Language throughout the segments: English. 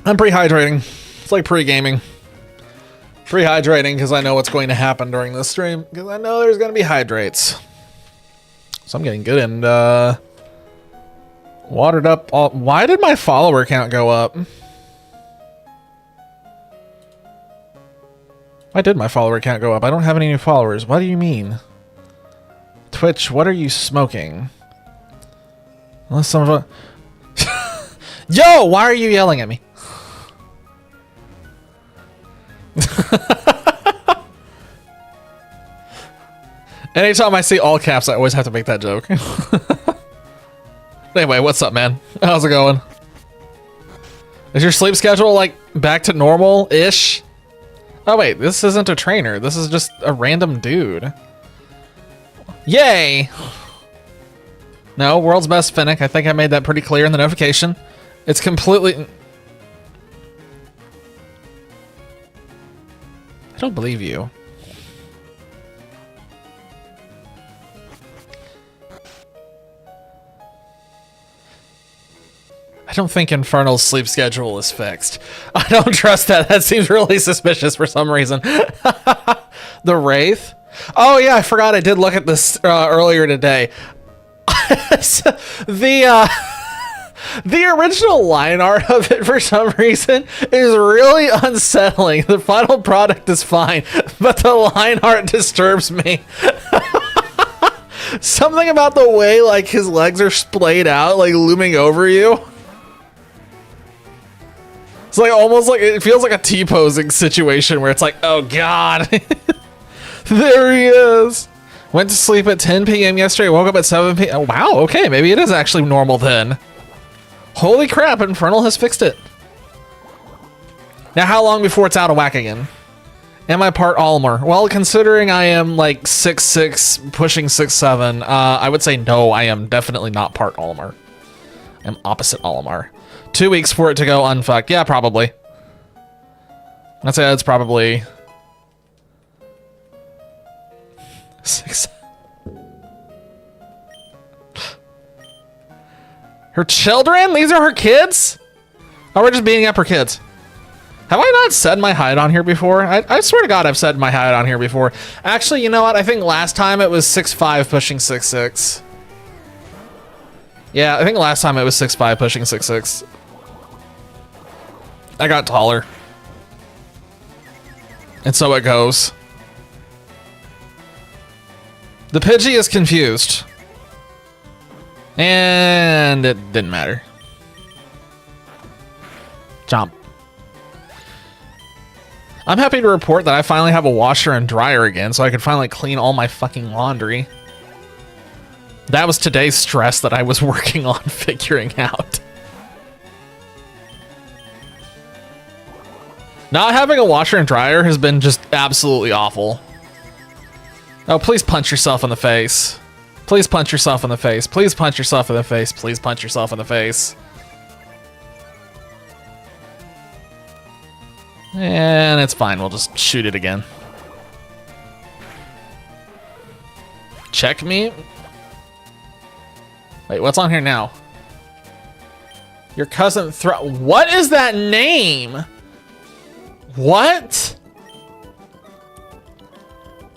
I'm pre-hydrating. It's like pre-gaming. Pre-hydrating because I know what's going to happen during this stream. Because I know there's going to be hydrates. So I'm getting good and watered up. Why did my follower count go up? Why did my follower count go up? I don't have any new followers. What do you mean? Twitch, what are you smoking? Unless someone... Yo, why are you yelling at me? Anytime I see all caps, I always have to make that joke. Anyway, what's up, man? How's it going? Is your sleep schedule, like, back to normal-ish? Oh, wait, this isn't a trainer. This is just a random dude. Yay! No, world's best Finnick. I think I made that pretty clear in the notification. It's completely... I don't believe you. I don't think Infernal's sleep schedule is fixed. I don't trust that. That seems really suspicious for some reason. The Wraith? Oh yeah, I forgot I did look at this earlier today. The original line art of it, for some reason, is really unsettling. The final product is fine, but the line art disturbs me. Something about the way, like, his legs are splayed out, like, looming over you. It's like almost like it feels like a T-posing situation where it's like, oh god. There he is. Went to sleep at 10 p.m. yesterday, woke up at 7 p.m. Oh, wow, okay, maybe it is actually normal then. Holy crap, Infernal has fixed it. Now, how long before it's out of whack again? Am I part Almer? Well, considering I am like 6'6", pushing 6'7", I would say no, I am definitely not part Almer. I'm opposite Almer. 2 weeks for it to go unfucked. Yeah, probably. I'd say that's probably... 6. Her children? These are her kids? Oh, we're just beating up her kids. Have I not said my height on here before? I swear to God I've said my height on here before. Actually, you know what? I think last time it was 6'5", pushing 6'6". Yeah, I think last time it was 6'5", pushing 6'6". I got taller. And so it goes. The Pidgey is confused. And it didn't matter. Jump. I'm happy to report that I finally have a washer and dryer again, so I could finally clean all my fucking laundry. That was today's stress that I was working on figuring out. Not having a washer and dryer has been just absolutely awful. Oh, please punch yourself in the face. Please punch yourself in the face. Please punch yourself in the face. Please punch yourself in the face. And it's fine. We'll just shoot it again. Check me. Wait, what's on here now? Your cousin what is that name? What?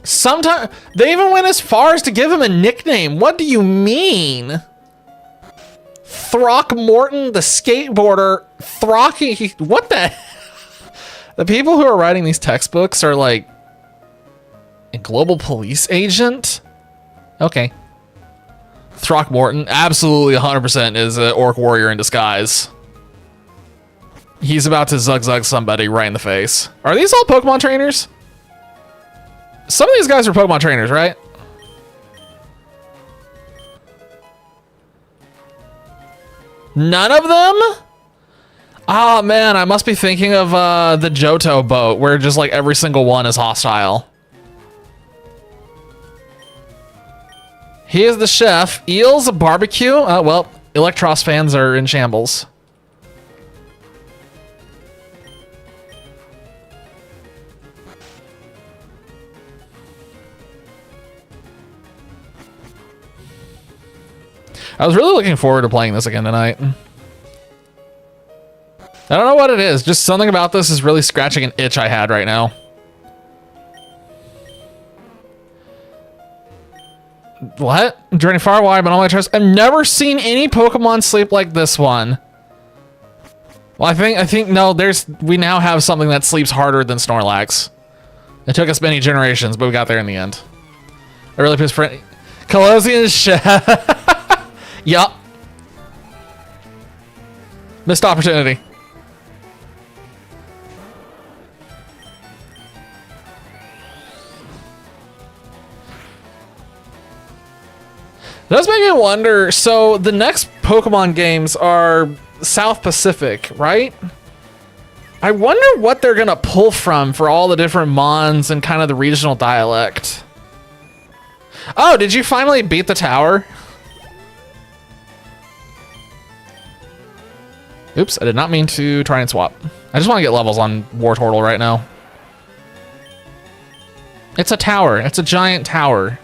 Sometimes they even went as far as to give him a nickname. What do you mean? Throckmorton the skateboarder. Throcky. What the? The people who are writing these textbooks are like a global police agent. Okay. Throckmorton absolutely 100% is an orc warrior in disguise. He's about to zug somebody right in the face. Are these all Pokemon trainers? Some of these guys are Pokemon trainers, right? None of them? Oh man, I must be thinking of the Johto boat where just like every single one is hostile. He is the chef. Eels, a barbecue? Well, Electros fans are in shambles. I was really looking forward to playing this again tonight. I don't know what it is. Just something about this is really scratching an itch I had right now. What? Journey far wide, but all my trust. I've never seen any Pokemon sleep like this one. Well, I think no. We now have something that sleeps harder than Snorlax. It took us many generations, but we got there in the end. I really pissed for Colossian shit. Yup. Missed opportunity. It does make me wonder, so the next Pokemon games are South Pacific, right? I wonder what they're gonna pull from for all the different Mons and kind of the regional dialect. Oh, did you finally beat the tower? Oops, I did not mean to try and swap. I just want to get levels on Wartortle right now. It's a tower. It's a giant tower.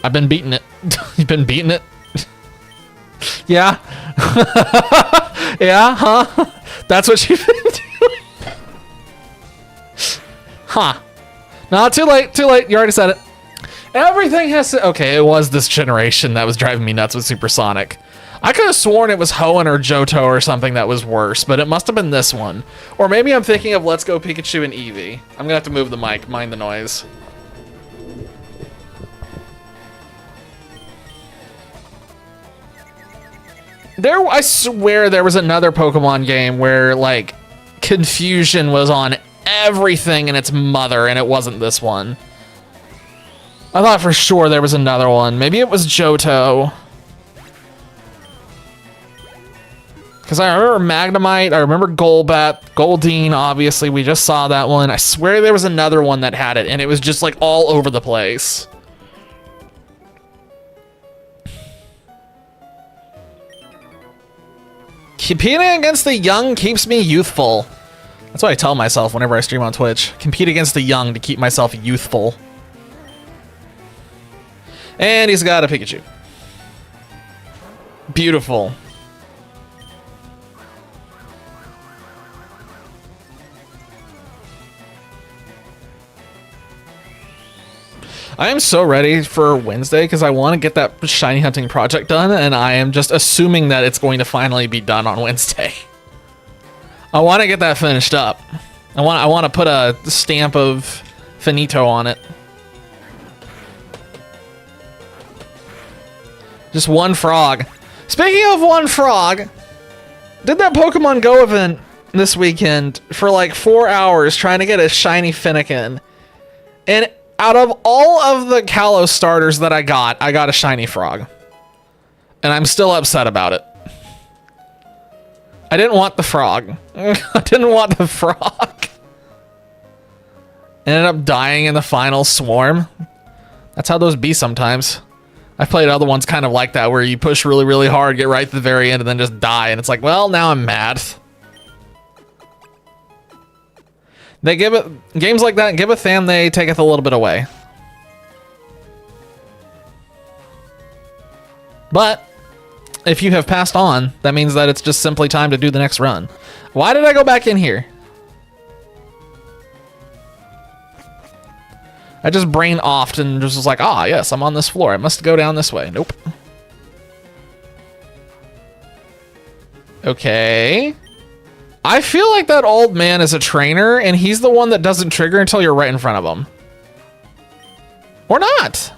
I've been beating it. You've been beating it? Yeah. Yeah, huh? That's what you've been doing? Huh. No, too late, too late. You already said it. Everything has to... Okay, it was this generation that was driving me nuts with Supersonic. I could have sworn it was Hoenn or Johto or something that was worse, but it must have been this one. Or maybe I'm thinking of Let's Go Pikachu and Eevee. I'm gonna have to move the mic. Mind the noise. I swear there was another Pokemon game where, like, confusion was on everything and its mother, and it wasn't this one. I thought for sure there was another one. Maybe it was Johto. Because I remember Magnemite, I remember Golbat, Goldeen, obviously, we just saw that one. I swear there was another one that had it, and it was just, like, all over the place. Competing against the young keeps me youthful. That's what I tell myself whenever I stream on Twitch. Compete against the young to keep myself youthful. And he's got a Pikachu. Beautiful. I am so ready for Wednesday because I want to get that shiny hunting project done, and I am just assuming that it's going to finally be done on Wednesday. I want to get that finished up. I want to put a stamp of finito on it. Just one frog. Speaking of one frog, did that Pokemon Go event this weekend for like 4 hours trying to get a shiny Finnegan, and out of all of the Kalos starters that I got a shiny frog. And I'm still upset about it. I didn't want the frog. I didn't want the frog. Ended up dying in the final swarm. That's how those be sometimes. I've played other ones kind of like that, where you push really, really hard, get right to the very end, and then just die. And it's like, well, now I'm mad. They give it, games like that, giveth and they taketh a little bit away. But if you have passed on, that means that it's just simply time to do the next run. Why did I go back in here? I just brain offed and just was like, ah, yes, I'm on this floor. I must go down this way. Nope. Okay. I feel like that old man is a trainer, and he's the one that doesn't trigger until you're right in front of him. Or not.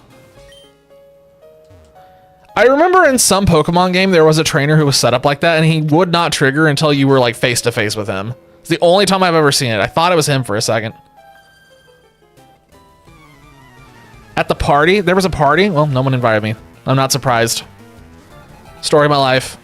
I remember in some Pokemon game, there was a trainer who was set up like that, and he would not trigger until you were like face to face with him. It's the only time I've ever seen it. I thought it was him for a second. At the party? There was a party? Well, no one invited me. I'm not surprised. Story of my life.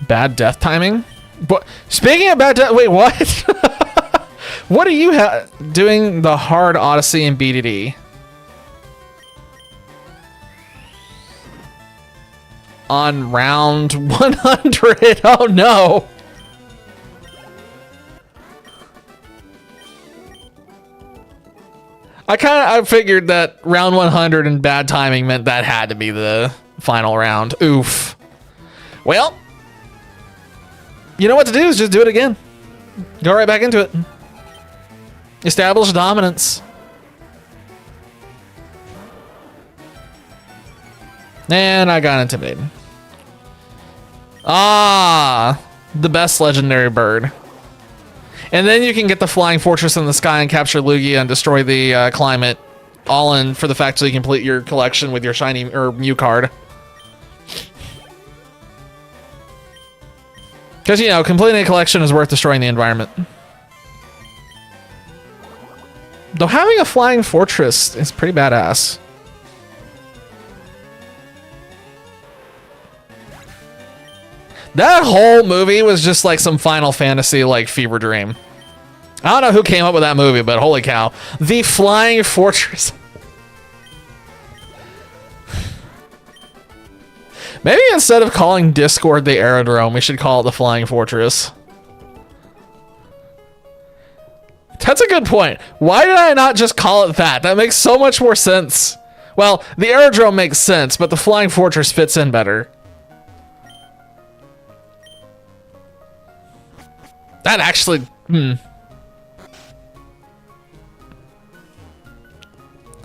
Bad death timing? But speaking of bad death, wait, what? What are you doing the hard Odyssey and BDD? on round 100. Oh no. I figured that round 100 and bad timing meant that had to be the final round. Oof. Well, you know what to do is just do it again. Go right back into it. Establish dominance. And I got intimidated. Ah, the best legendary bird. And then you can get the flying fortress in the sky and capture Lugia and destroy the climate, all in for the fact that you complete your collection with your shiny or Mew card. Because, you know, completing a collection is worth destroying the environment. Though having a flying fortress is pretty badass. That whole movie was just like some Final Fantasy like fever dream. I don't know who came up with that movie, but holy cow. The Flying Fortress. Maybe instead of calling Discord the Aerodrome, we should call it the Flying Fortress. That's a good point. Why did I not just call it that? That makes so much more sense. Well, the Aerodrome makes sense, but the Flying Fortress fits in better. That actually,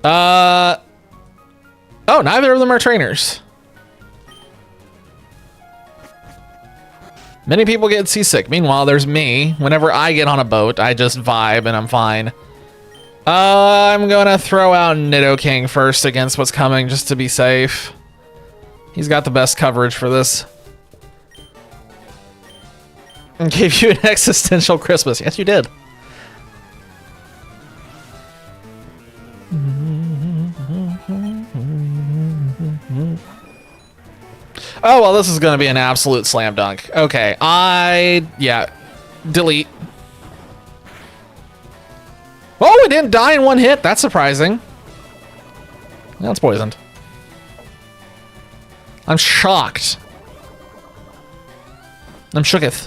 oh, neither of them are trainers. Many people get seasick. Meanwhile, there's me. Whenever I get on a boat, I just vibe and I'm fine. I'm gonna throw out Nidoking first against what's coming just to be safe. He's got the best coverage for this. And gave you an existential Christmas. Yes, you did. Oh, well, this is going to be an absolute slam dunk. Okay, yeah, delete. Oh, we didn't die in one hit. That's surprising. That's poisoned. I'm shocked. I'm shooketh.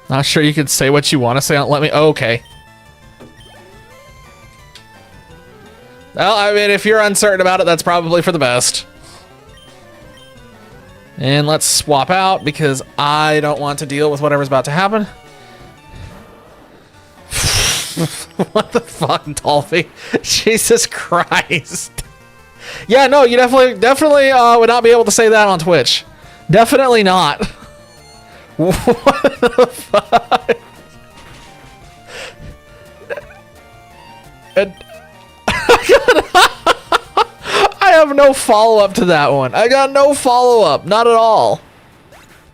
Not sure you could say what you want to say. Let me. Oh, okay. Well, I mean, if you're uncertain about it, that's probably for the best. And let's swap out because I don't want to deal with whatever's about to happen. What the fuck, Dolphy? Jesus Christ. Yeah, no, you definitely would not be able to say that on Twitch. Definitely not. What the fuck? I have no follow-up to that one. I got no follow-up. Not at all.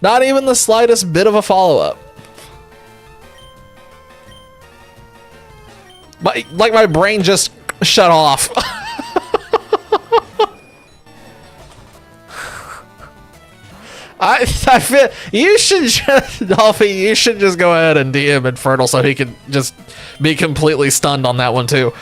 Not even the slightest bit of a follow-up. Like my brain just shut off. I feel you should just, Dolphy, you should just go ahead and DM Infernal so he can just be completely stunned on that one too.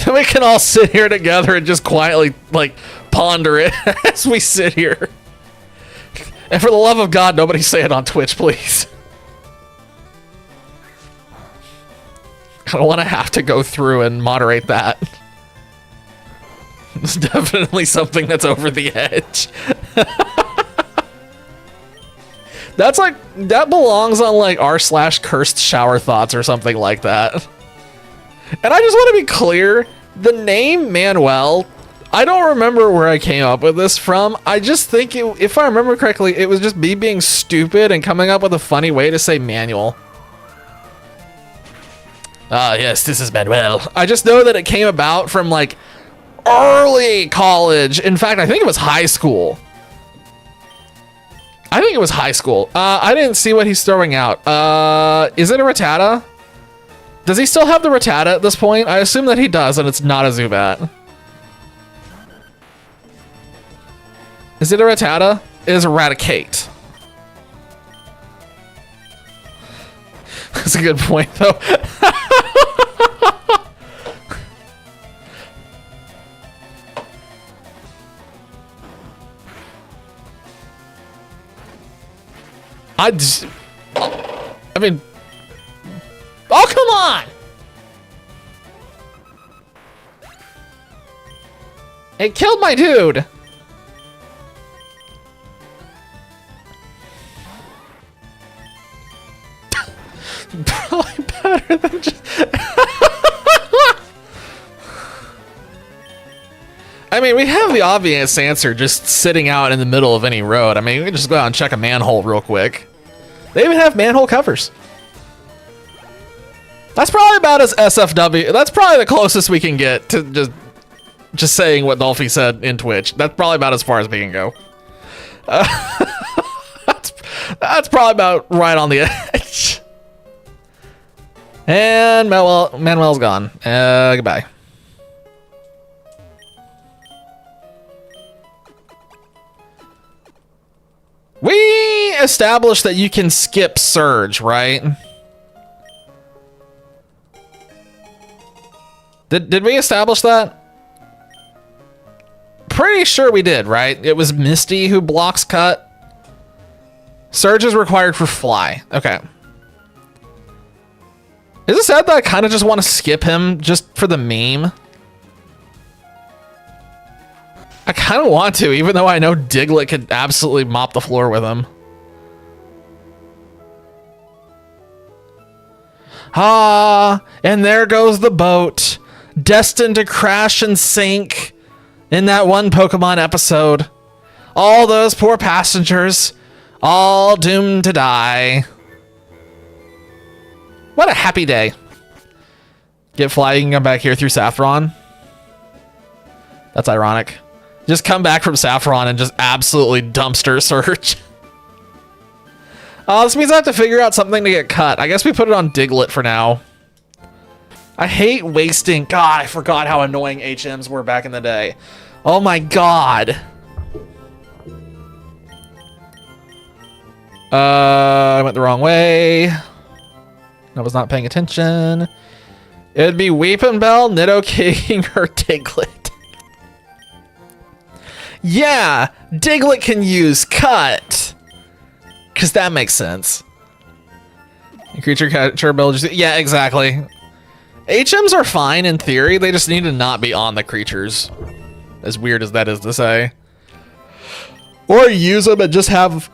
We can all sit here together and just quietly like ponder it as we sit here. And for the love of God, nobody say it on Twitch, please. I don't want to have to go through and moderate that. It's definitely something that's over the edge. That's like, that belongs on like r/cursed shower thoughts or something like that. And I just want to be clear, the name Manuel, I don't remember where I came up with this from. I just think, if I remember correctly, it was just me being stupid and coming up with a funny way to say manual. Ah, yes, this is Manuel. I just know that it came about from like early college. In fact, I think it was high school. I think it was high school. I didn't see what he's throwing out. Is it a Rattata? Does he still have the Rattata at this point? I assume that he does, and it's not a Zubat. Is it a Rattata? It is Eradicate. That's a good point, though. I mean, oh, come on. It killed my dude. Probably better than just... I mean, we have the obvious answer just sitting out in the middle of any road. I mean, we can just go out and check a manhole real quick. They even have manhole covers. That's probably about as SFW. That's probably the closest we can get to just saying what Dolphy said in Twitch. That's probably about as far as we can go. That's probably about right on the edge. And Manuel's gone. Goodbye. We established that you can skip Surge, right? Did we establish that? Pretty sure we did, right? It was Misty who blocks Cut. Surge is required for Fly. Okay. Is it sad that I kind of just want to skip him just for the meme? I kind of want to, even though I know Diglett could absolutely mop the floor with him. Ah, and there goes the boat, destined to crash and sink in that one Pokemon episode. All those poor passengers, all doomed to die. What a happy day. Get Fly, you can come back here through Saffron. That's ironic. Just come back from Saffron and just absolutely dumpster search. Oh, this means I have to figure out something to get cut. I guess we put it on Diglett for now. I hate wasting... God, I forgot how annoying HMs were back in the day. Oh my god. I went the wrong way. I was not paying attention. It'd be Weepin' Bell, Nidoking, or Diglett. Yeah, Diglett can use Cut. Because that makes sense. Creature catcher ability. Yeah, exactly. HMs are fine in theory. They just need to not be on the creatures. As weird as that is to say. Or use them and just have...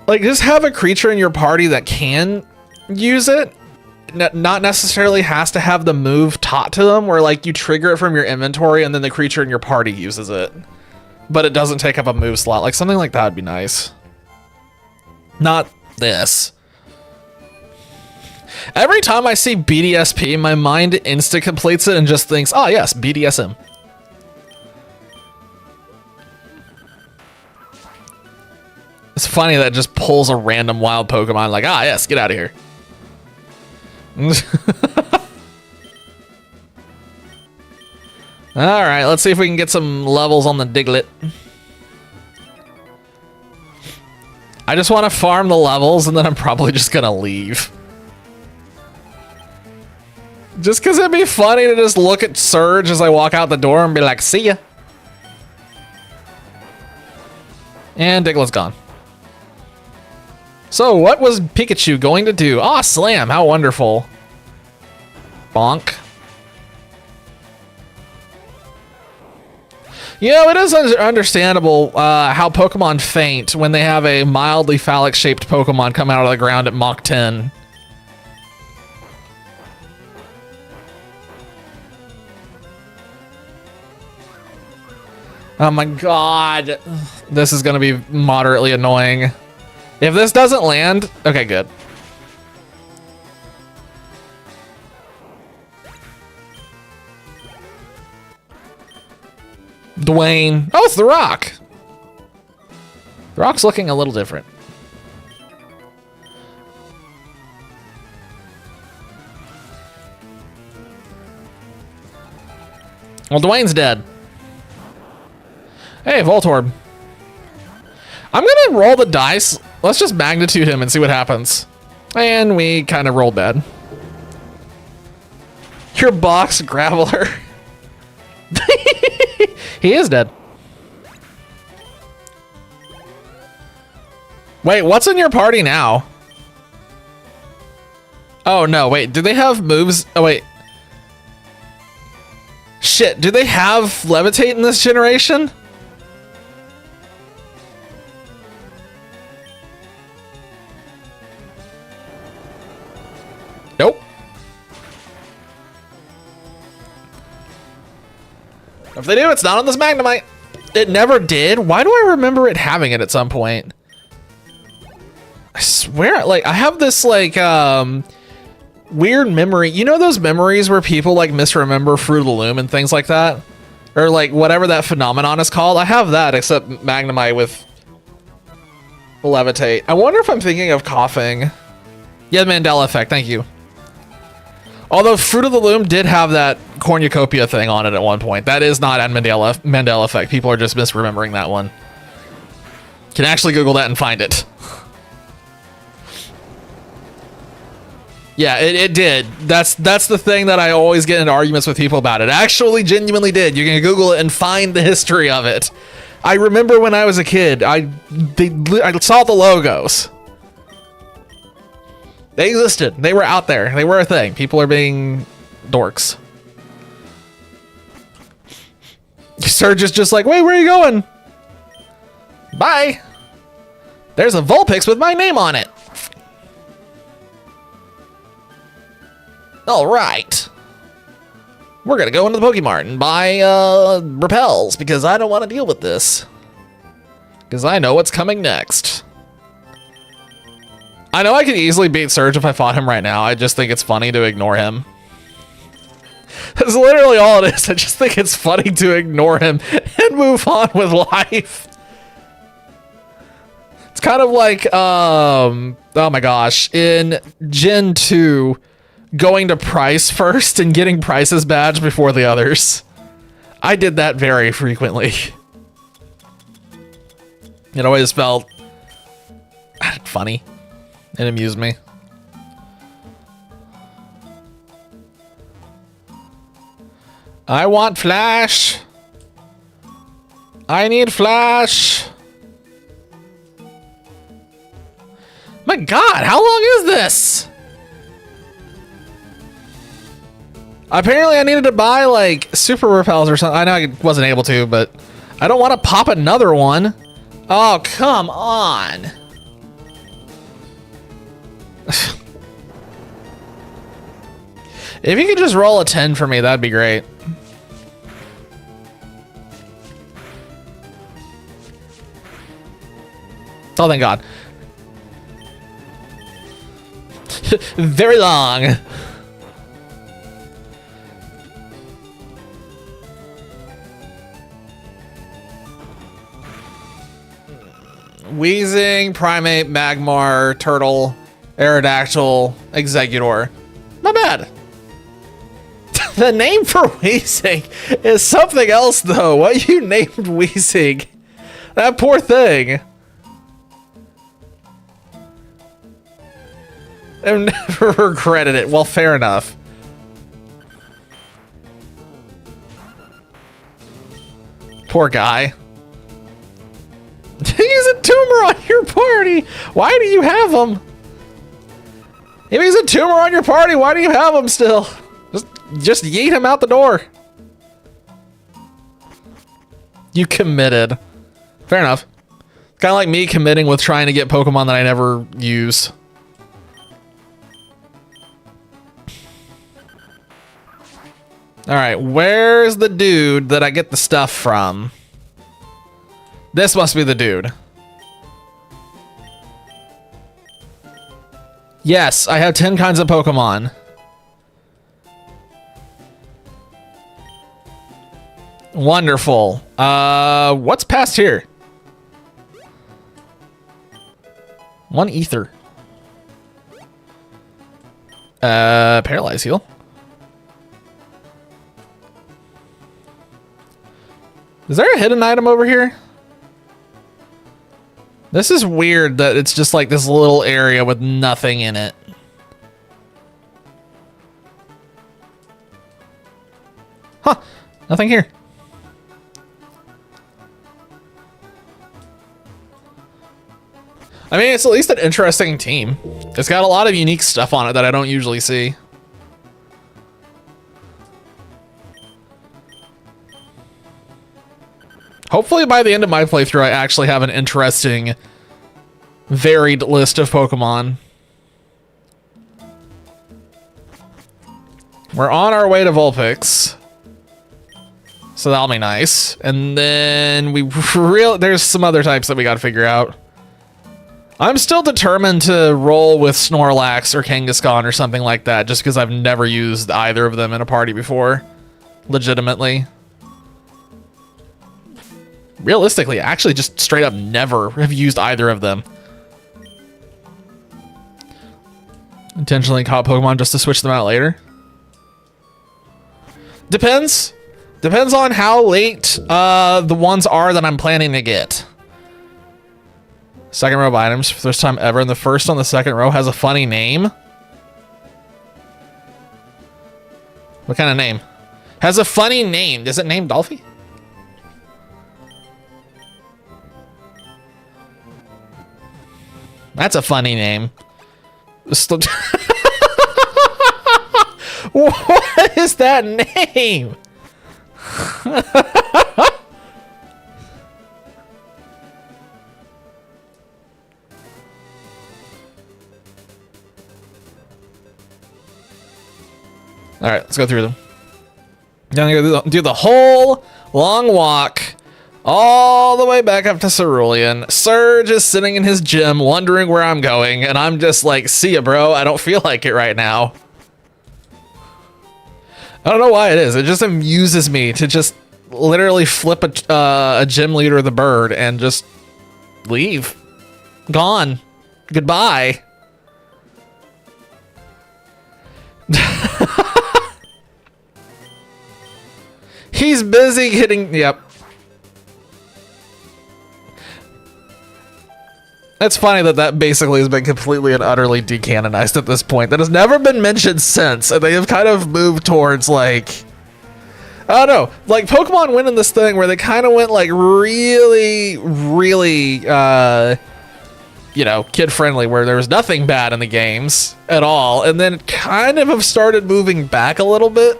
Like, just have a creature in your party that can use it. Not necessarily has to have the move taught to them, where like you trigger it from your inventory and then the creature in your party uses it. But it doesn't take up a move slot. Like something like that would be nice. Not this. Every time I see BDSP, my mind insta-completes it and just thinks, oh yes, BDSM. It's funny that it just pulls a random wild Pokemon like, ah yes, get out of here. Alright, let's see if we can get some levels on the Diglett. I just want to farm the levels and then I'm probably just gonna leave. Just because it'd be funny to just look at Surge as I walk out the door and be like, see ya. And Diglett's gone. So, what was Pikachu going to do? Ah, Slam, how wonderful. Bonk. You know, it is understandable how Pokemon faint when they have a mildly phallic-shaped Pokemon come out of the ground at Mach 10. Oh my god. This is going to be moderately annoying. If this doesn't land... Okay, good. Dwayne. Oh, it's the Rock. The Rock's looking a little different. Well, Dwayne's dead. Hey, Voltorb. I'm gonna roll the dice. Let's just magnitude him and see what happens. And we kind of rolled bad. Your box Graveler. He is dead. Wait, what's in your party now? Oh no, wait, do they have moves? Oh wait. Shit, do they have levitate in this generation? Nope. If they do, it's not on this Magnemite. It never did? Why do I remember it having it at some point? I swear, like, I have this, like, weird memory. You know those memories where people, like, misremember Fruit of the Loom and things like that? Or, like, whatever that phenomenon is called? I have that, except Magnemite with levitate. I wonder if I'm thinking of coughing. Yeah, the Mandela effect, thank you. Although Fruit of the Loom did have that cornucopia thing on it at one point. That is not on Mandela effect. People are just misremembering that one. Can actually Google that and find it. Yeah, it did. That's the thing that I always get into arguments with people about. It actually genuinely did. You can Google it and find the history of it. I remember when I was a kid, I saw the logos. They existed. They were out there. They were a thing. People are being dorks. Surge is just like, wait, where are you going? Bye. There's a Vulpix with my name on it. All right. We're going to go into the Pokemart and buy repels because I don't want to deal with this. Because I know what's coming next. I know I could easily beat Surge if I fought him right now. I just think it's funny to ignore him. That's literally all it is. I just think it's funny to ignore him and move on with life. It's kind of like, oh my gosh, in Gen 2, going to Price first and getting Price's badge before the others. I did that very frequently. It always felt funny. It amused me. I want Flash. I need Flash. My God, how long is this? Apparently I needed to buy like super repels or something. I know I wasn't able to, but I don't want to pop another one. Oh, come on. If you could just roll a 10 for me, that'd be great. Oh, thank God. Very long. Weezing, Primate, Magmar, Turtle, Aerodactyl, Executor. Not bad. The name for Weezing is something else, though. What you named Weezing? That poor thing. I've never regretted it. Well, fair enough. Poor guy. He's a tumor on your party. Why do you have him? If he's a tumor on your party, why do you have him still? Just yeet him out the door. You committed. Fair enough. Kind of like me committing with trying to get Pokemon that I never use. All right, where's the dude that I get the stuff from? This must be the dude. Yes, I have 10 kinds of Pokemon. Wonderful. What's past here? One ether. Paralyze heal. Is there a hidden item over here? This is weird that it's just like this little area with nothing in it. Huh, nothing here. I mean, it's at least an interesting team. It's got a lot of unique stuff on it that I don't usually see. Hopefully by the end of my playthrough, I actually have an interesting, varied list of Pokemon. We're on our way to Vulpix. So that'll be nice. And then there's some other types that we gotta figure out. I'm still determined to roll with Snorlax or Kangaskhan or something like that, just because I've never used either of them in a party before. Legitimately. Realistically, I actually just straight up never have used either of them. Intentionally caught Pokemon just to switch them out later. Depends. Depends on how late the ones are that I'm planning to get. Second row of items, first time ever, and the first on the second row has a funny name. What kind of name? Has a funny name. Is it named Dolphy? That's a funny name. What is that name? All right, let's go through them. Gonna do the whole long walk all the way back up to Cerulean. Surge is sitting in his gym wondering where I'm going, and I'm just like, see ya, bro. I don't feel like it right now. I don't know why it is. It just amuses me to just literally flip a gym leader the bird and just leave. Gone. Goodbye. He's busy getting... Yep. It's funny that basically has been completely and utterly decanonized at this point. That has never been mentioned since. And they have kind of moved towards, like... I don't know. Like, Pokemon went in this thing where they kind of went, like, really, really, you know, kid-friendly, where there was nothing bad in the games at all. And then kind of have started moving back a little bit.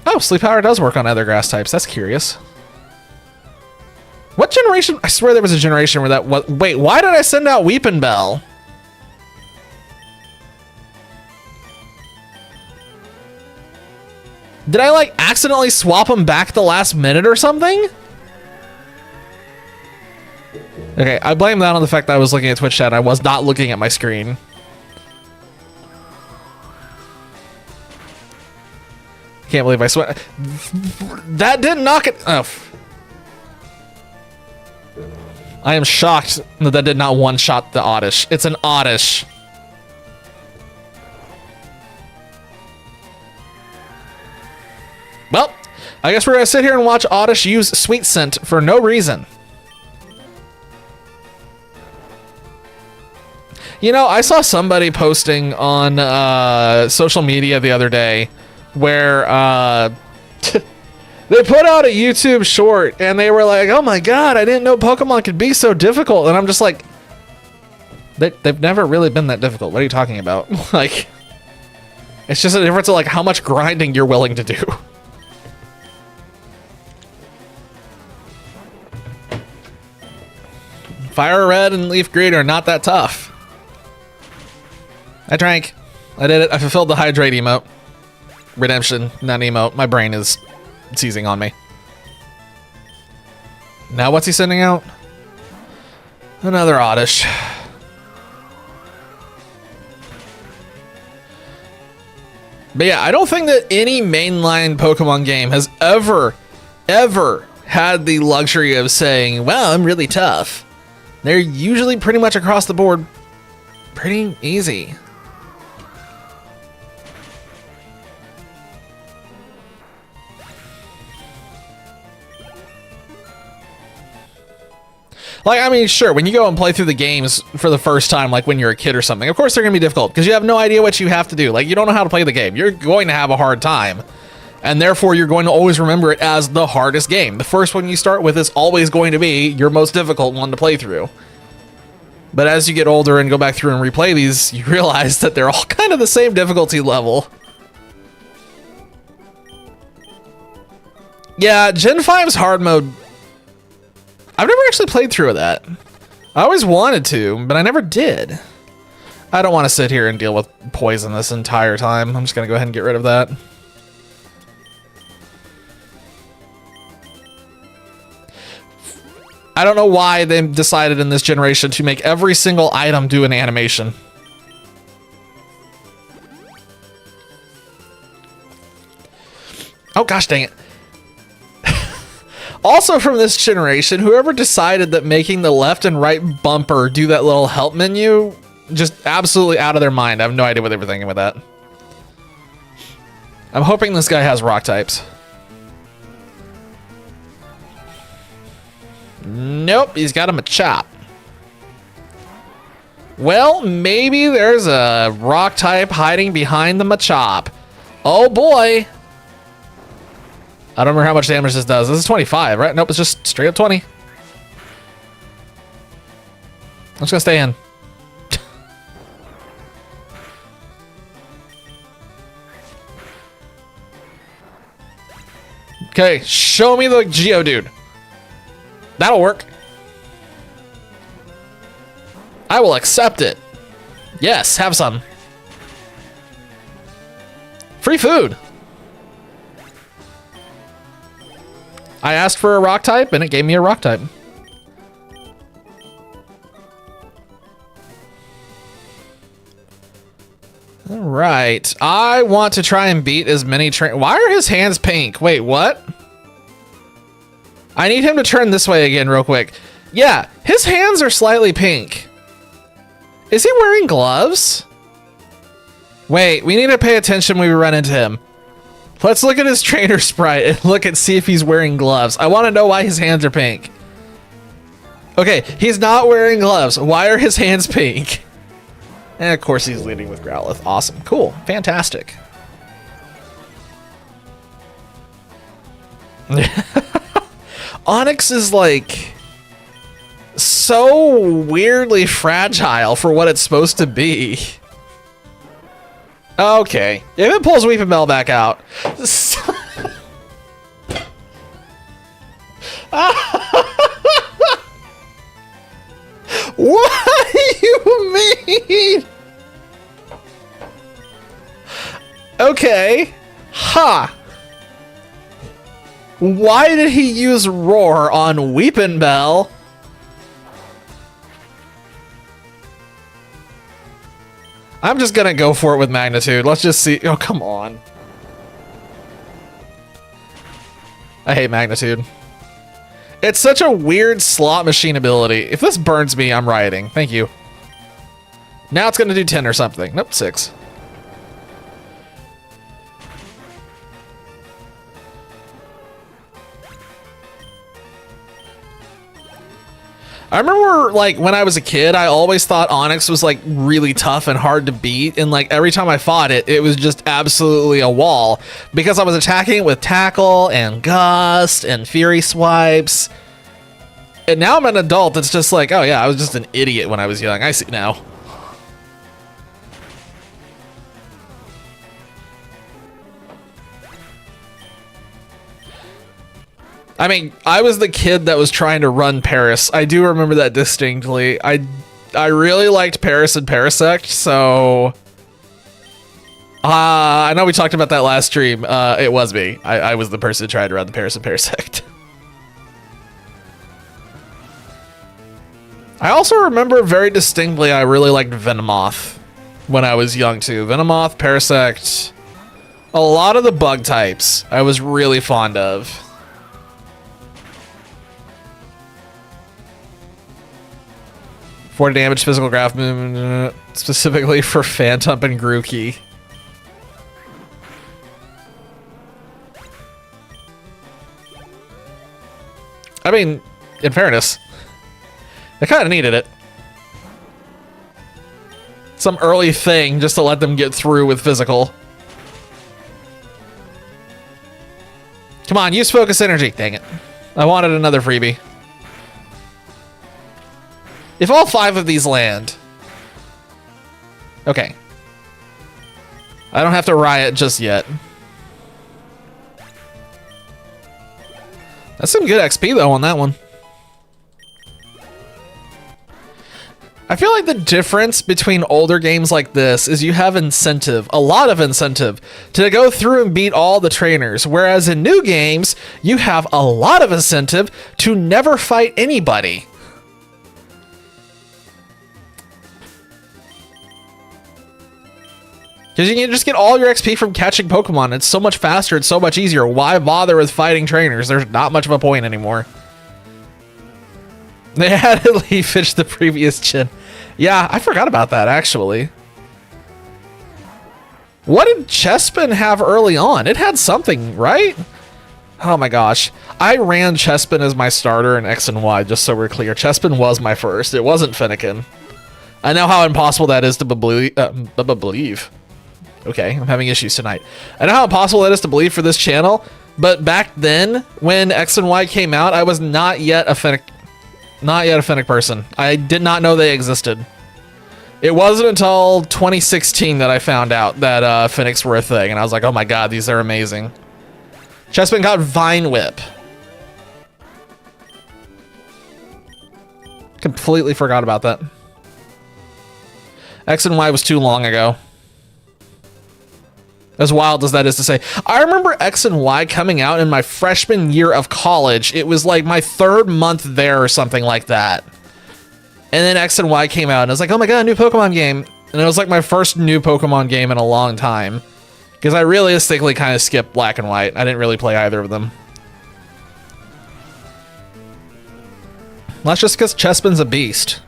Oh, Sleep Powder does work on other grass types. That's curious. What generation? I swear there was a generation where that was... Wait, why did I send out Weepin' Bell? Did I, like, accidentally swap them back the last minute or something? Okay, I blame that on the fact that I was looking at Twitch chat. I was not looking at my screen. Can't believe I swear. That didn't knock it. Oh. I am shocked that did not one-shot the Oddish. It's an Oddish. Well, I guess we're gonna sit here and watch Oddish use Sweet Scent for no reason. You know, I saw somebody posting on social media the other day where they put out a YouTube short and they were like, oh my god, I didn't know Pokemon could be so difficult. And I'm just like, they've never really been that difficult. What are you talking about? Like, it's just a difference of like how much grinding you're willing to do. Fire Red and Leaf Green are not that tough. I drank. I did it. I fulfilled the hydrate emote. Redemption, not emote. My brain is seizing on me. Now what's he sending out? Another Oddish. But yeah, I don't think that any mainline Pokemon game has ever had the luxury of saying, well, I'm really tough. They're usually pretty much across the board pretty easy. Like, I mean, sure, when you go and play through the games for the first time, like when you're a kid or something, of course they're going to be difficult because you have no idea what you have to do. Like, you don't know how to play the game. You're going to have a hard time. And therefore, you're going to always remember it as the hardest game. The first one you start with is always going to be your most difficult one to play through. But as you get older and go back through and replay these, you realize that they're all kind of the same difficulty level. Yeah, Gen 5's hard mode, I've never actually played through that. I always wanted to, but I never did. I don't want to sit here and deal with poison this entire time. I'm just going to go ahead and get rid of that. I don't know why they decided in this generation to make every single item do an animation. Oh gosh dang it. Also from this generation, whoever decided that making the left and right bumper do that little help menu, just absolutely out of their mind. I have no idea what they were thinking with that. I'm hoping this guy has rock types. Nope, he's got a Machop. Well, maybe there's a rock type hiding behind the Machop. Oh boy. I don't remember how much damage this does. This is 25, right? Nope, it's just straight up 20. I'm just gonna stay in. Okay, show me the Geodude. That'll work. I will accept it. Yes, have some. Free food. I asked for a rock type and it gave me a rock type. All right. I want to try and beat as many Why are his hands pink? Wait, what? I need him to turn this way again real quick. Yeah, his hands are slightly pink. Is he wearing gloves? Wait, we need to pay attention when we run into him. Let's look at his trainer sprite and look and see if he's wearing gloves. I want to know why his hands are pink. Okay, he's not wearing gloves. Why are his hands pink? And of course he's leading with Growlithe. Awesome, cool, fantastic. Onix is like so weirdly fragile for what it's supposed to be. Okay, if it pulls Weeping Bell back out. What do you mean? Okay, ha. Why did he use Roar on Weeping Bell? I'm just gonna go for it with Magnitude. Let's just see. Oh, come on. I hate Magnitude. It's such a weird slot machine ability. If this burns me, I'm rioting. Thank you. Now it's gonna do 10 or something. Nope, 6. I remember, like, when I was a kid, I always thought Onix was, like, really tough and hard to beat, and, like, every time I fought it, it was just absolutely a wall, because I was attacking it with Tackle, and Gust, and Fury Swipes, and now I'm an adult, it's just like, oh yeah, I was just an idiot when I was young, I see now. I mean, I was the kid that was trying to run Paris. I do remember that distinctly. I really liked Paris and Parasect, so... I know we talked about that last stream. It was me. I was the person who tried to run the Paris and Parasect. I also remember very distinctly I really liked Venomoth when I was young too. Venomoth, Parasect, a lot of the bug types I was really fond of. 40 damage, physical graph movement, specifically for Phantump and Grookey. I mean, in fairness, they kind of needed it. Some early thing just to let them get through with physical. Come on, use focus energy. Dang it. I wanted another freebie. If all 5 of these land. Okay. I don't have to riot just yet. That's some good XP though on that one. I feel like the difference between older games like this is you have incentive, a lot of incentive, to go through and beat all the trainers, whereas in new games, you have a lot of incentive to never fight anybody. Because you can just get all your XP from catching Pokemon. It's so much faster, it's so much easier. Why bother with fighting trainers? There's not much of a point anymore. They had to leaf the previous gen. Yeah, I forgot about that, actually. What did Chespin have early on? It had something, right? Oh my gosh. I ran Chespin as my starter in X and Y, just so we're clear. Chespin was my first. It wasn't Fennekin. I know how impossible that is to believe. Okay, I'm having issues tonight. I know how impossible that is to believe for this channel, but back then, when X and Y came out, I was not yet a Fennec person. I did not know they existed. It wasn't until 2016 that I found out that Fennecs were a thing, and I was like, oh my god, these are amazing. Chespin got Vine Whip. Completely forgot about that. X and Y was too long ago. As wild as that is to say. I remember X and Y coming out in my freshman year of college. It was like my 3rd month there or something like that. And then X and Y came out and I was like, oh my god, a new Pokemon game. And it was like my first new Pokemon game in a long time. Because I realistically kind of skipped Black and White. I didn't really play either of them. That's just because Chespin's a beast.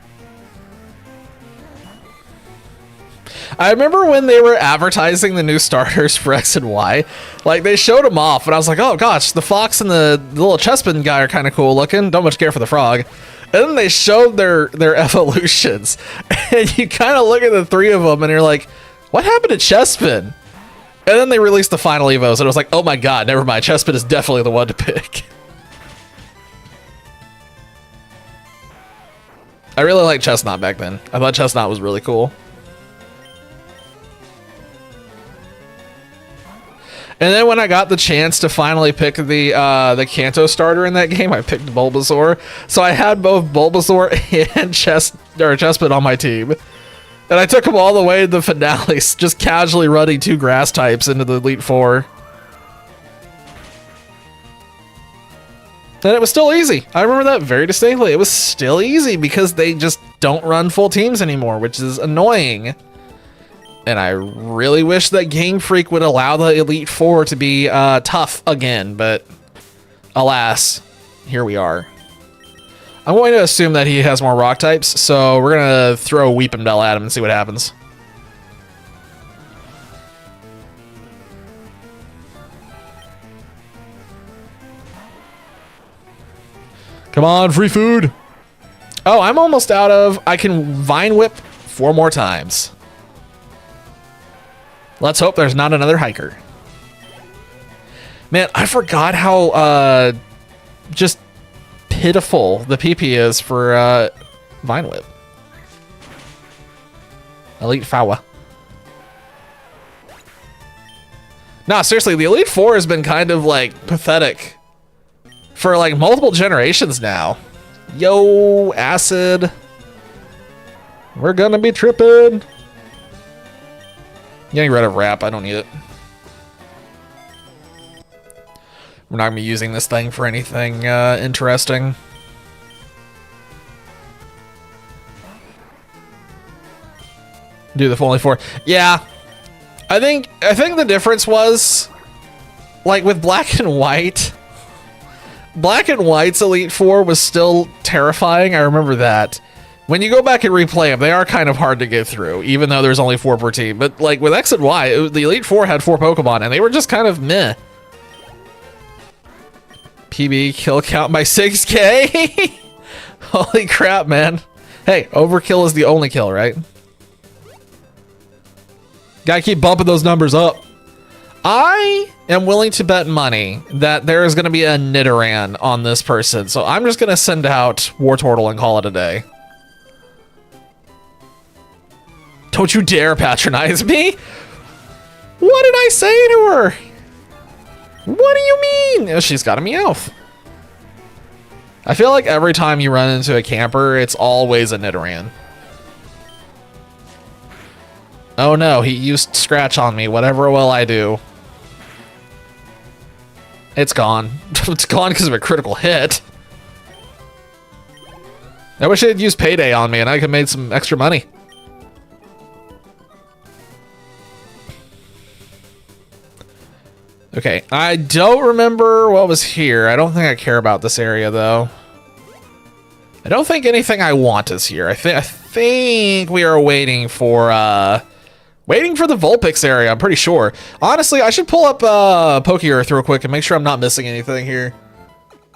I remember when they were advertising the new starters for X and Y, like they showed them off and I was like, oh gosh, the fox and the little Chespin guy are kind of cool looking. Don't much care for the frog. And then they showed their evolutions and you kind of look at the 3 of them and you're like, what happened to Chespin? And then they released the final Evos and it was like, oh my god, never mind. Chespin is definitely the one to pick. I really liked Chestnut back then. I thought Chestnut was really cool. And then when I got the chance to finally pick the Kanto starter in that game, I picked Bulbasaur. So I had both Bulbasaur and Chespin on my team. And I took them all the way to the finales, just casually running 2 grass types into the Elite Four. And it was still easy. I remember that very distinctly. It was still easy because they just don't run full teams anymore, which is annoying. And I really wish that Game Freak would allow the Elite Four to be tough again, but alas, here we are. I'm going to assume that he has more rock types, so we're going to throw Weepinbell at him and see what happens. Come on, free food! Oh, I'm almost out of... I can Vine Whip 4 more times. Let's hope there's not another hiker. Man, I forgot how just pitiful the PP is for Vine Whip. Elite Four. Nah, seriously, the Elite Four has been kind of like pathetic for like multiple generations now. Yo, Acid. We're gonna be tripping. Getting rid of Wrap, I don't need it. We're not gonna be using this thing for anything interesting. Do the only 4. Yeah. I think the difference was like with Black and White. Black and White's Elite Four was still terrifying. I remember that. When you go back and replay them, they are kind of hard to get through, even though there's only 4 per team. But like with X and Y, the Elite Four had 4 Pokemon, and they were just kind of meh. PB kill count by 6K? Holy crap, man. Hey, overkill is the only kill, right? Gotta keep bumping those numbers up. I am willing to bet money that there is going to be a Nidoran on this person. So I'm just going to send out Wartortle and call it a day. Don't you dare patronize me. What did I say to her? What do you mean? Oh, she's got a Meowth. I feel like every time you run into a camper, it's always a Nidoran. Oh no, he used Scratch on me. Whatever will I do? It's gone. It's gone because of a critical hit. I wish they'd used Payday on me and I could have made some extra money. Okay, I don't remember what was here. I don't think I care about this area, though. I don't think anything I want is here. I think we are waiting for the Vulpix area, I'm pretty sure. Honestly, I should pull up Poke-Earth real quick and make sure I'm not missing anything here.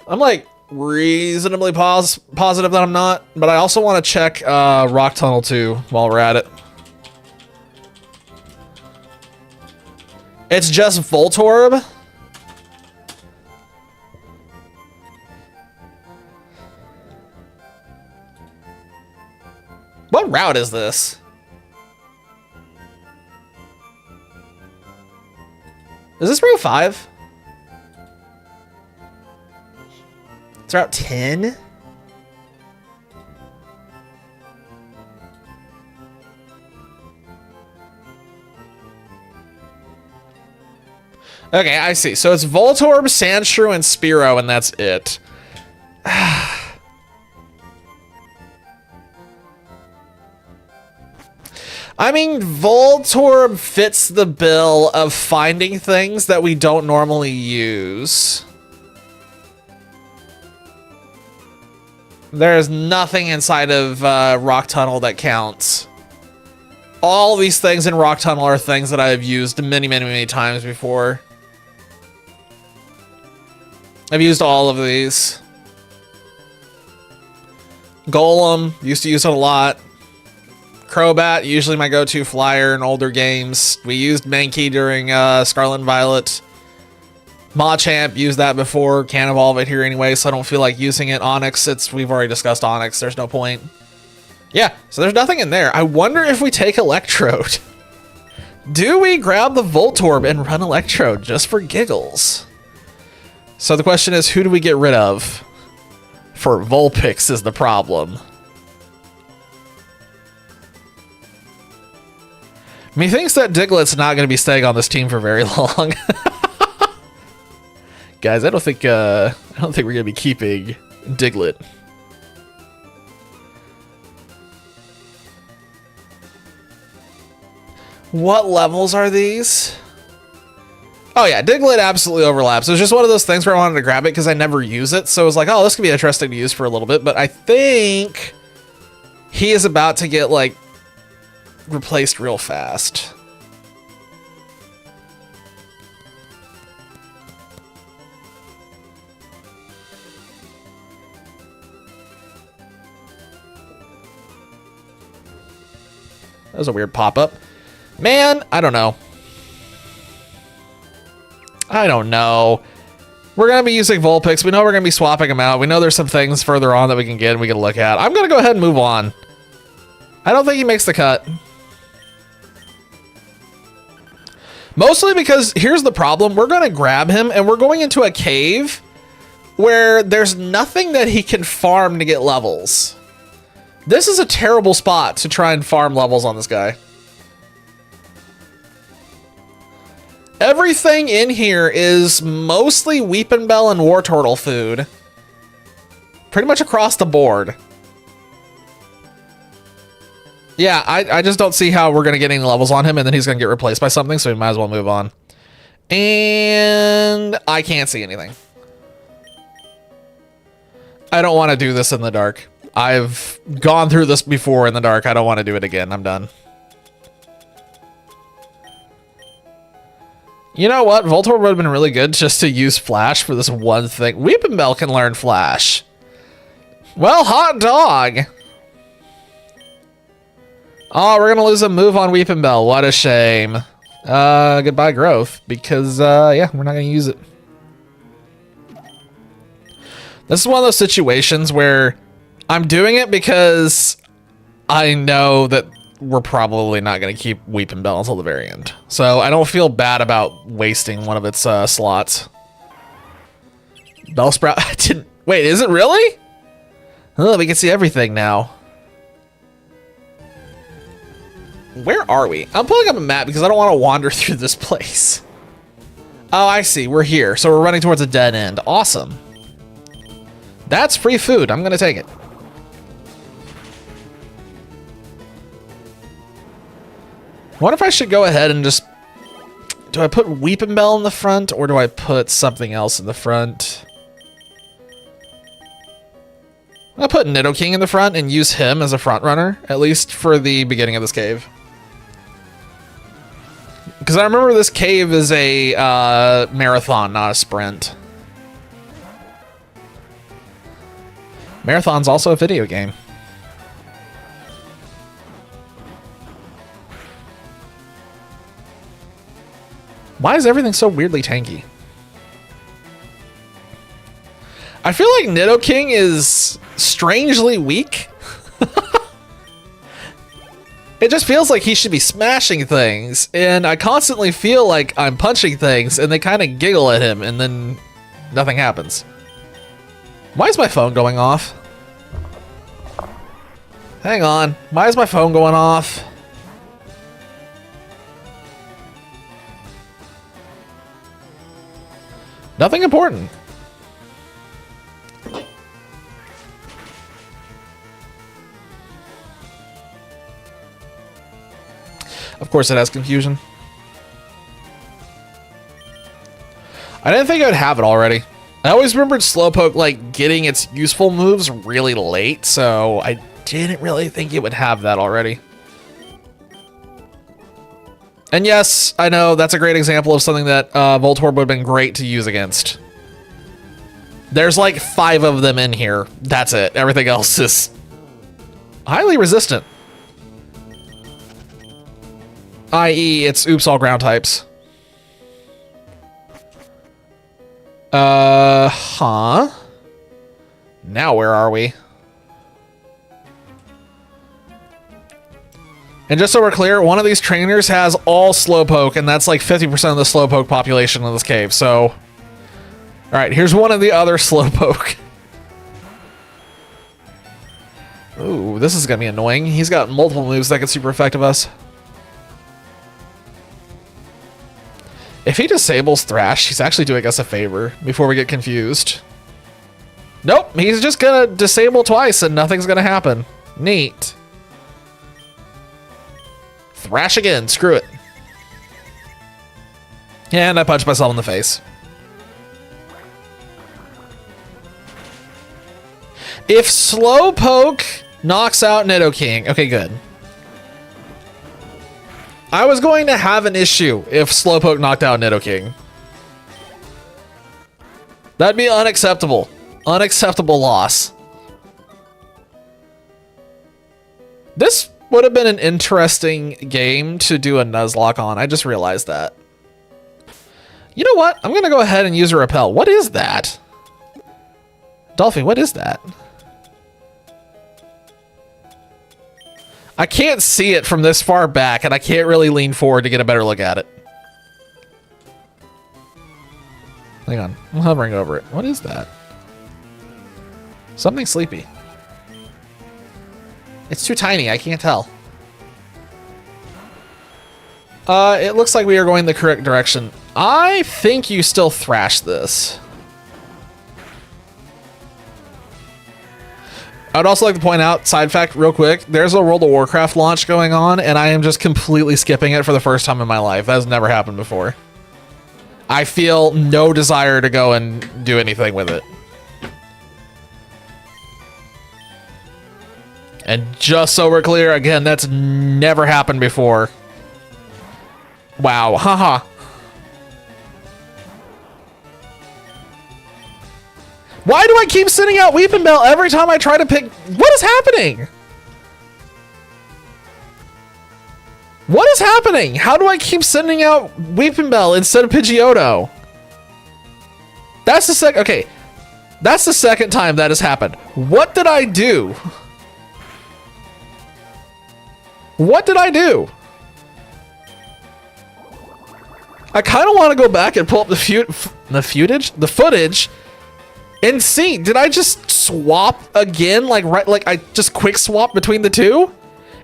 I'm, like, reasonably positive that I'm not, but I also want to check Rock Tunnel, too, while we're at it. It's just Voltorb. What route is this? Is this Route 5? It's Route 10? Okay, I see. So it's Voltorb, Sandshrew, and Spearow, and that's it. I mean, Voltorb fits the bill of finding things that we don't normally use. There's nothing inside of Rock Tunnel that counts. All these things in Rock Tunnel are things that I've used many, many, many times before. I've used all of these. Golem, used to use it a lot. Crobat, usually my go-to flyer in older games. We used Mankey during Scarlet and Violet. Machamp, used that before. Can't evolve it here anyway, so I don't feel like using it. Onix, we've already discussed Onix. There's no point. Yeah, so there's nothing in there. I wonder if we take Electrode. Do we grab the Voltorb and run Electrode just for giggles? So the question is, who do we get rid of? For Vulpix is the problem. Methinks that Diglett's not going to be staying on this team for very long. Guys, I don't think we're going to be keeping Diglett. What levels are these? Oh yeah, Diglett absolutely overlaps. It was just one of those things where I wanted to grab it because I never use it. So it was like, oh, this could be interesting to use for a little bit. But I think he is about to get, like, replaced real fast. That was a weird pop-up. Man, I don't know. I don't know. We're going to be using Vulpix. We know we're going to be swapping them out. We know there's some things further on that we can get and we can look at. I'm going to go ahead and move on. I don't think he makes the cut. Mostly because here's the problem. We're going to grab him and we're going into a cave where there's nothing that he can farm to get levels. This is a terrible spot to try and farm levels on this guy. Everything in here is mostly Weepinbell and Wartortle food. Pretty much across the board. Yeah, I just don't see how we're going to get any levels on him and then he's going to get replaced by something, so we might as well move on. And I can't see anything. I don't want to do this in the dark. I've gone through this before in the dark. I don't want to do it again. I'm done. You know what? Voltorb would have been really good just to use Flash for this one thing. Weepinbell can learn Flash. Well, hot dog. Oh, we're going to lose a move on Weepinbell. What a shame. Goodbye growth, because yeah, we're not gonna use it. This is one of those situations where I'm doing it because I know that we're probably not gonna keep Weeping Bell until the very end. So I don't feel bad about wasting one of its slots. Bellsprout didn't, wait, is it really? Oh, we can see everything now. Where are we? I'm pulling up a map because I don't want to wander through this place. Oh, I see. We're here. So we're running towards a dead end. Awesome. That's free food. I'm going to take it. I wonder if I should go ahead and just... Do I put Weeping Bell in the front or do I put something else in the front? I'll put Nidoking in the front and use him as a front runner, at least for the beginning of this cave. Because I remember this cave is a marathon, not a sprint. Marathon's also a video game. Why is everything so weirdly tanky? I feel like Nidoking is strangely weak. It just feels like he should be smashing things, and I constantly feel like I'm punching things, and they kind of giggle at him, and then nothing happens. Why is my phone going off? Hang on. Why is my phone going off? Nothing important. Of course it has confusion. I didn't think I would have it already. I always remembered Slowpoke like getting its useful moves really late, so I didn't really think it would have that already. And yes, I know that's a great example of something that Voltorb would have been great to use against. There's like 5 of them in here. That's it. Everything else is highly resistant. I.e., it's oops all ground types. Huh? Now where are we? And just so we're clear, one of these trainers has all Slowpoke, and that's like 50% of the Slowpoke population in this cave, so... Alright, here's one of the other Slowpoke. Ooh, this is gonna be annoying. He's got multiple moves that could super effective us. If he disables Thrash, he's actually doing us a favor before we get confused. Nope, he's just gonna disable twice and nothing's gonna happen. Neat. Thrash again, screw it. And I punched myself in the face. If Slowpoke knocks out Nidoking, okay, good. I was going to have an issue if Slowpoke knocked out Nidoking. That'd be unacceptable. Unacceptable loss. This would have been an interesting game to do a Nuzlocke on. I just realized that. You know what? I'm going to go ahead and use a Repel. What is that? Dolphin, what is that? I can't see it from this far back, and I can't really lean forward to get a better look at it. Hang on. I'm hovering over it. What is that? Something sleepy. It's too tiny. I can't tell. It looks like we are going the correct direction. I think you still thrash this. I'd also like to point out, side fact real quick, there's a World of Warcraft launch going on, and I am just completely skipping it for the first time in my life. That has never happened before. I feel no desire to go and do anything with it. And just so we're clear, again, that's never happened before. Wow, haha. Why do I keep sending out Weeping Bell every time I try to pick? What is happening? What is happening? How do I keep sending out Weeping Bell instead of Pidgeotto? That's the second. Okay, that's the second time that has happened. What did I do? What did I do? I kind of want to go back and pull up the footage and see. Did I just swap again? Like I just quick swap between the two?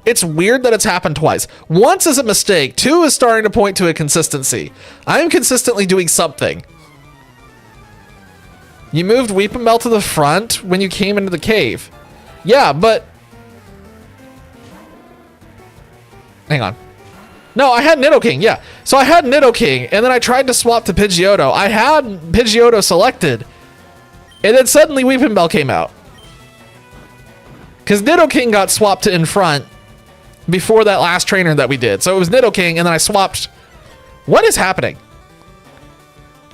It's weird that it's happened twice. Once is a mistake. Two is starting to point to a consistency. I am consistently doing something. You moved Weeping Bell to the front when you came into the cave. Yeah, but... Hang on. No, I had Nidoking, yeah. So I had Nidoking, and then I tried to swap to Pidgeotto. I had Pidgeotto selected, and then suddenly Weeping Bell came out. Because Nidoking got swapped to in front before that last trainer that we did. So it was Nidoking, and then I swapped. What is happening?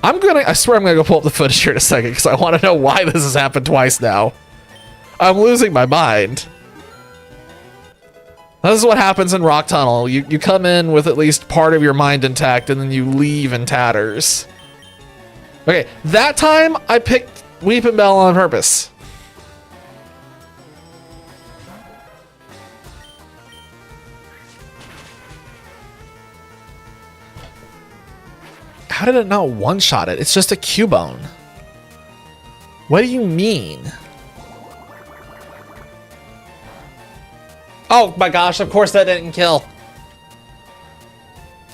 I swear I'm gonna go pull up the footage here in a second, because I want to know why this has happened twice now. I'm losing my mind. This is what happens in Rock Tunnel. You come in with at least part of your mind intact, and then you leave in tatters. Okay, that time I picked Weeping Bell on purpose. How did it not one-shot it? It's just a Cubone. What do you mean? Oh my gosh, of course that didn't kill.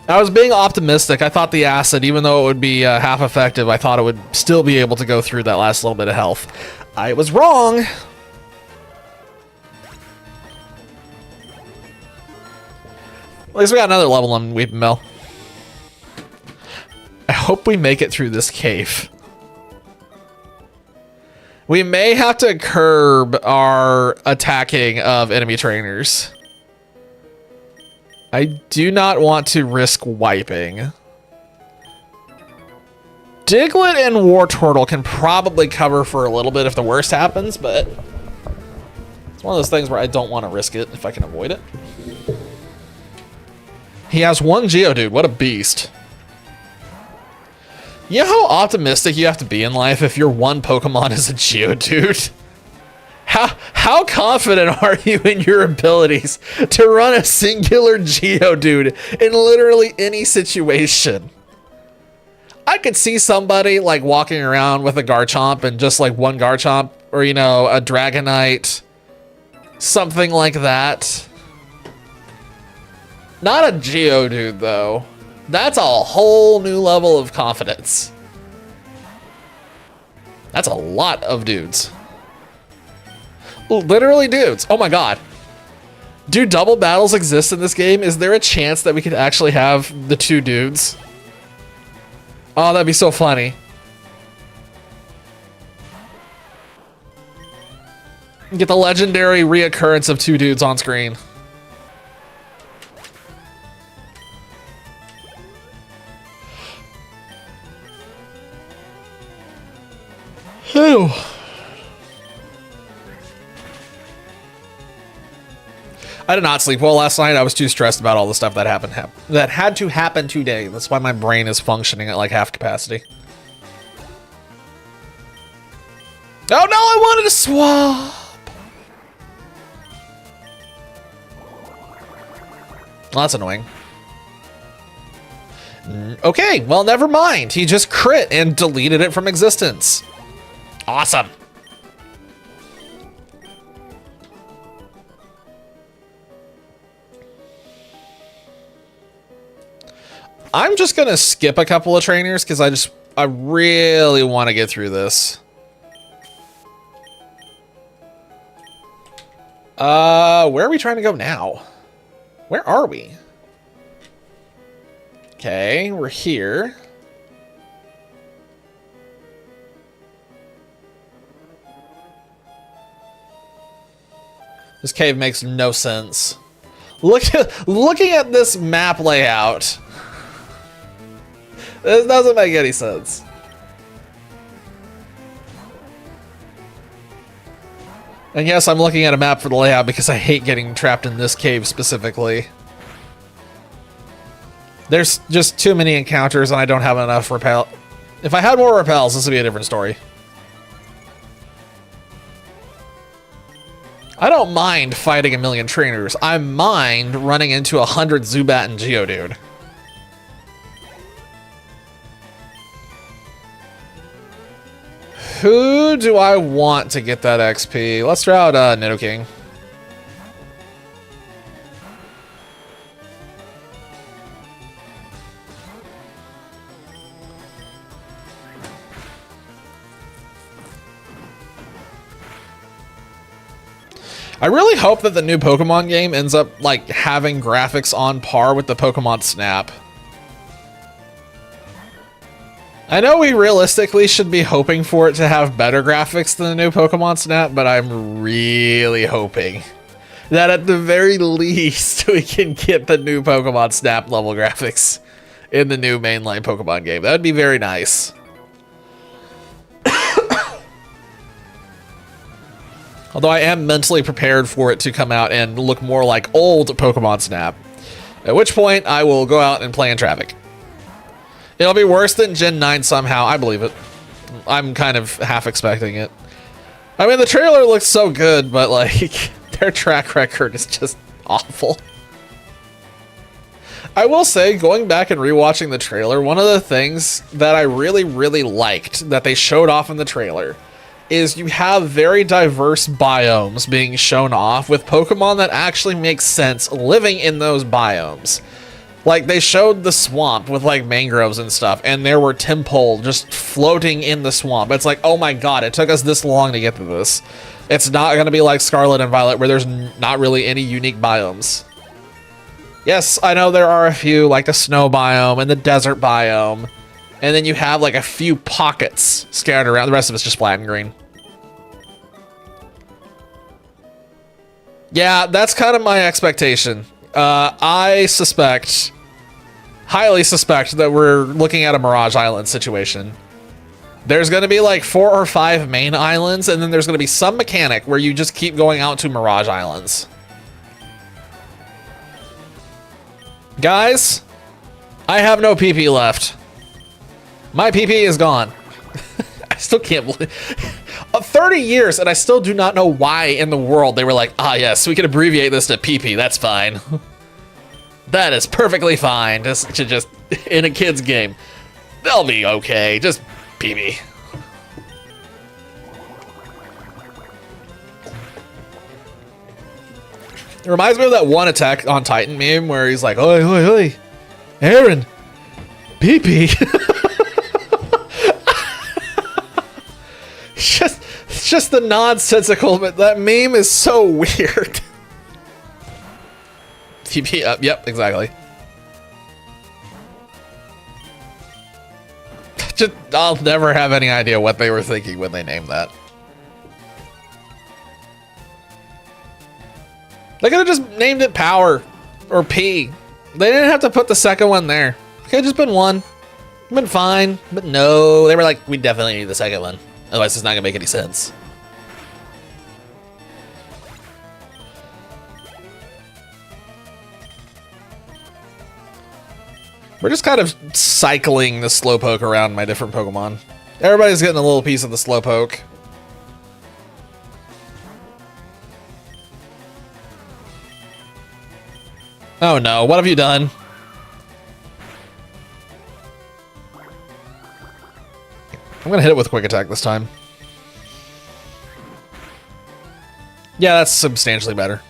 I was being optimistic. I thought the acid, even though it would be half effective, I thought it would still be able to go through that last little bit of health. I was wrong. At least we got another level on Weeping Bell. I hope we make it through this cave. We may have to curb our attacking of enemy trainers. I do not want to risk wiping. Diglett and Wartortle can probably cover for a little bit if the worst happens, but it's one of those things where I don't want to risk it if I can avoid it. He has one Geodude. What a beast. You know how optimistic you have to be in life if your one Pokemon is a Geodude? How confident are you in your abilities to run a singular Geodude in literally any situation? I could see somebody like walking around with a Garchomp and just like one Garchomp, or you know, a Dragonite, something like that. Not a Geodude though. That's a whole new level of confidence. That's a lot of dudes. Literally dudes. Oh my god. Do double battles exist in this game? Is there a chance that we could actually have the two dudes? Oh, that'd be so funny. Get the legendary reoccurrence of two dudes on screen. Ew. I did not sleep well last night. I was too stressed about all the stuff that that had to happen today. That's why my brain is functioning at like half capacity. Oh no, I wanted to swap. Well, that's annoying. Okay, well, never mind. He just crit and deleted it from existence. Awesome. I'm just gonna skip a couple of trainers because I really want to get through this. Where are we trying to go now? Where are we? Okay, we're here. This cave makes no sense. Looking at this map layout, this doesn't make any sense. And yes, I'm looking at a map for the layout because I hate getting trapped in this cave specifically. There's just too many encounters and I don't have enough repel. If I had more repels, this would be a different story. I don't mind fighting a million trainers. I mind running into 100 Zubat and Geodude. Who do I want to get that XP? Let's try out Nidoking. I really hope that the new Pokemon game ends up like having graphics on par with the Pokemon Snap. I know we realistically should be hoping for it to have better graphics than the new Pokemon Snap, but I'm really hoping that at the very least we can get the new Pokemon Snap level graphics in the new mainline Pokemon game. That would be very nice. Although I am mentally prepared for it to come out and look more like old Pokemon Snap. At which point, I will go out and play in traffic. It'll be worse than Gen 9 somehow. I believe it. I'm kind of half expecting it. I mean, the trailer looks so good, but like, their track record is just awful. I will say, going back and rewatching the trailer, one of the things that I really, really liked that they showed off in the trailer is you have very diverse biomes being shown off with Pokemon that actually make sense living in those biomes. Like, they showed the swamp with like mangroves and stuff, and there were Tympole just floating in the swamp. It's like, oh my god, it took us this long to get to this. It's not going to be like Scarlet and Violet where there's not really any unique biomes. Yes, I know there are a few, like the snow biome and the desert biome. And then you have like a few pockets scattered around. The rest of it's just flat and green. Yeah, that's kind of my expectation. I suspect, highly suspect, that we're looking at a Mirage Island situation. There's going to be like 4 or 5 main islands, and then there's going to be some mechanic where you just keep going out to Mirage Islands. Guys, I have no PP left. My PP is gone. I still can't believe 30 years and I still do not know why in the world they were like, ah yes, we can abbreviate this to PP, that's fine. That is perfectly fine, just in a kid's game. They'll be okay, just PP. It reminds me of that one Attack on Titan meme where he's like, oi, oi, oi, Aaron, PP. It's just the nonsensical, but that meme is so weird. TP up, yep, exactly. I'll never have any idea what they were thinking when they named that. They could have just named it Power or P. They didn't have to put the second one there. It could have just been one. Been fine, but no, they were like, we definitely need the second one. Otherwise, it's not gonna make any sense. We're just kind of cycling the Slowpoke around my different Pokemon. Everybody's getting a little piece of the Slowpoke. Oh no, what have you done? I'm gonna hit it with Quick Attack this time. Yeah, that's substantially better.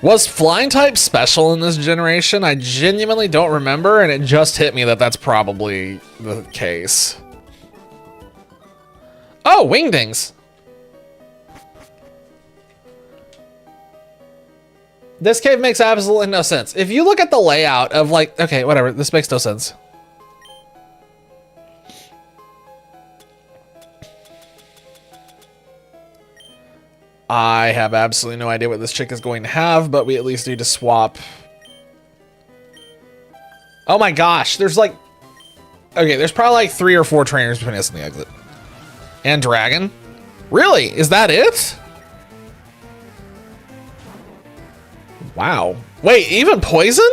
Was Flying type special in this generation? I genuinely don't remember, and it just hit me that that's probably the case. Oh, Wingdings! This cave makes absolutely no sense. If you look at the layout of like, okay, whatever, this makes no sense. I have absolutely no idea what this chick is going to have, but we at least need to swap. Oh my gosh, there's like, okay, there's probably like 3 or 4 trainers between us and the exit. And Dragon. Really? Is that it? Wow. Wait, even poison?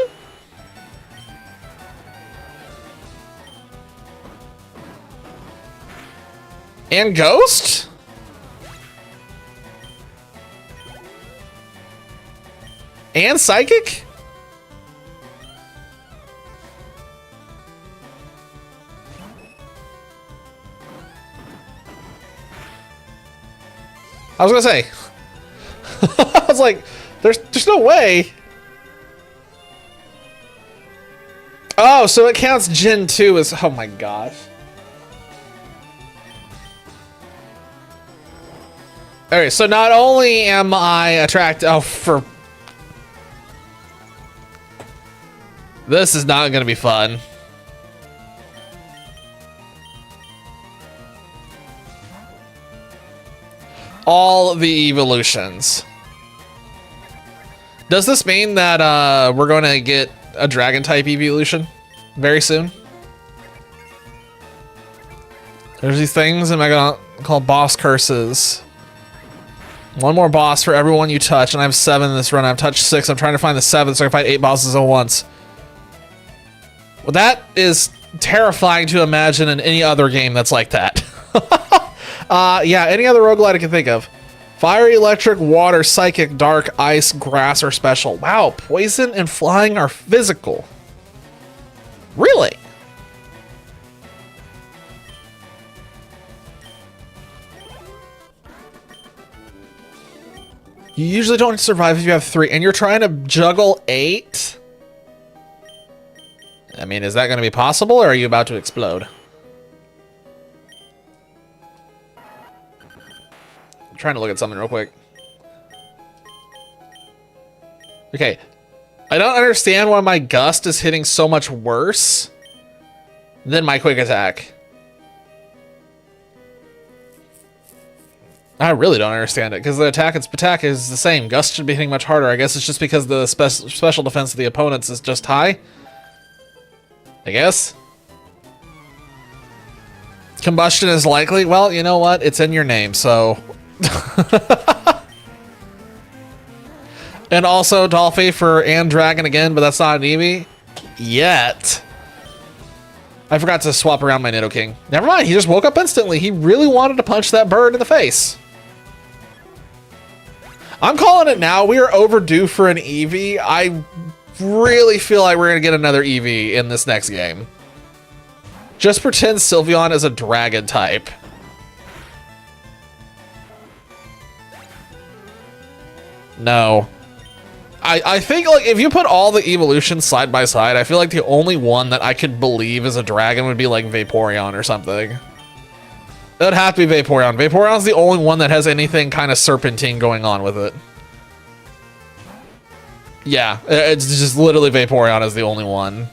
And ghost? And psychic? I was gonna say. I was like, there's no way. Oh, so it counts Gen 2 as, oh my gosh. Alright, so not only am I attracted, oh, for... This is not gonna be fun. All the evolutions. Does this mean that we're going to get a dragon type evolution very soon? There's these things am I gonna call boss curses. One more boss for everyone you touch, and I have 7 in this run. I've touched 6. I'm trying to find the 7th so I can fight 8 bosses at once. Well, that is terrifying to imagine in any other game that's like that. Yeah, any other roguelite I can think of. Fire, electric, water, psychic, dark, ice, grass, or special. Wow, poison and flying are physical. Really? You usually don't survive if you have 3, and you're trying to juggle 8? I mean, is that going to be possible, or are you about to explode? I'm trying to look at something real quick. Okay. I don't understand why my gust is hitting so much worse than my quick attack. I really don't understand it, because the attack and attack is the same. Gust should be hitting much harder. I guess it's just because the special defense of the opponents is just high. I guess. Combustion is likely. Well, you know what? It's in your name, so... And also Dolphy for and Dragon again, but that's not an Eevee yet. I forgot to swap around my Nidoking. Never mind, he just woke up instantly. He really wanted to punch that bird in the face. I'm calling it now. We are overdue for an Eevee. I really feel like we're going to get another Eevee in this next game. Just pretend Sylveon is a dragon type. No. I think, like, if you put all the evolutions side by side, I feel like the only one that I could believe is a dragon would be, like, Vaporeon or something. It would have to be Vaporeon. Vaporeon's the only one that has anything kind of serpentine going on with it. Yeah, it's just literally Vaporeon is the only one.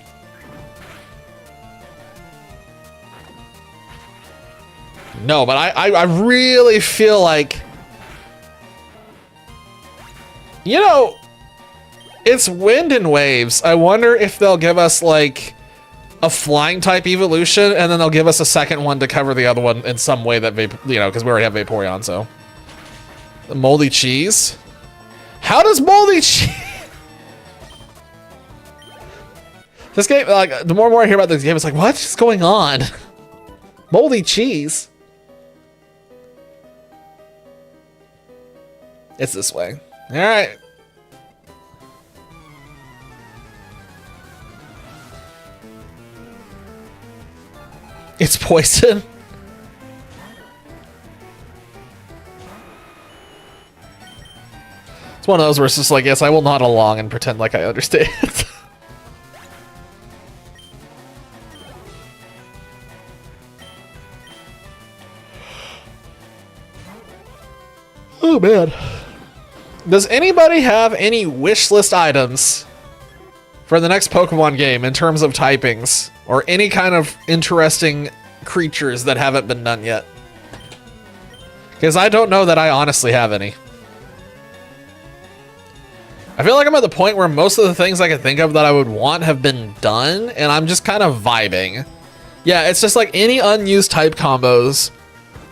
No, but I really feel like... You know... It's wind and waves. I wonder if they'll give us, like, a flying type evolution, and then they'll give us a second one to cover the other one in some way that, you know, because we already have Vaporeon, so. The moldy cheese? How does moldy cheese... This game, like, the more and more I hear about this game, it's like, what is going on? Moldy cheese? It's this way. All right. It's poison. It's one of those where it's just like, yes, I will nod along and pretend like I understand. Oh, man. Does anybody have any wish list items for the next Pokemon game in terms of typings or any kind of interesting creatures that haven't been done yet? Because I don't know that I honestly have any. I feel like I'm at the point where most of the things I could think of that I would want have been done, and I'm just kind of vibing. Yeah, it's just like any unused type combos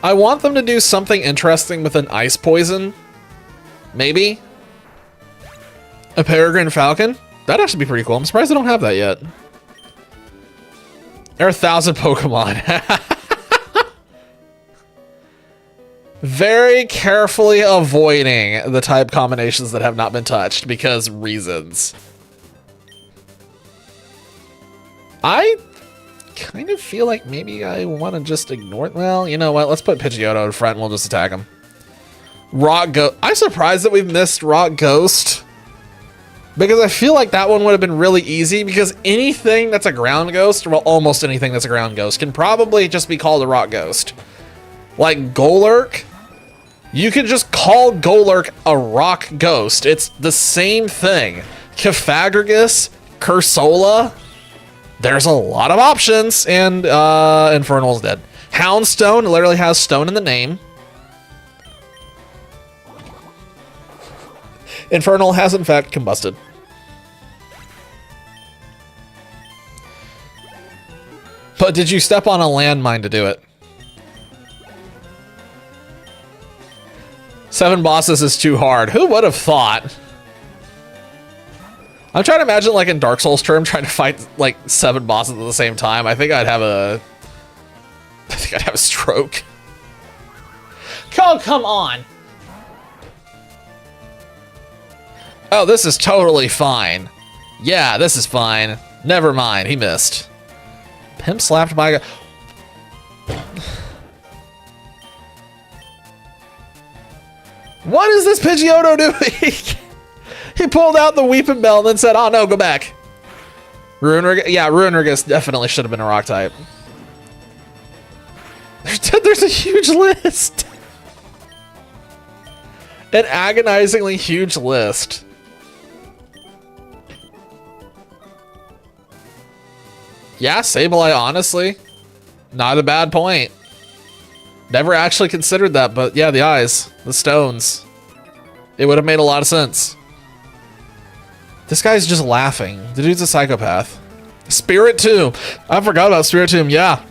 I want them to do something interesting with an ice poison. Maybe. A peregrine falcon? That'd actually be pretty cool. I'm surprised I don't have that yet. There are 1,000 Pokemon. Very carefully avoiding the type combinations that have not been touched because reasons. I kind of feel like maybe I want to just ignore it. Well, you know what? Let's put Pidgeotto in front and we'll just attack him. Rock Ghost. I'm surprised that we've missed Rock Ghost. Because I feel like that one would have been really easy because anything that's a ground ghost, well, almost anything that's a ground ghost can probably just be called a rock ghost. Like Golurk. You could just call Golurk a rock ghost. It's the same thing. Cofagrigus, Cursola. There's a lot of options, and Infernal's dead. Houndstone literally has stone in the name. Infernal has in fact combusted. But did you step on a landmine to do it? 7 bosses is too hard. Who would have thought? I'm trying to imagine, like in Dark Souls term, trying to fight like 7 bosses at the same time. I think I'd have a stroke. Oh, come on. Oh, this is totally fine. Yeah, this is fine. Never mind, he missed. Pimp slapped my guy. What is this Pidgeotto doing? He pulled out the Weeping Bell and then said, oh no, go back. Ruinrigus definitely should have been a rock type. There's a huge list. An agonizingly huge list. Yeah, Sableye, honestly. Not a bad point. Never actually considered that, but yeah, the eyes, the stones. It would have made a lot of sense. This guy's just laughing. The dude's a psychopath. Spiritomb. I forgot about Spiritomb, yeah.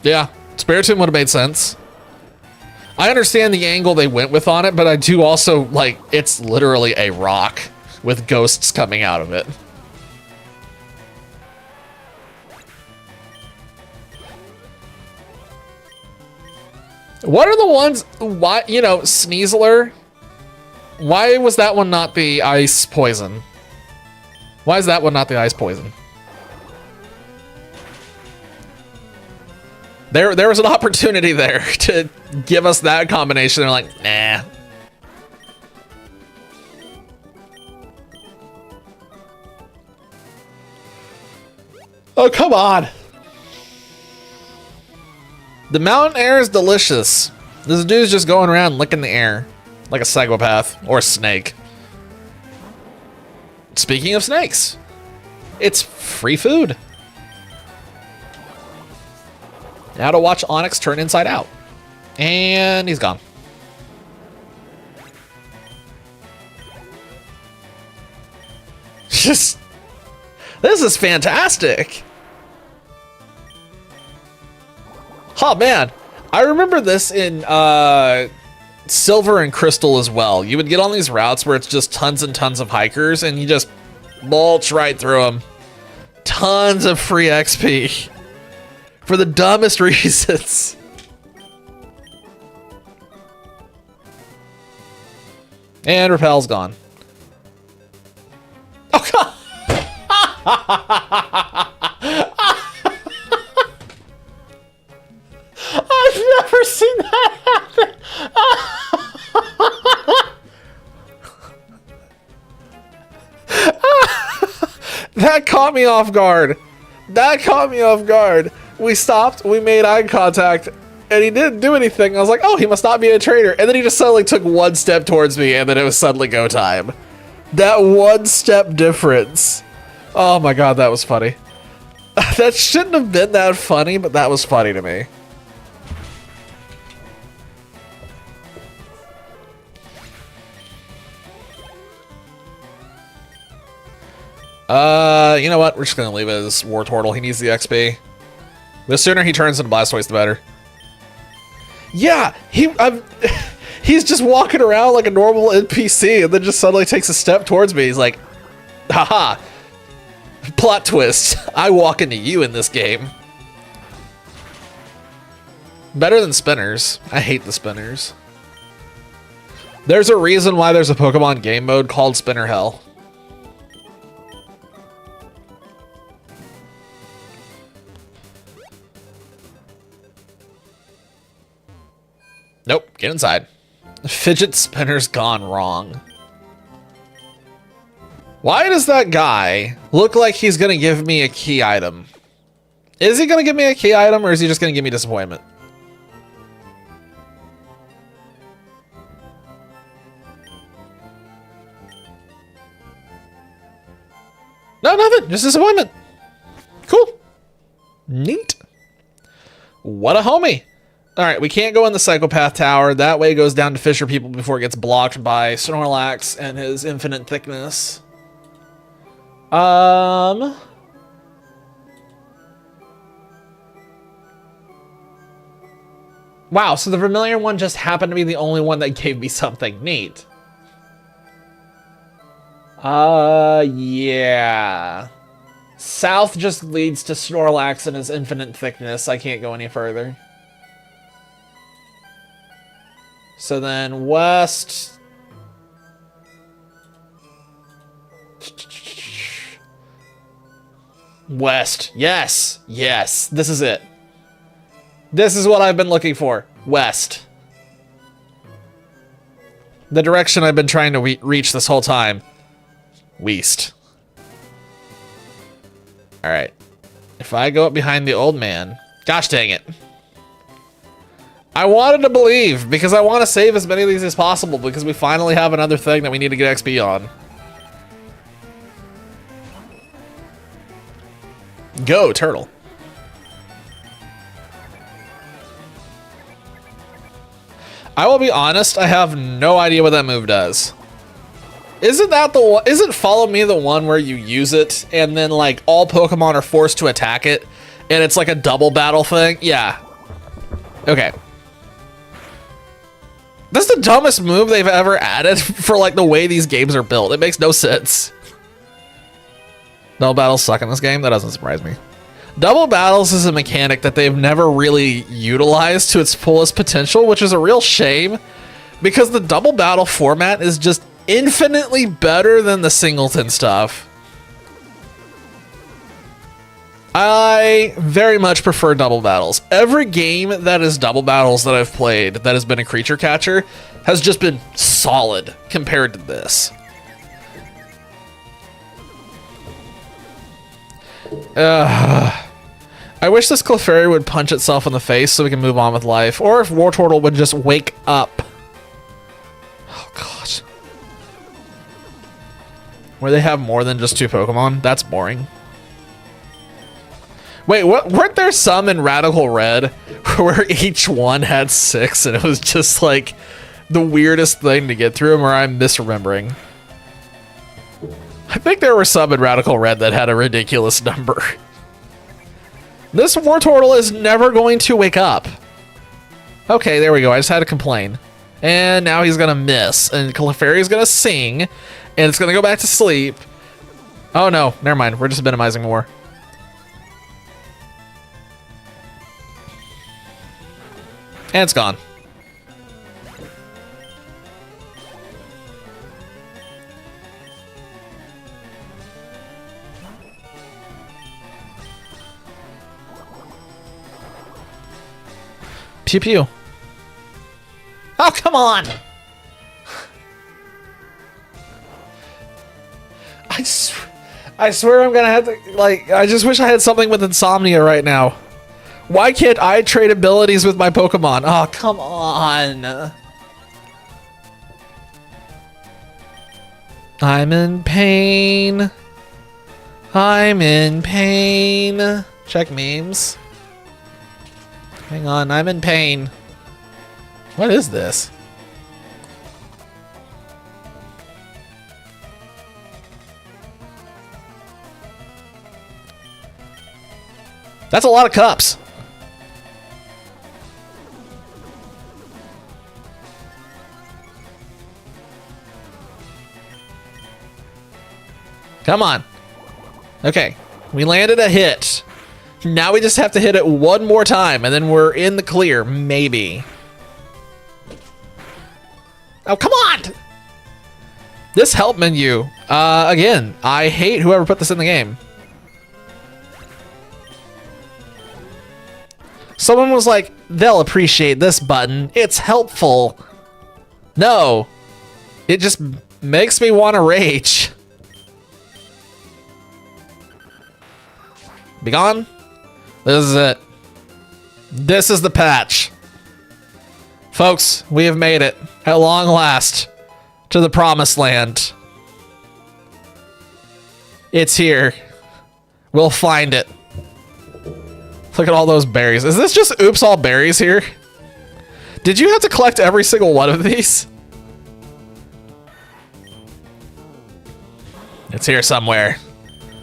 Yeah, Spiritomb would have made sense. I understand the angle they went with on it, but I do also, like, it's literally a rock with ghosts coming out of it. What are the ones, why, you know, Sneasler? Why was that one not the ice poison? Why is that one not the ice poison? There was an opportunity there to give us that combination. They're like, nah. Oh, come on. The mountain air is delicious. This dude's just going around licking the air like a psychopath or a snake. Speaking of snakes, it's free food. Now to watch Onyx turn inside out. And he's gone. Just, this is fantastic. Oh man, I remember this in Silver and Crystal as well. You would get on these routes where it's just tons and tons of hikers and you just mulch right through them. Tons of free XP. For the dumbest reasons. And Repel's gone. Oh god! I've never seen that happen! That caught me off guard. That caught me off guard. We stopped, we made eye contact, and he didn't do anything. I was like, oh, he must not be a traitor. And then he just suddenly took one step towards me, and then it was suddenly go time. That one step difference. Oh my god, that was funny. That shouldn't have been that funny, but that was funny to me. You know what? We're just gonna leave it as War Turtle. He needs the XP. The sooner he turns into Blastoise, the better. Yeah, he's just walking around like a normal NPC and then just suddenly takes a step towards me. He's like, haha, plot twist. I walk into you in this game. Better than spinners. I hate the spinners. There's a reason why there's a Pokemon game mode called Spinner Hell. Nope, get inside. Fidget spinner's gone wrong. Why does that guy look like he's gonna give me a key item? Is he gonna give me a key item or is he just gonna give me disappointment? No, nothing. Just disappointment. Cool. Neat. What a homie. All right, we can't go in the Psychopath Tower. That way goes down to Fisher People before it gets blocked by Snorlax and his infinite thickness. Wow, so the Vermilion one just happened to be the only one that gave me something neat. Yeah. South just leads to Snorlax and his infinite thickness. I can't go any further. So then west. West. Yes. Yes. This is it. This is what I've been looking for. West. The direction I've been trying to reach this whole time. West. Alright. If I go up behind the old man... Gosh dang it. I wanted to believe, because I want to save as many of these as possible, because we finally have another thing that we need to get XP on. Go, turtle. I will be honest, I have no idea what that move does. Isn't that the one? Isn't Follow Me the one where you use it and then like all Pokemon are forced to attack it and it's like a double battle thing? Yeah. Okay. That's the dumbest move they've ever added for like the way these games are built. It makes no sense. Double battles suck in this game? That doesn't surprise me. Double battles is a mechanic that they've never really utilized to its fullest potential, which is a real shame because the double battle format is just infinitely better than the singleton stuff. I very much prefer double battles. Every game that is double battles that I've played that has been a creature catcher has just been solid compared to this. I wish this Clefairy would punch itself in the face so we can move on with life. Or if Wartortle would just wake up. Oh, gosh. Where they have more than just 2 Pokemon? That's boring. Wait, what? Weren't there some in Radical Red where each one had 6 and it was just like the weirdest thing to get through, or I'm misremembering? I think there were some in Radical Red that had a ridiculous number. This Wartortle is never going to wake up. Okay, there we go. I just had to complain. And now he's going to miss. And Clefairy's going to sing. And it's going to go back to sleep. Oh, no. Never mind. We're just minimizing more. And it's gone. Pew pew. Oh, come on! I swear I'm gonna have to, like, I just wish I had something with insomnia right now. Why can't I trade abilities with my Pokemon? Oh, come on. I'm in pain. I'm in pain. Check memes. Hang on, I'm in pain. What is this? That's a lot of cups. Come on. Okay. We landed a hit. Now we just have to hit it one more time, and then we're in the clear. Maybe. Oh, come on! This help menu. Again, I hate whoever put this in the game. Someone was like, they'll appreciate this button. It's helpful. No. It just makes me want to rage. Be gone. This is it. This is the patch. Folks, we have made it at long last to the promised land. It's here. We'll find it. Look at all those berries. Is this just oops all berries here? Did you have to collect every single one of these? It's here somewhere.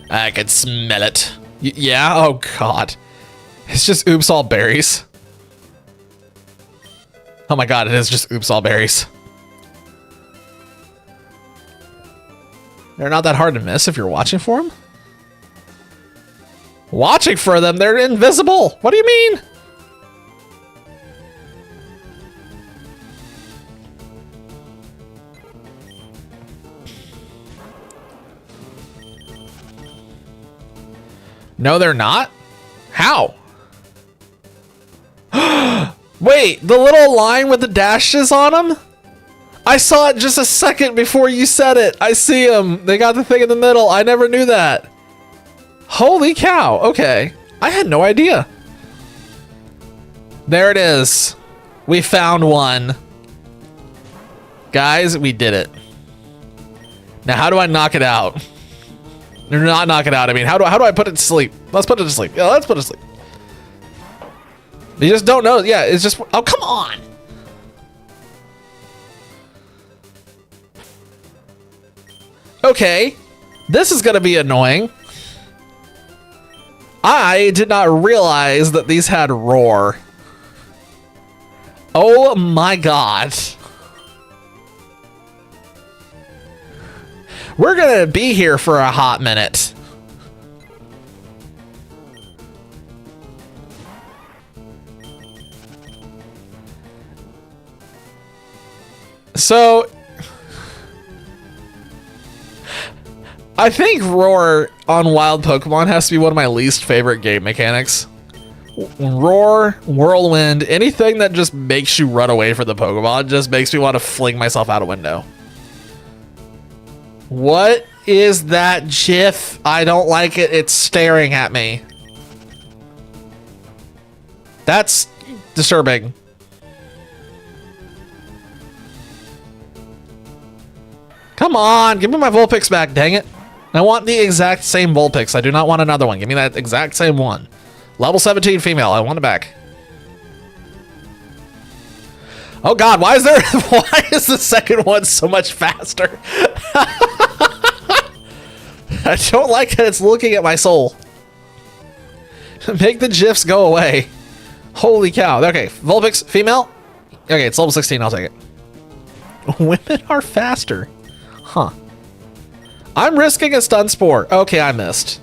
I can smell it. Yeah? Oh god. It's just oops all berries. Oh my god, it is just oops all berries. They're not that hard to miss if you're watching for them. Watching for them? They're invisible. What do you mean? No, they're not? How? Wait, the little line with the dashes on them? I saw it just a second before you said it. I see them. They got the thing in the middle. I never knew that. Holy cow. Okay. I had no idea. There it is. We found one. Guys, we did it. Now, how do I knock it out? Or not knock it out. I mean, how do I put it to sleep? Let's put it to sleep. Yeah, let's put it to sleep. You just don't know. Yeah, it's just... Oh, come on. Okay. This is going to be annoying. I did not realize that these had roar. Oh my god. We're gonna be here for a hot minute. So I think roar on wild Pokemon has to be one of my least favorite game mechanics. Roar, whirlwind, anything that just makes you run away from the Pokemon just makes me want to fling myself out a window. What is that GIF? I don't like it. It's staring at me. That's disturbing. Come on, give me my Vulpix back, dang it. I want the exact same Vulpix. I do not want another one. Give me that exact same one. Level 17 female. I want it back. Oh god, why is the second one so much faster? I don't like that it's looking at my soul. Make the GIFs go away. Holy cow. Okay, Vulpix female. Okay, it's level 16. I'll take it. Women are faster. Huh. I'm risking a stun spore. Okay, I missed.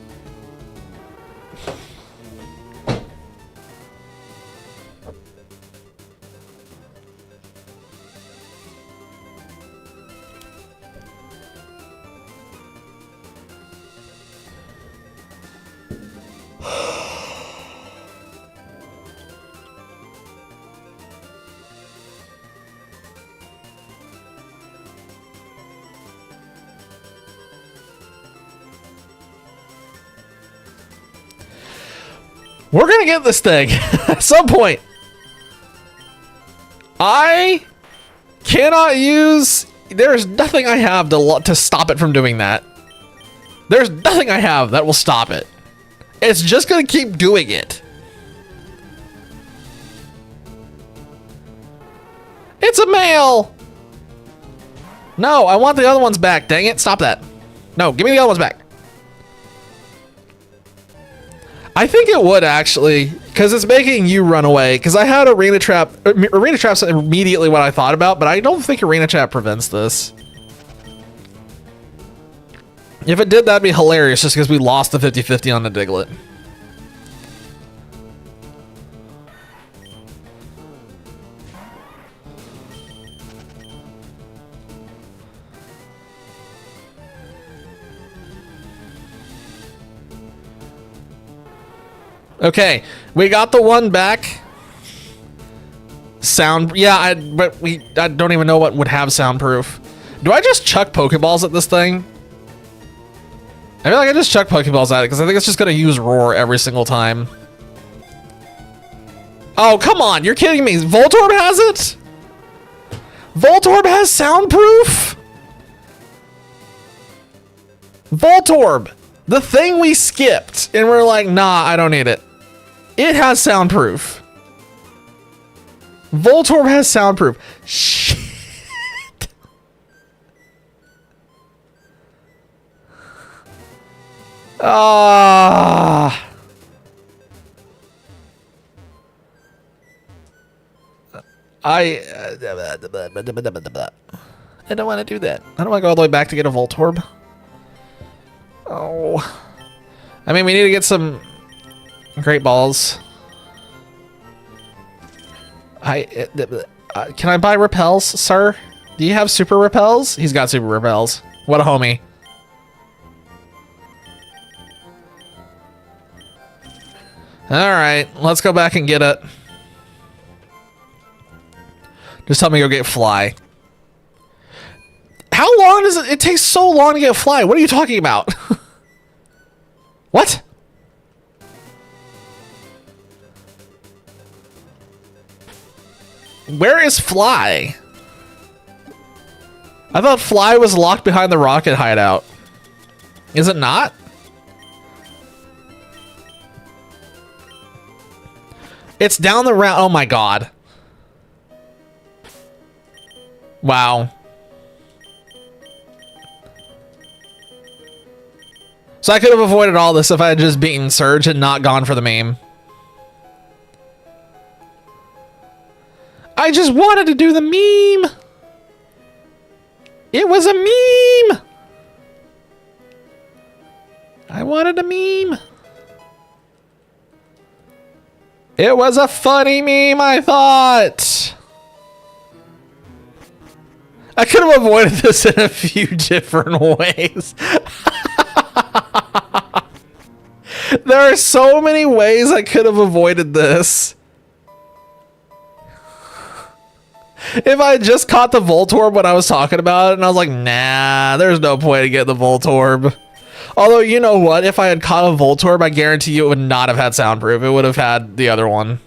We're gonna get this thing at some point. I cannot use... There's nothing I have to stop it from doing that. There's nothing I have that will stop it. It's just gonna keep doing it. It's a male! No, I want the other ones back. Dang it, stop that. No, give me the other ones back. I think it would actually, because it's making you run away. Because I had Arena Trap. Arena Trap's immediately what I thought about, but I don't think Arena Trap prevents this. If it did, that'd be hilarious just because we lost the 50-50 on the Diglett. Okay, we got the one back. Sound, yeah, I don't even know what would have soundproof. Do I just chuck Pokeballs at this thing? I feel like I just chuck Pokeballs at it because I think it's just gonna use Roar every single time. Oh, come on, you're kidding me. Voltorb has it? Voltorb has soundproof? Voltorb, the thing we skipped, and we're like, nah, I don't need it. It has soundproof. Voltorb has soundproof. Shit. Ah. I don't want to do that. I don't want to go all the way back to get a Voltorb. Oh. I mean, we need to get some Great Balls. Can I buy repels, sir? Do you have super repels? He's got super repels. What a homie. Alright, let's go back and get it. Just tell me to go get Fly. How long does it... It takes so long to get Fly. What are you talking about? What? Where is Fly? I thought Fly was locked behind the rocket hideout. Is it not? It's down the route. Oh my god. Wow. So I could have avoided all this if I had just beaten Surge and not gone for the meme. I just wanted to do the meme. It was a meme. I wanted a meme. It was a funny meme, I thought. I could have avoided this in a few different ways. There are so many ways I could have avoided this. If I had just caught the Voltorb when I was talking about it, and I was like, nah, there's no point to get the Voltorb. Although, you know what? If I had caught a Voltorb, I guarantee you it would not have had soundproof. It would have had the other one.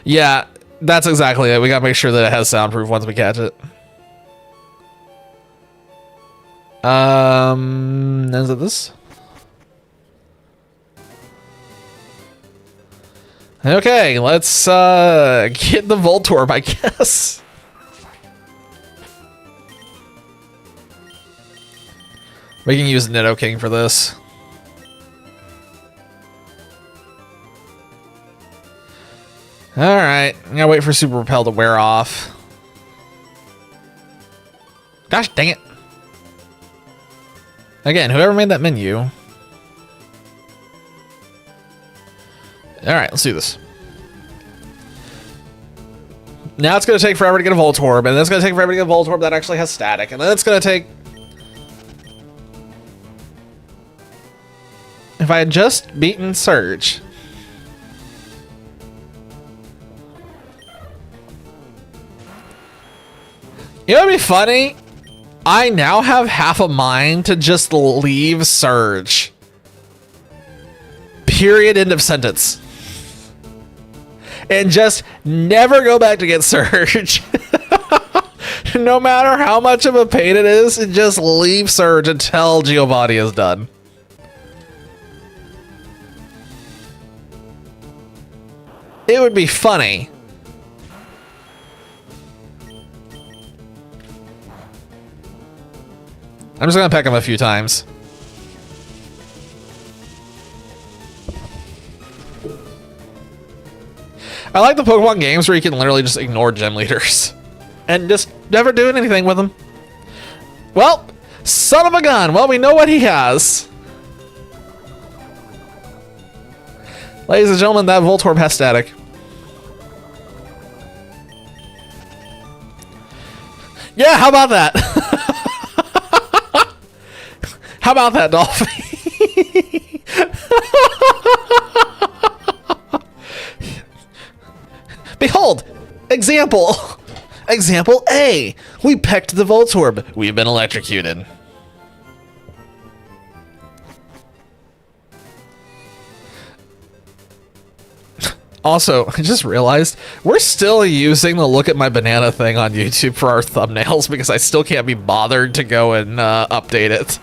Yeah, that's exactly it. We gotta make sure that it has soundproof once we catch it. Is it this? Okay, let's get the Voltorb, I guess. We can use Nidoking for this. Alright, I'm gonna wait for Super Repel to wear off. Gosh dang it. Again, whoever made that menu. Alright, let's do this. Now it's gonna take forever to get a Voltorb, and then it's gonna take forever to get a Voltorb that actually has static, and then it's gonna take... If I had just beaten Surge. You know what'd be funny? I now have half a mind to just leave Surge. Period, end of sentence. And just never go back to get Surge. No matter how much of a pain it is, just leave Surge until Giovanni is done. It would be funny. I'm just gonna peck him a few times. I like the Pokemon games where you can literally just ignore gym leaders and just never do anything with them. Well, son of a gun. Well, we know what he has. Ladies and gentlemen, that Voltorb has static. Yeah, how about that? How about that, Dolphin? Behold, example. Example A. We pecked the Voltorb. We've been electrocuted. Also, I just realized we're still using the look at my banana thing on YouTube for our thumbnails because I still can't be bothered to go and update it.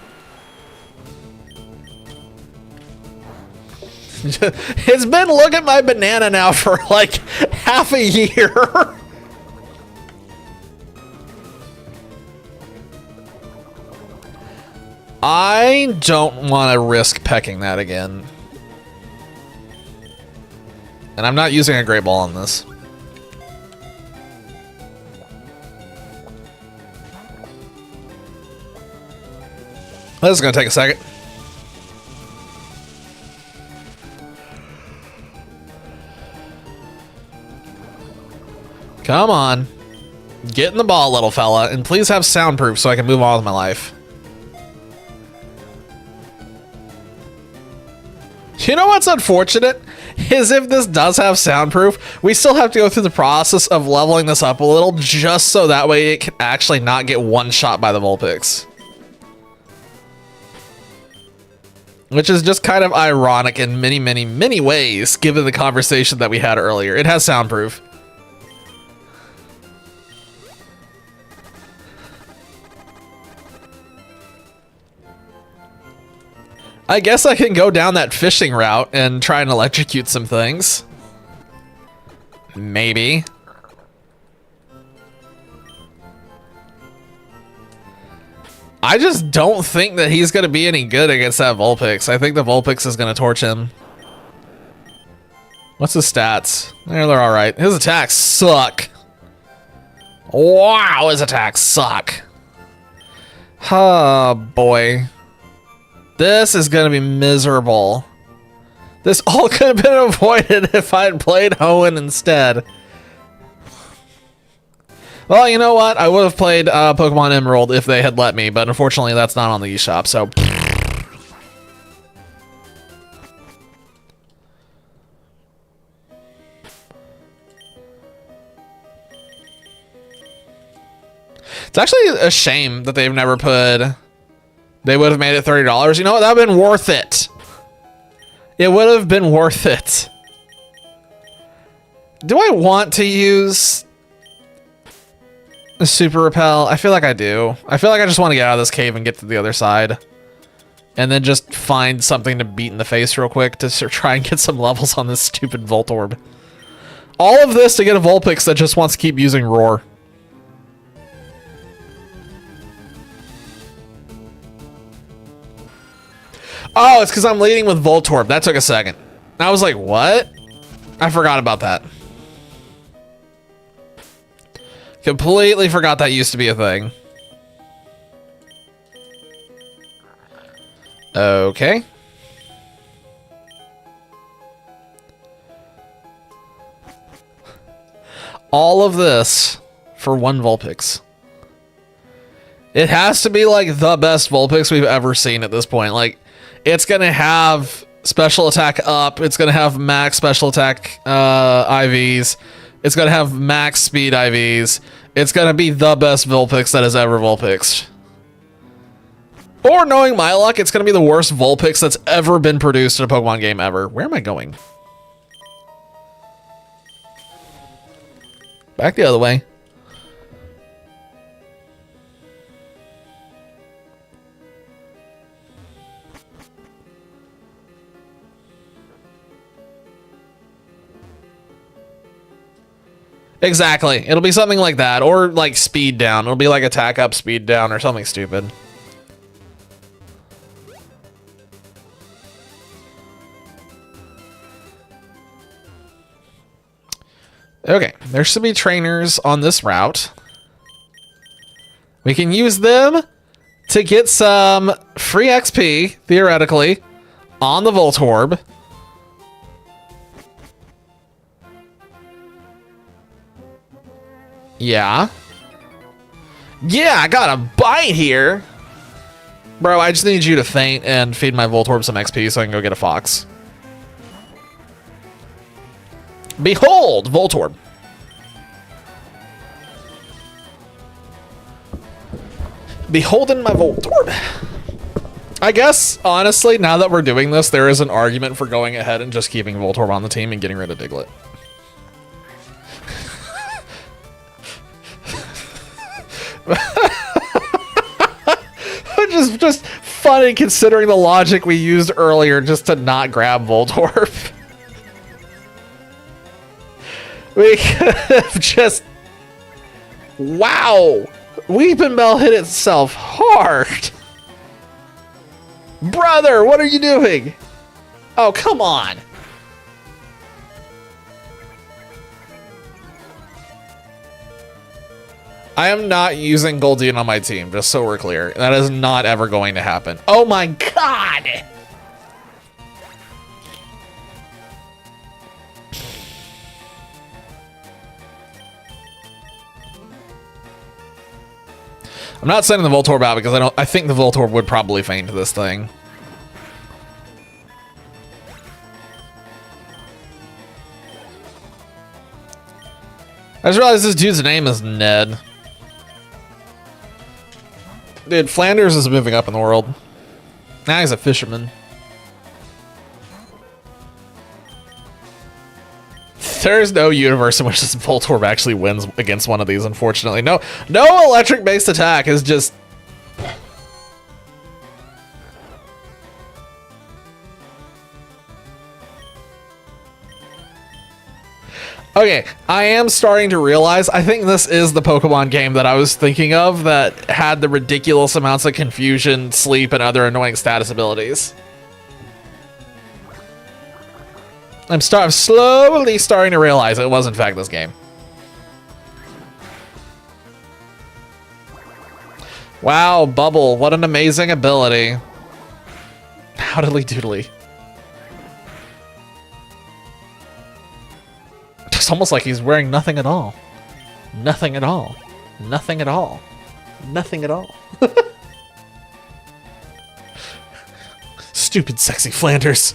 It's been look at my banana now for like half a year. I don't want to risk pecking that again. And I'm not using a great ball on this. This is going to take a second. Come on. Get in the ball, little fella. And please have soundproof so I can move on with my life. You know what's unfortunate? Is if this does have soundproof, we still have to go through the process of leveling this up a little just so that way it can actually not get one shot by the Vulpix. Which is just kind of ironic in many, many, many ways, given the conversation that we had earlier. It has soundproof. I guess I can go down that fishing route and try and electrocute some things. Maybe. I just don't think that he's going to be any good against that Vulpix. I think the Vulpix is going to torch him. What's his stats? They're alright. His attacks suck. Wow, his attacks suck. Oh, boy. This is going to be miserable. This all could have been avoided if I had played Hoenn instead. Well, you know what? I would have played Pokemon Emerald if they had let me, but unfortunately that's not on the eShop, so... It's actually a shame that they've never put... They would have made it $30. You know what? That would have been worth it. It would have been worth it. Do I want to use a Super Repel? I feel like I do. I feel like I just want to get out of this cave and get to the other side. And then just find something to beat in the face real quick to try and get some levels on this stupid Voltorb. All of this to get a Vulpix that just wants to keep using Roar. Oh, it's because I'm leading with Voltorb. That took a second. I was like, what? I forgot about that. Completely forgot that used to be a thing. Okay. All of this for one Vulpix. It has to be like the best Vulpix we've ever seen at this point. Like, it's going to have special attack up. It's going to have max special attack IVs. It's going to have max speed IVs. It's going to be the best Vulpix that has ever Vulpixed. Or, knowing my luck, it's going to be the worst Vulpix that's ever been produced in a Pokemon game ever. Where am I going? Back the other way. Exactly. It'll be something like that. Or like speed down. It'll be like attack up, speed down, or something stupid. Okay. There should be trainers on this route. We can use them to get some free XP, theoretically, on the Voltorb. Yeah. Yeah, I got a bite here. Bro, I just need you to faint and feed my Voltorb some XP so I can go get a fox. Behold, Voltorb. Beholden my Voltorb. I guess, honestly, now that we're doing this, there is an argument for going ahead and just keeping Voltorb on the team and getting rid of Diglett. just funny considering the logic we used earlier just to not grab Voltorb. We could have just... Wow! Weeping Bell hit itself hard. Brother, what are you doing? Oh, come on. I am not using Goldeen on my team, just so we're clear. That is not ever going to happen. Oh my god! I'm not sending the Voltorb out because I think the Voltorb would probably faint this thing. I just realized this dude's name is Ned. Dude, Flanders is moving up in the world. Now he's a fisherman. There's no universe in which this Voltorb actually wins against one of these, unfortunately. No electric-based attack is just... Okay, I am starting to realize, I think this is the Pokemon game that I was thinking of that had the ridiculous amounts of confusion, sleep, and other annoying status abilities. I'm slowly starting to realize it was in fact this game. Wow, Bubble, what an amazing ability. Howdily doodly. It's almost like he's wearing nothing at all. Nothing at all. Nothing at all. Nothing at all. Stupid sexy Flanders.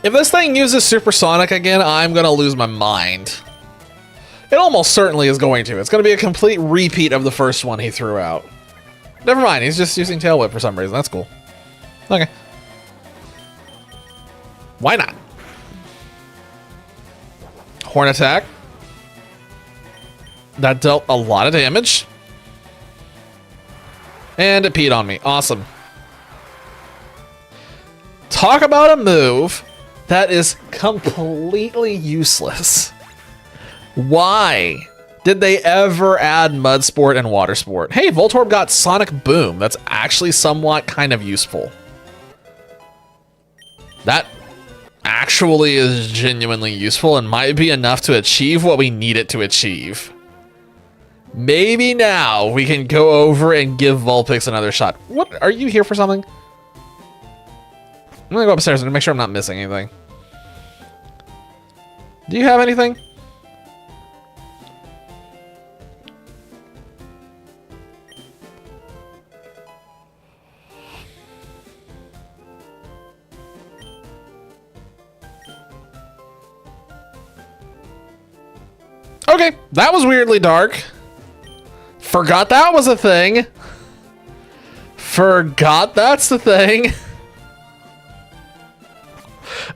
If this thing uses Supersonic again, I'm gonna lose my mind. It almost certainly is going to. It's gonna be a complete repeat of the first one he threw out. Never mind, he's just using Tail Whip for some reason. That's cool. Okay. Why not? Horn attack. That dealt a lot of damage. And it peed on me. Awesome. Talk about a move that is completely useless. Why did they ever add Mud Sport and Water Sport? Hey, Voltorb got Sonic Boom. That's actually somewhat kind of useful. That actually is genuinely useful and might be enough to achieve what we need it to achieve. Maybe now we can go over and give Vulpix another shot. What? Are you here for something? I'm gonna go upstairs and make sure I'm not missing anything. Do you have anything? Okay, that was weirdly dark. Forgot that was a thing. Forgot that's the thing.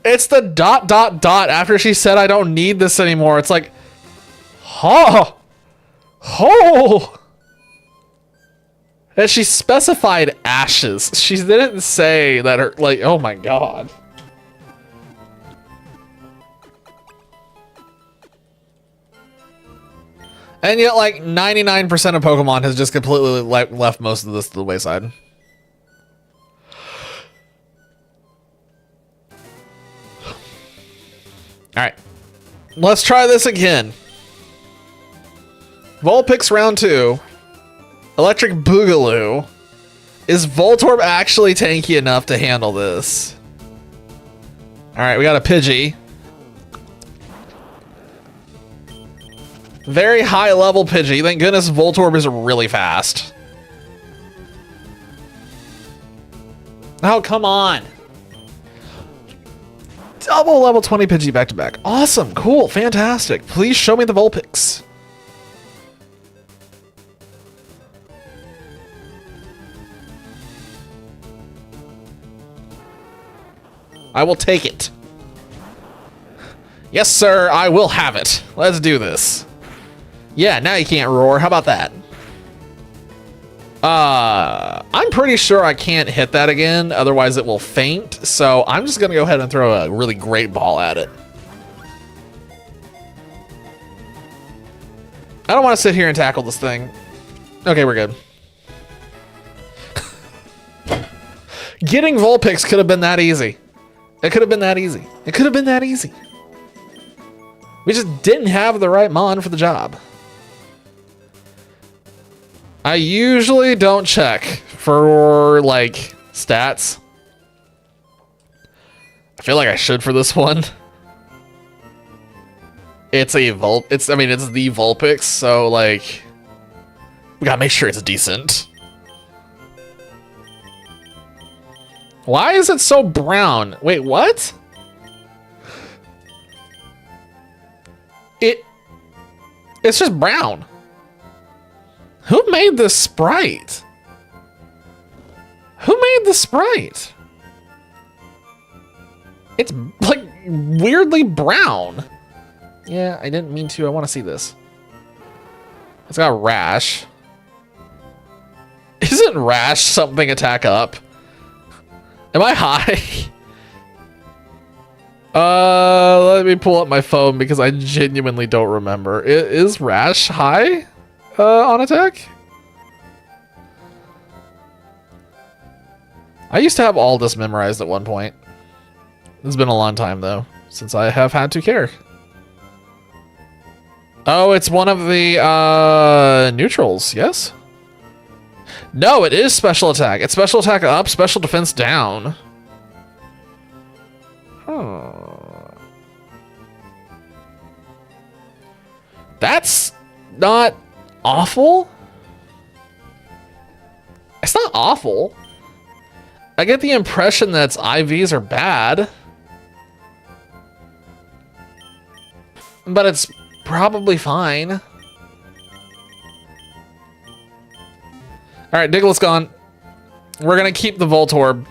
It's the ... after she said I don't need this anymore. It's like, oh. And she specified ashes. She didn't say that her, like, oh my god. And yet, like, 99% of Pokemon has just completely left most of this to the wayside. Alright. Let's try this again. Vulpix round 2. Electric Boogaloo. Is Voltorb actually tanky enough to handle this? Alright, we got a Pidgey. Very high level Pidgey. Thank goodness Voltorb is really fast. Oh, come on. Double level 20 Pidgey back to back. Awesome, cool, fantastic. Please show me the Vulpix. I will take it. Yes, sir, I will have it. Let's do this. Yeah, now you can't roar. How about that? I'm pretty sure I can't hit that again, otherwise it will faint. So I'm just gonna go ahead and throw a really great ball at it. I don't want to sit here and tackle this thing. Okay, we're good. Getting Vulpix could have been that easy. It could have been that easy. It could have been that easy. We just didn't have the right mon for the job. I usually don't check for, like, stats. I feel like I should for this one. It's the Vulpix, so, like, we gotta make sure it's decent. Why is it so brown? Wait, what? It's just brown. Who made this sprite? Who made the sprite? It's like weirdly brown. Yeah, I didn't mean to. I want to see this. It's got rash. Isn't rash something attack up? Am I high? Let me pull up my phone because I genuinely don't remember. Is rash high? On attack? I used to have all this memorized at one point. It's been a long time though, since I have had to care. Oh, it's one of the neutrals, yes? No, it is special attack. It's special attack up, special defense down. That's not awful. It's not awful. I get the impression that its IVs are bad. But it's probably fine. Alright, Diglett gone. We're gonna keep the Voltorb.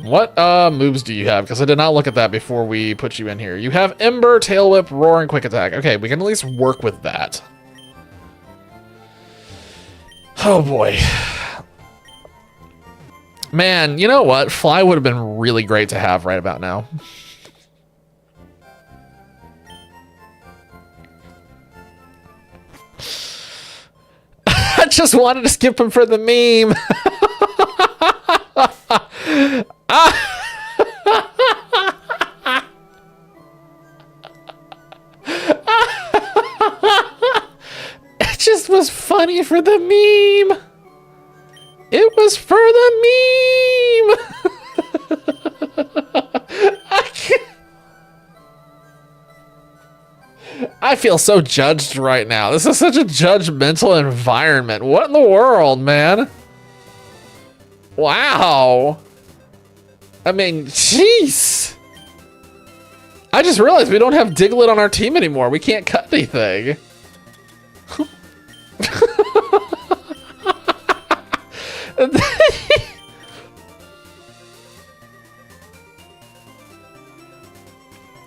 What moves do you have? Because I did not look at that before we put you in here. You have Ember, Tail Whip, Roar, and Quick Attack. Okay, we can at least work with that. Oh boy. Man, you know what? Fly would have been really great to have right about now. I just wanted to skip him for the meme. It just was funny for the meme. It was for the meme. I feel so judged right now. This is such a judgmental environment. What in the world, man? Wow. I mean, jeez. I just realized we don't have Diglett on our team anymore. We can't cut anything.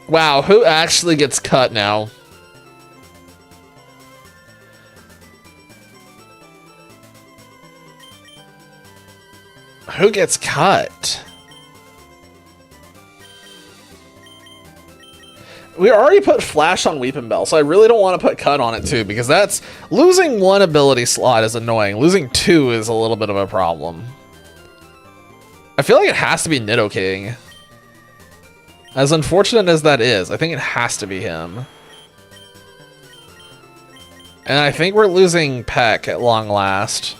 Wow, who actually gets cut now? Who gets cut? We already put Flash on Weepinbell, so I really don't want to put Cut on it too, because that's losing one ability slot is annoying. Losing two is a little bit of a problem. I feel like it has to be Nidoking. As unfortunate as that is, I think it has to be him. And I think we're losing Peck at long last.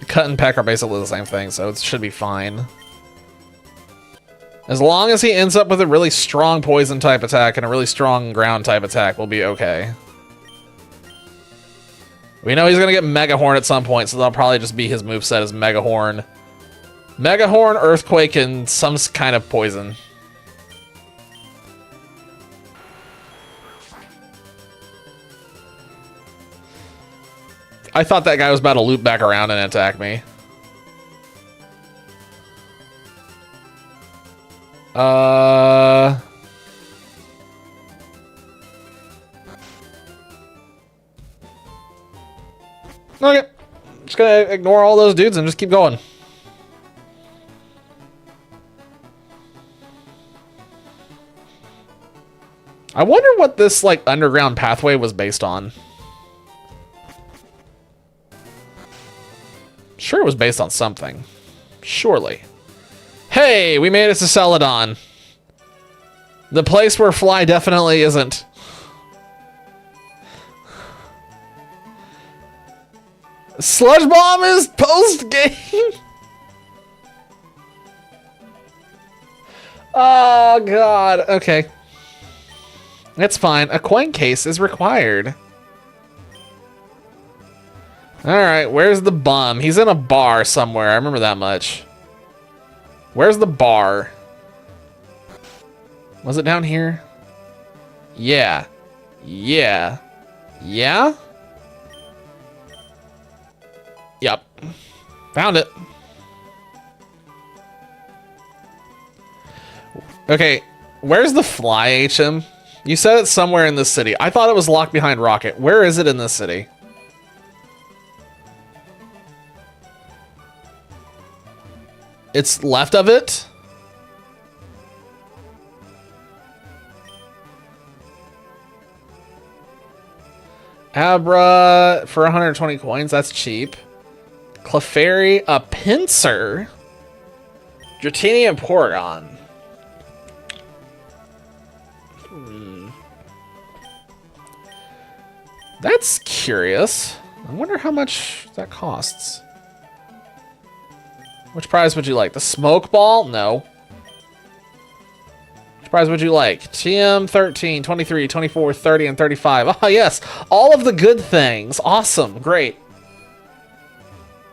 Cut and Peck are basically the same thing, so it should be fine. As long as he ends up with a really strong poison type attack and a really strong ground type attack, we'll be okay. We know he's gonna get Mega Horn at some point, so that'll probably just be his moveset as Mega Horn. Mega Horn, Earthquake, and some kind of poison. I thought that guy was about to loop back around and attack me. Okay. Just gonna ignore all those dudes and just keep going. I wonder what this, like, underground pathway was based on. Sure it was based on something. Surely. Hey, we made it to Celadon. The place where Fly definitely isn't. Sludge Bomb is post-game? Oh, God. Okay. That's fine. A coin case is required. Alright, where's the bum? He's in a bar somewhere. I remember that much. Where's the bar? Was it down here? Yeah. Yeah. Yeah? Yep. Found it. Okay, where's the Fly, HM? You said it's somewhere in this city. I thought it was locked behind Rocket. Where is it in this city? It's left of it? Abra for 120 coins. That's cheap. Clefairy, a Pinsir. Dratini and Porygon. That's curious. I wonder how much that costs. Which prize would you like? The smoke ball? No. Which prize would you like? TM 13, 23, 24, 30, and 35. Oh, yes. All of the good things. Awesome. Great.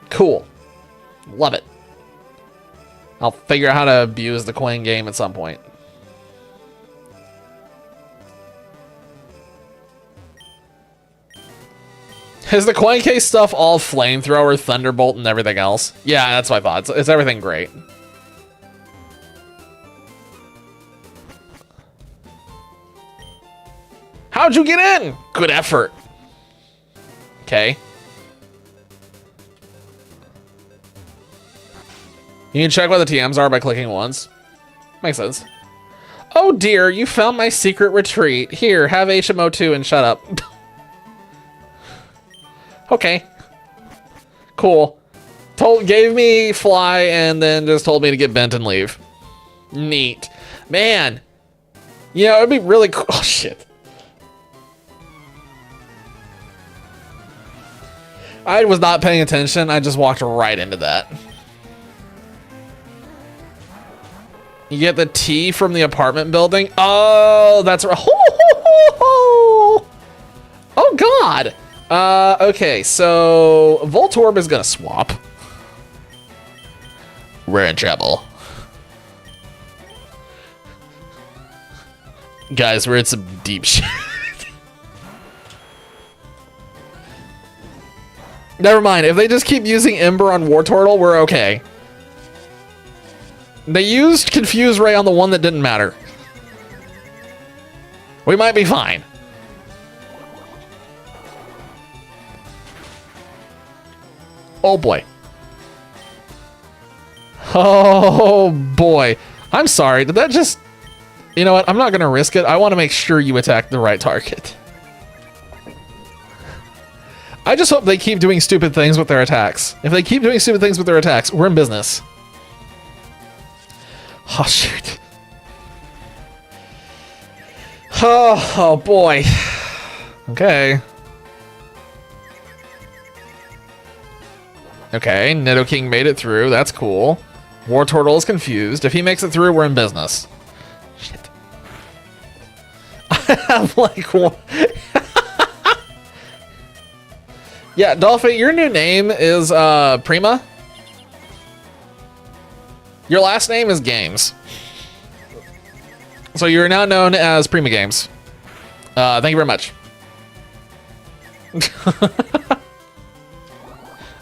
Cool. Love it. I'll figure out how to abuse the coin game at some point. Is the coin case stuff all flamethrower, thunderbolt, and everything else? Yeah, that's my thoughts. It's everything great. How'd you get in? Good effort. Okay. You can check what the TMs are by clicking once. Makes sense. Oh dear, you found my secret retreat. Here, have HMO2 and shut up. Okay. Cool. Gave me Fly and then just told me to get bent and leave. Neat. Man. You know, it'd be really cool. Oh, shit. I was not paying attention. I just walked right into that. You get the T from the apartment building? Oh, that's right. Oh, God. Okay, so Voltorb is gonna swap. We're in trouble. Guys, we're in some deep shit. Never mind, if they just keep using Ember on Wartortle, we're okay. They used Confuse Ray on the one that didn't matter. We might be fine. Oh boy. Oh boy. I'm sorry, did that just... You know what, I'm not gonna risk it. I want to make sure you attack the right target. I just hope they keep doing stupid things with their attacks. If they keep doing stupid things with their attacks, we're in business. Oh, shoot. Oh boy. Okay. Okay, Nidoking made it through. That's cool. War Turtle is confused. If he makes it through, we're in business. Shit. I'm like, what? Yeah, Dolphin, your new name is Prima. Your last name is Games. So you're now known as Prima Games. Thank you very much.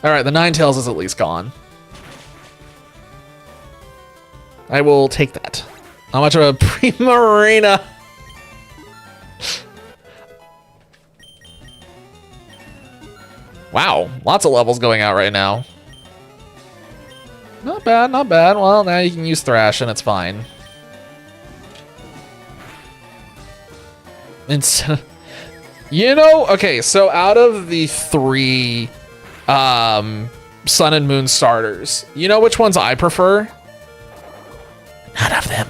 All right, the Ninetales is at least gone. I will take that. How much of a Primarina? Wow, lots of levels going out right now. Not bad, not bad. Well, now you can use Thrash and it's fine. You know, okay, so out of the 3 Sun and Moon starters, you know which ones I prefer? None of them.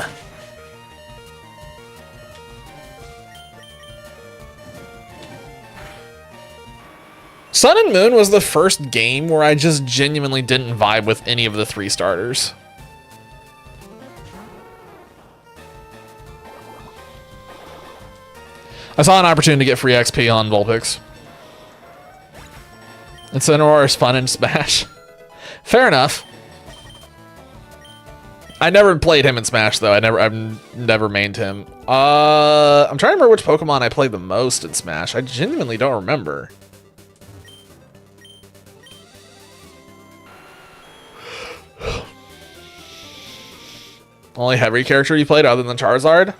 Sun and Moon was the first game where I just genuinely didn't vibe with any of the 3 starters. I saw an opportunity to get free XP on Vulpix. Incineroar is fun in Smash. Fair enough. I never played him in Smash though. I've never mained him. I'm trying to remember which Pokemon I played the most in Smash. I genuinely don't remember. Only heavy character you played other than Charizard?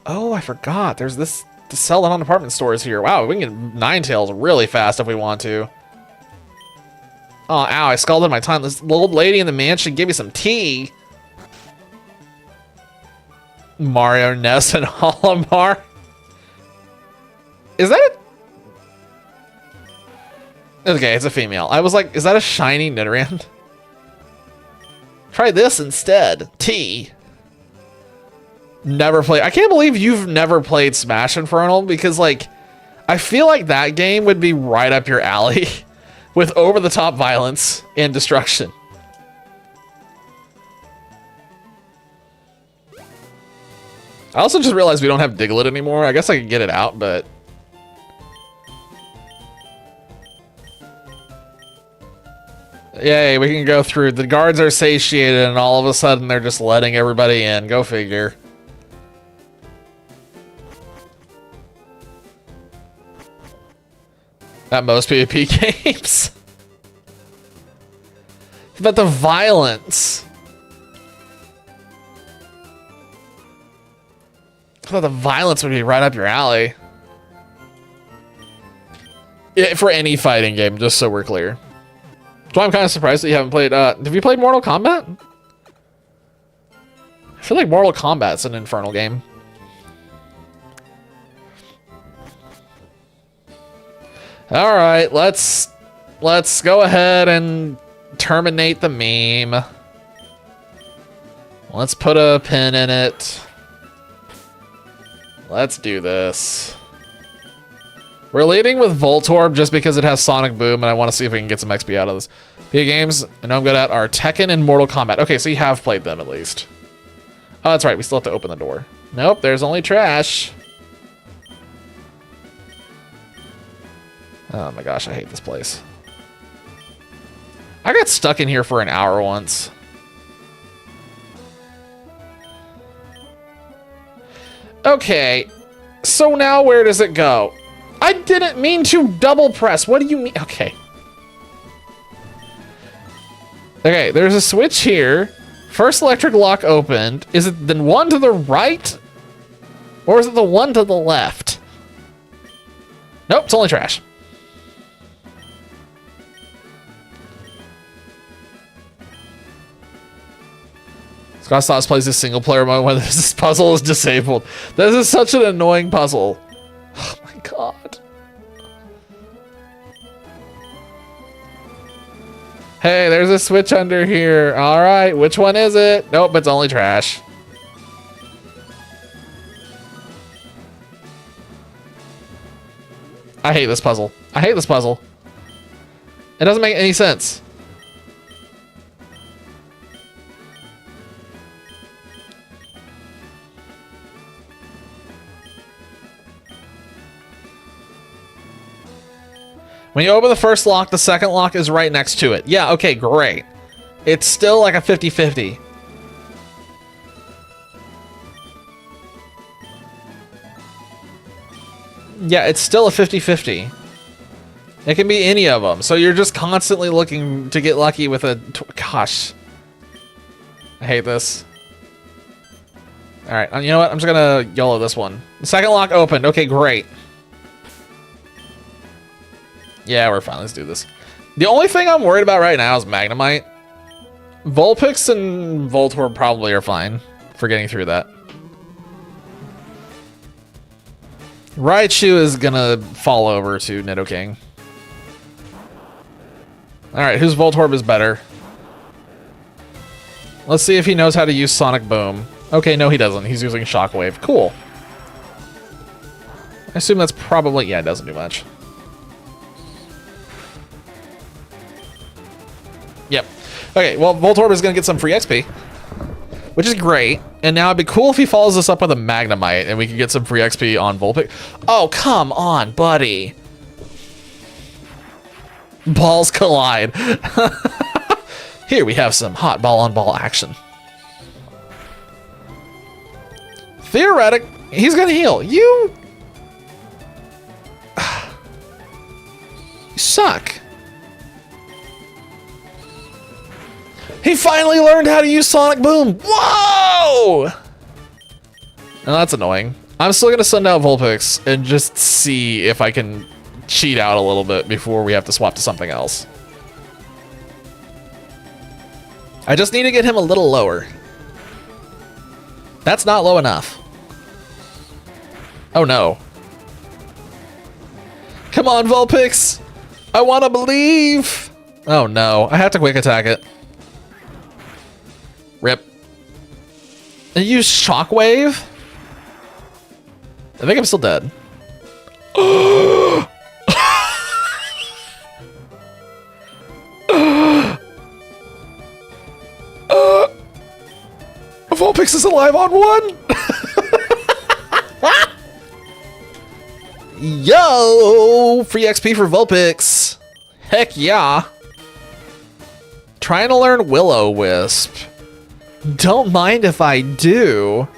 Oh, I forgot. There's this to sell it on department stores here. Wow, we can get Ninetales really fast if we want to. Oh, ow, I scalded my tongue. This old lady in the mansion gave me some tea. Mario, Ness, and Olimar. Is that a... Okay, it's a female. I was like, is that a shiny Nidoran? Try this instead. Tea. Never played. I can't believe you've never played Smash Infernal because, like, I feel like that game would be right up your alley with over-the-top violence and destruction. I also just realized we don't have Diglett anymore. I guess I could get it out, but... Yay, we can go through. The guards are satiated and all of a sudden they're just letting everybody in. Go figure. At most PvP games. But the violence. I thought the violence would be right up your alley. Yeah, for any fighting game, just so we're clear. So I'm kind of surprised that you haven't played, have you played Mortal Kombat? I feel like Mortal Kombat's an Infernal game. All right, let's go ahead and terminate the meme. Let's put a pin in it. Let's do this. We're leading with Voltorb just because it has Sonic Boom, and I want to see if we can get some XP out of this. The games I know I'm good at are Tekken and Mortal Kombat. Okay, so you have played them at least. Oh, that's right. We still have to open the door. Nope, there's only trash. Oh my gosh, I hate this place. I got stuck in here for an hour once. Okay, so now where does it go? I didn't mean to double press. What do you mean? Okay. Okay, there's a switch here. First electric lock opened. Is it the one to the right? Or is it the one to the left? Nope, it's only trash. Scott Sauce plays a single player mode when this puzzle is disabled. This is such an annoying puzzle. Oh my god. Hey, there's a switch under here. All right, which one is it? Nope, it's only trash. I hate this puzzle. I hate this puzzle. It doesn't make any sense. When you open the first lock, the second lock is right next to it. Yeah, okay, great. It's still like a 50-50. Yeah, it's still a 50-50. It can be any of them. So you're just constantly looking to get lucky with a... Gosh. I hate this. Alright, you know what? I'm just gonna YOLO this one. The second lock opened. Okay, great. Yeah, we're fine. Let's do this. The only thing I'm worried about right now is Magnemite. Vulpix and Voltorb probably are fine for getting through that. Raichu is gonna fall over to Nidoking. Alright, whose Voltorb is better? Let's see if he knows how to use Sonic Boom. Okay, no he doesn't. He's using Shockwave. Cool. I assume that's probably... Yeah, it doesn't do much. Yep. Okay, well, Voltorb is going to get some free XP, which is great. And now it'd be cool if he follows this up with a Magnemite and we can get some free XP on Vulpix. Oh, come on, buddy. Balls collide. Here we have some hot ball-on-ball action. Theoretic, he's going to heal. You suck. He finally learned how to use Sonic Boom. Whoa! Now that's annoying. I'm still gonna send out Vulpix and just see if I can cheat out a little bit before we have to swap to something else. I just need to get him a little lower. That's not low enough. Oh no. Come on, Vulpix. I want to believe. Oh no, I have to quick attack it. Rip. And use Shockwave? I think I'm still dead. Vulpix is alive on one! Yo! Free XP for Vulpix. Heck yeah. Trying to learn Will-O-Wisp. Don't mind if I do.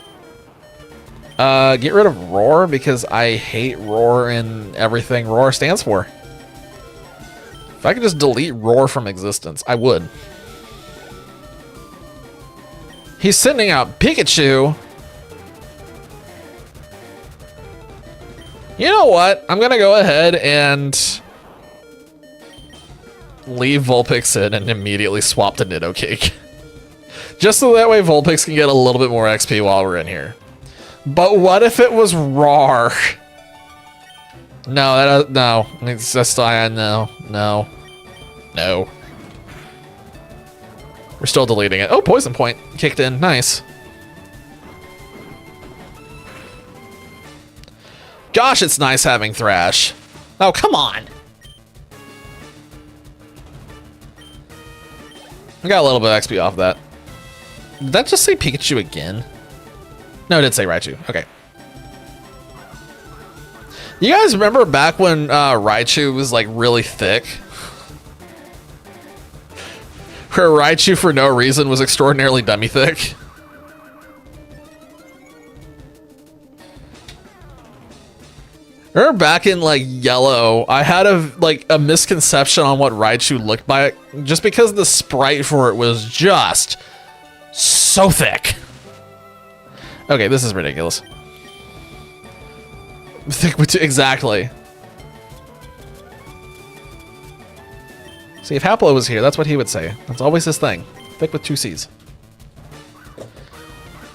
Get rid of Roar because I hate Roar and everything Roar stands for. If I could just delete Roar from existence, I would. He's sending out Pikachu. You know what? I'm gonna go ahead and leave Vulpix in and immediately swap to Nidoking. Just so that way Vulpix can get a little bit more XP while we're in here. But what if it was Roar? No, no. It's just, no. We're still deleting it. Oh, Poison Point kicked in. Nice. Gosh, it's nice having Thrash. Oh, come on. I got a little bit of XP off that. Did that just say Pikachu again? No, it did say Raichu. Okay. You guys remember back when Raichu was like really thick? Where Raichu for no reason was extraordinarily dummy thick? Remember back in like Yellow, I had a misconception on what Raichu looked like just because the sprite for it was just so thick. Okay, this is ridiculous. Thick with two, exactly. See, if Haplo was here, that's what he would say. That's always his thing. Thick with two C's.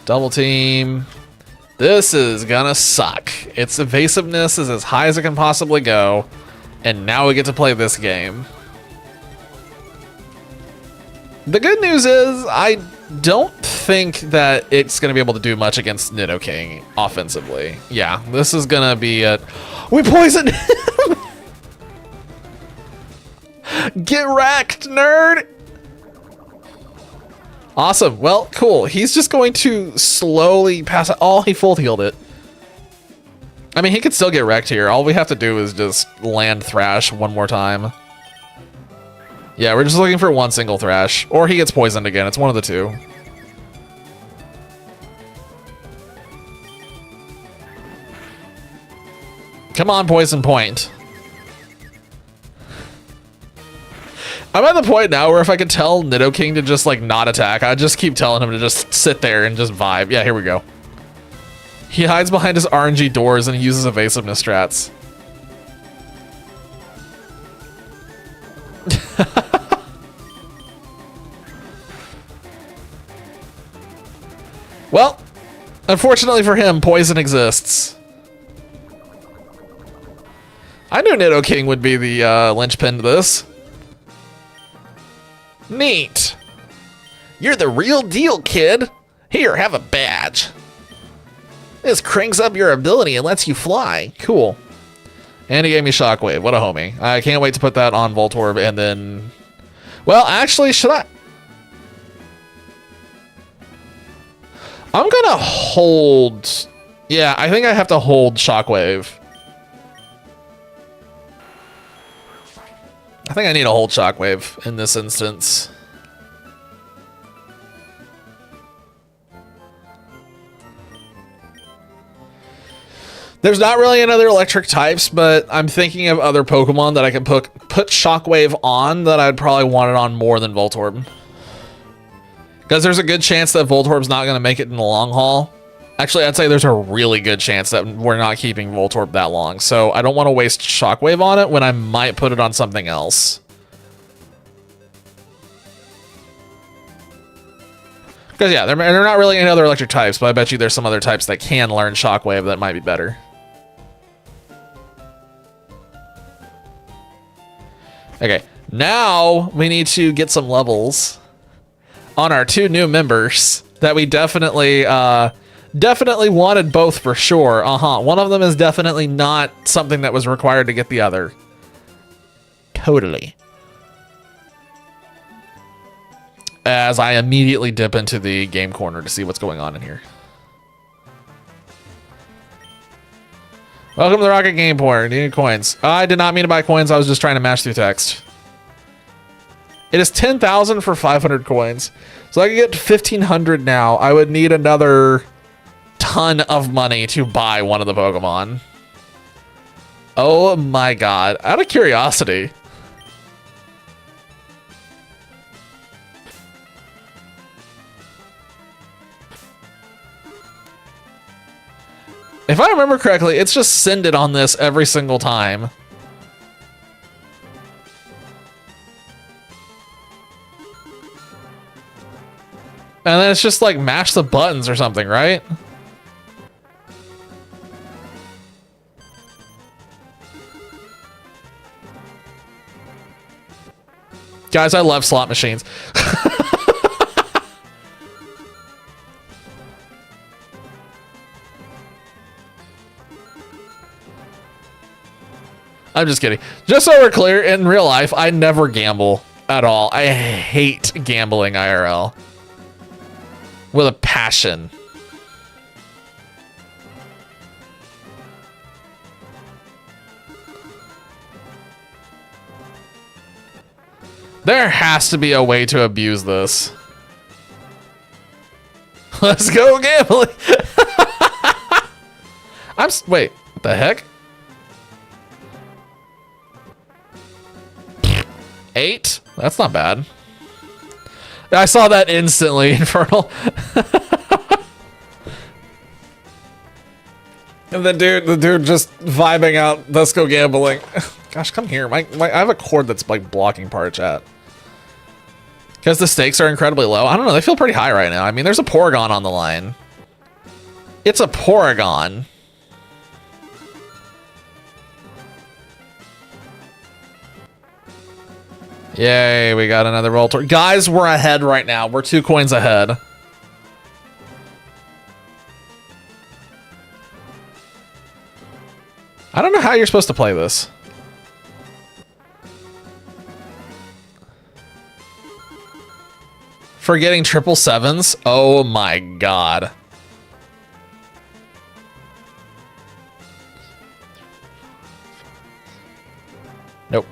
Double team. This is gonna suck. Its evasiveness is as high as it can possibly go. And now we get to play this game. The good news is I don't think that it's going to be able to do much against Nidoking offensively. Yeah, this is going to be a... We poisoned him! Get wrecked, nerd! Awesome. Well, cool. He's just going to slowly pass it. Oh, he full healed it. I mean, he could still get wrecked here. All we have to do is just land Thrash one more time. Yeah, we're just looking for one single Thrash. Or he gets poisoned again. It's one of the two. Come on, Poison Point. I'm at the point now where if I could tell Nidoking to just like not attack, I'd just keep telling him to just sit there and just vibe. Yeah, here we go. He hides behind his RNG doors and he uses evasiveness strats. Well, unfortunately for him, poison exists. I knew Nidoking would be the linchpin to this. Neat. You're the real deal, kid. Here, have a badge. This cranks up your ability and lets you fly. Cool. And he gave me Shockwave. What a homie. I can't wait to put that on Voltorb and then... Well, actually, should I... I'm gonna hold... Yeah, I think I have to hold Shockwave. I think I need a hold Shockwave in this instance. There's not really any other electric types, but I'm thinking of other Pokemon that I can put Shockwave on that I'd probably want it on more than Voltorb. Because there's a good chance that Voltorb's not going to make it in the long haul. Actually, I'd say there's a really good chance that we're not keeping Voltorb that long. So I don't want to waste Shockwave on it when I might put it on something else. Because yeah, they're not really any other electric types, but I bet you there's some other types that can learn Shockwave that might be better. Okay, now we need to get some levels on our two new members that we definitely wanted both for sure. One of them is definitely not something that was required to get the other. Totally. As I immediately dip into the game corner to see what's going on in here. Welcome to the Rocket Game Corner. Need coins. I did not mean to buy coins. I was just trying to mash through text. It is 10,000 for 500 coins. So I can get 1,500 now. I would need another ton of money to buy one of the Pokemon. Oh my god. Out of curiosity. If I remember correctly, it's just send it on this every single time. And then it's just like mash the buttons or something, right? Guys, I love slot machines. I'm just kidding. Just so we're clear, in real life, I never gamble at all. I hate gambling IRL. With a passion. There has to be a way to abuse this. Let's go gambling. Wait, what the heck? 8? That's not bad. I saw that instantly, Infernal. And the dude just vibing out. Let's go gambling. Gosh, come here. I have a cord that's like blocking part of chat. Because the stakes are incredibly low. I don't know. They feel pretty high right now. I mean, there's a Porygon on the line. It's a Porygon. Yay, we got another Voltor. Guys, we're ahead right now. We're 2 coins ahead. I don't know how you're supposed to play this. For getting 777s? Oh my god. Nope.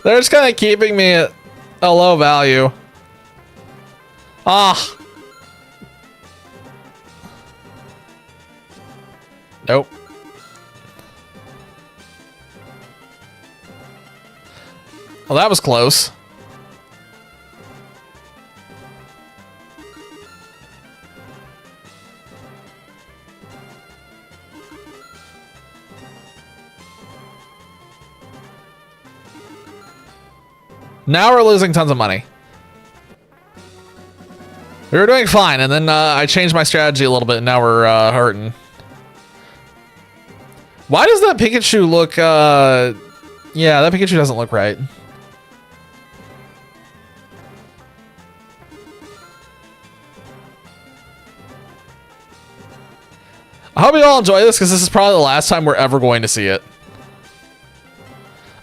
They're just kind of keeping me at a low value. Ah. Nope. Well, that was close. Now we're losing tons of money. We were doing fine, and then I changed my strategy a little bit, and now we're hurting. Why does that Pikachu look... yeah, that Pikachu doesn't look right. I hope you all enjoy this, because this is probably the last time we're ever going to see it.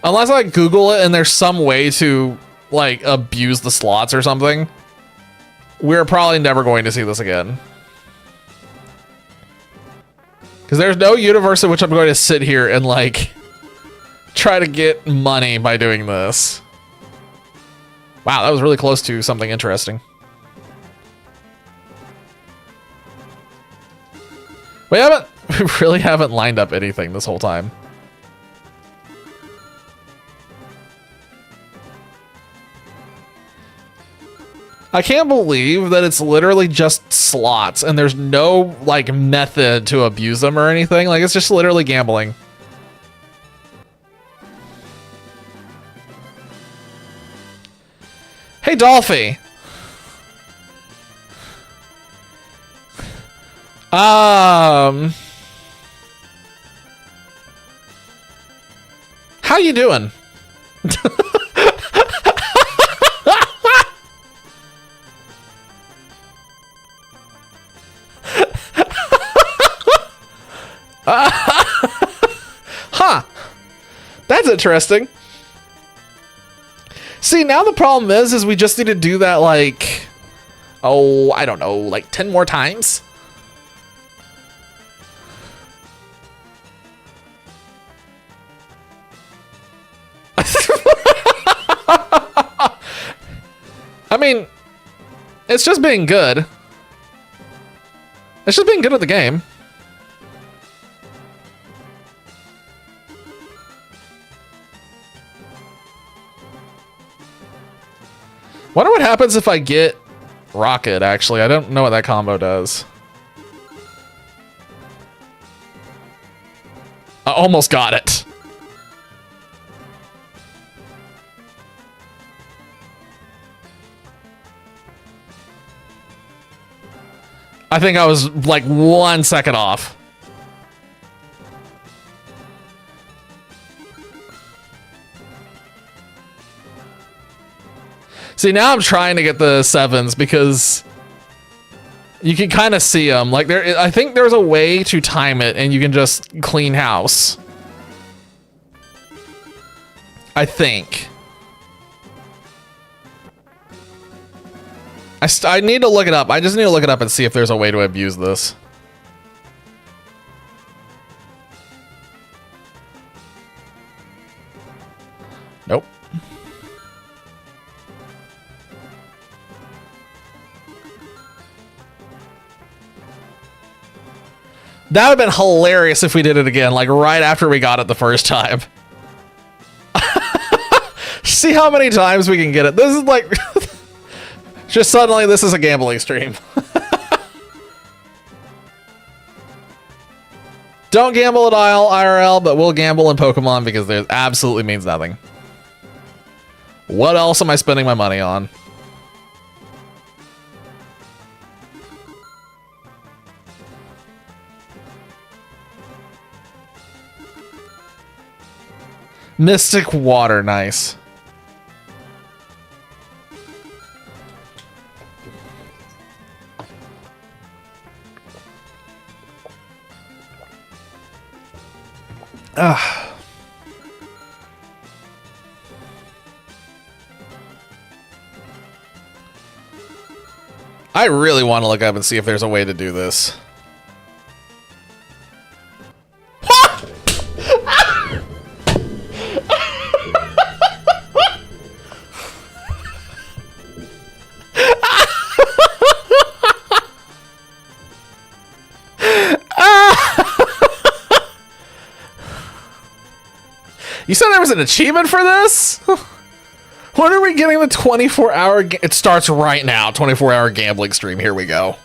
Unless I Google it and there's some way to, like, abuse the slots or something, we're probably never going to see this again. Because there's no universe in which I'm going to sit here and, like, try to get money by doing this. Wow, that was really close to something interesting. We really haven't lined up anything this whole time. I can't believe that it's literally just slots and there's no, like, method to abuse them or anything. Like, it's just literally gambling. Hey, Dolphy. How you doing? Huh. That's interesting. See, now the problem is we just need to do that, like, oh, I don't know, like 10 more times? I mean, it's just being good. It's just being good at the game. Wonder what happens if I get Rocket, actually. I don't know what that combo does. I almost got it. I think I was like 1 second off. See, now I'm trying to get the 7s because you can kind of see them. Like, I think there's a way to time it and you can just clean house. I think. I need to look it up. I just need to look it up and see if there's a way to abuse this. Nope. That would have been hilarious if we did it again, like right after we got it the first time. See how many times we can get it. This is like... just suddenly this is a gambling stream. Don't gamble at IRL, but we'll gamble in Pokemon because it absolutely means nothing. What else am I spending my money on? Mystic Water, nice. Ugh. I really want to look up and see if there's a way to do this. You said there was an achievement for this? When are we getting the 24-hour? It starts right now. 24-hour gambling stream. Here we go.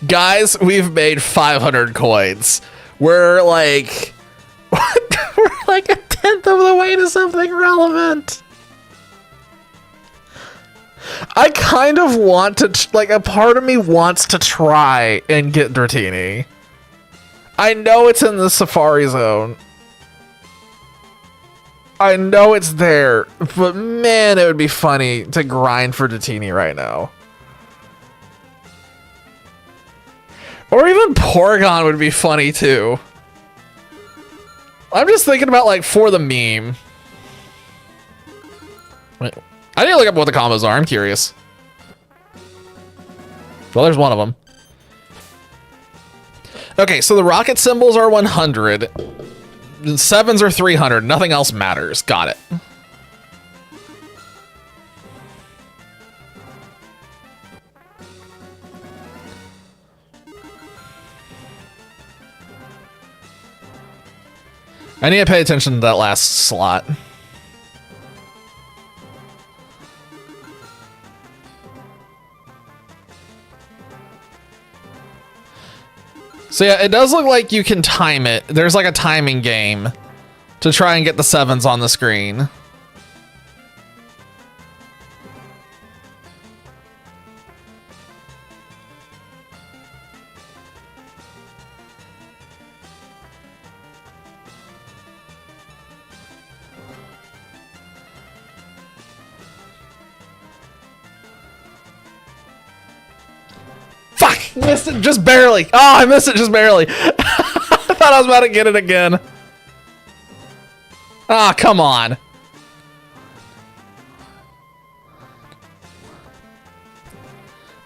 Guys, we've made 500 coins. We're like, we're like a tenth of the way to something relevant. I kind of want to, like, a part of me wants to try and get Dratini. I know it's in the Safari Zone. I know it's there, but man, it would be funny to grind for Dratini right now. Or even Porygon would be funny too. I'm just thinking about, like, for the meme. Wait, I need to look up what the combos are. I'm curious. Well, there's one of them. Okay, so the rocket symbols are 100. The sevens are 300. Nothing else matters. Got it. I need to pay attention to that last slot. So yeah, it does look like you can time it. There's like a timing game to try and get the sevens on the screen. Fuck! Missed it just barely. Oh, I missed it just barely. I thought I was about to get it again. Ah, come on.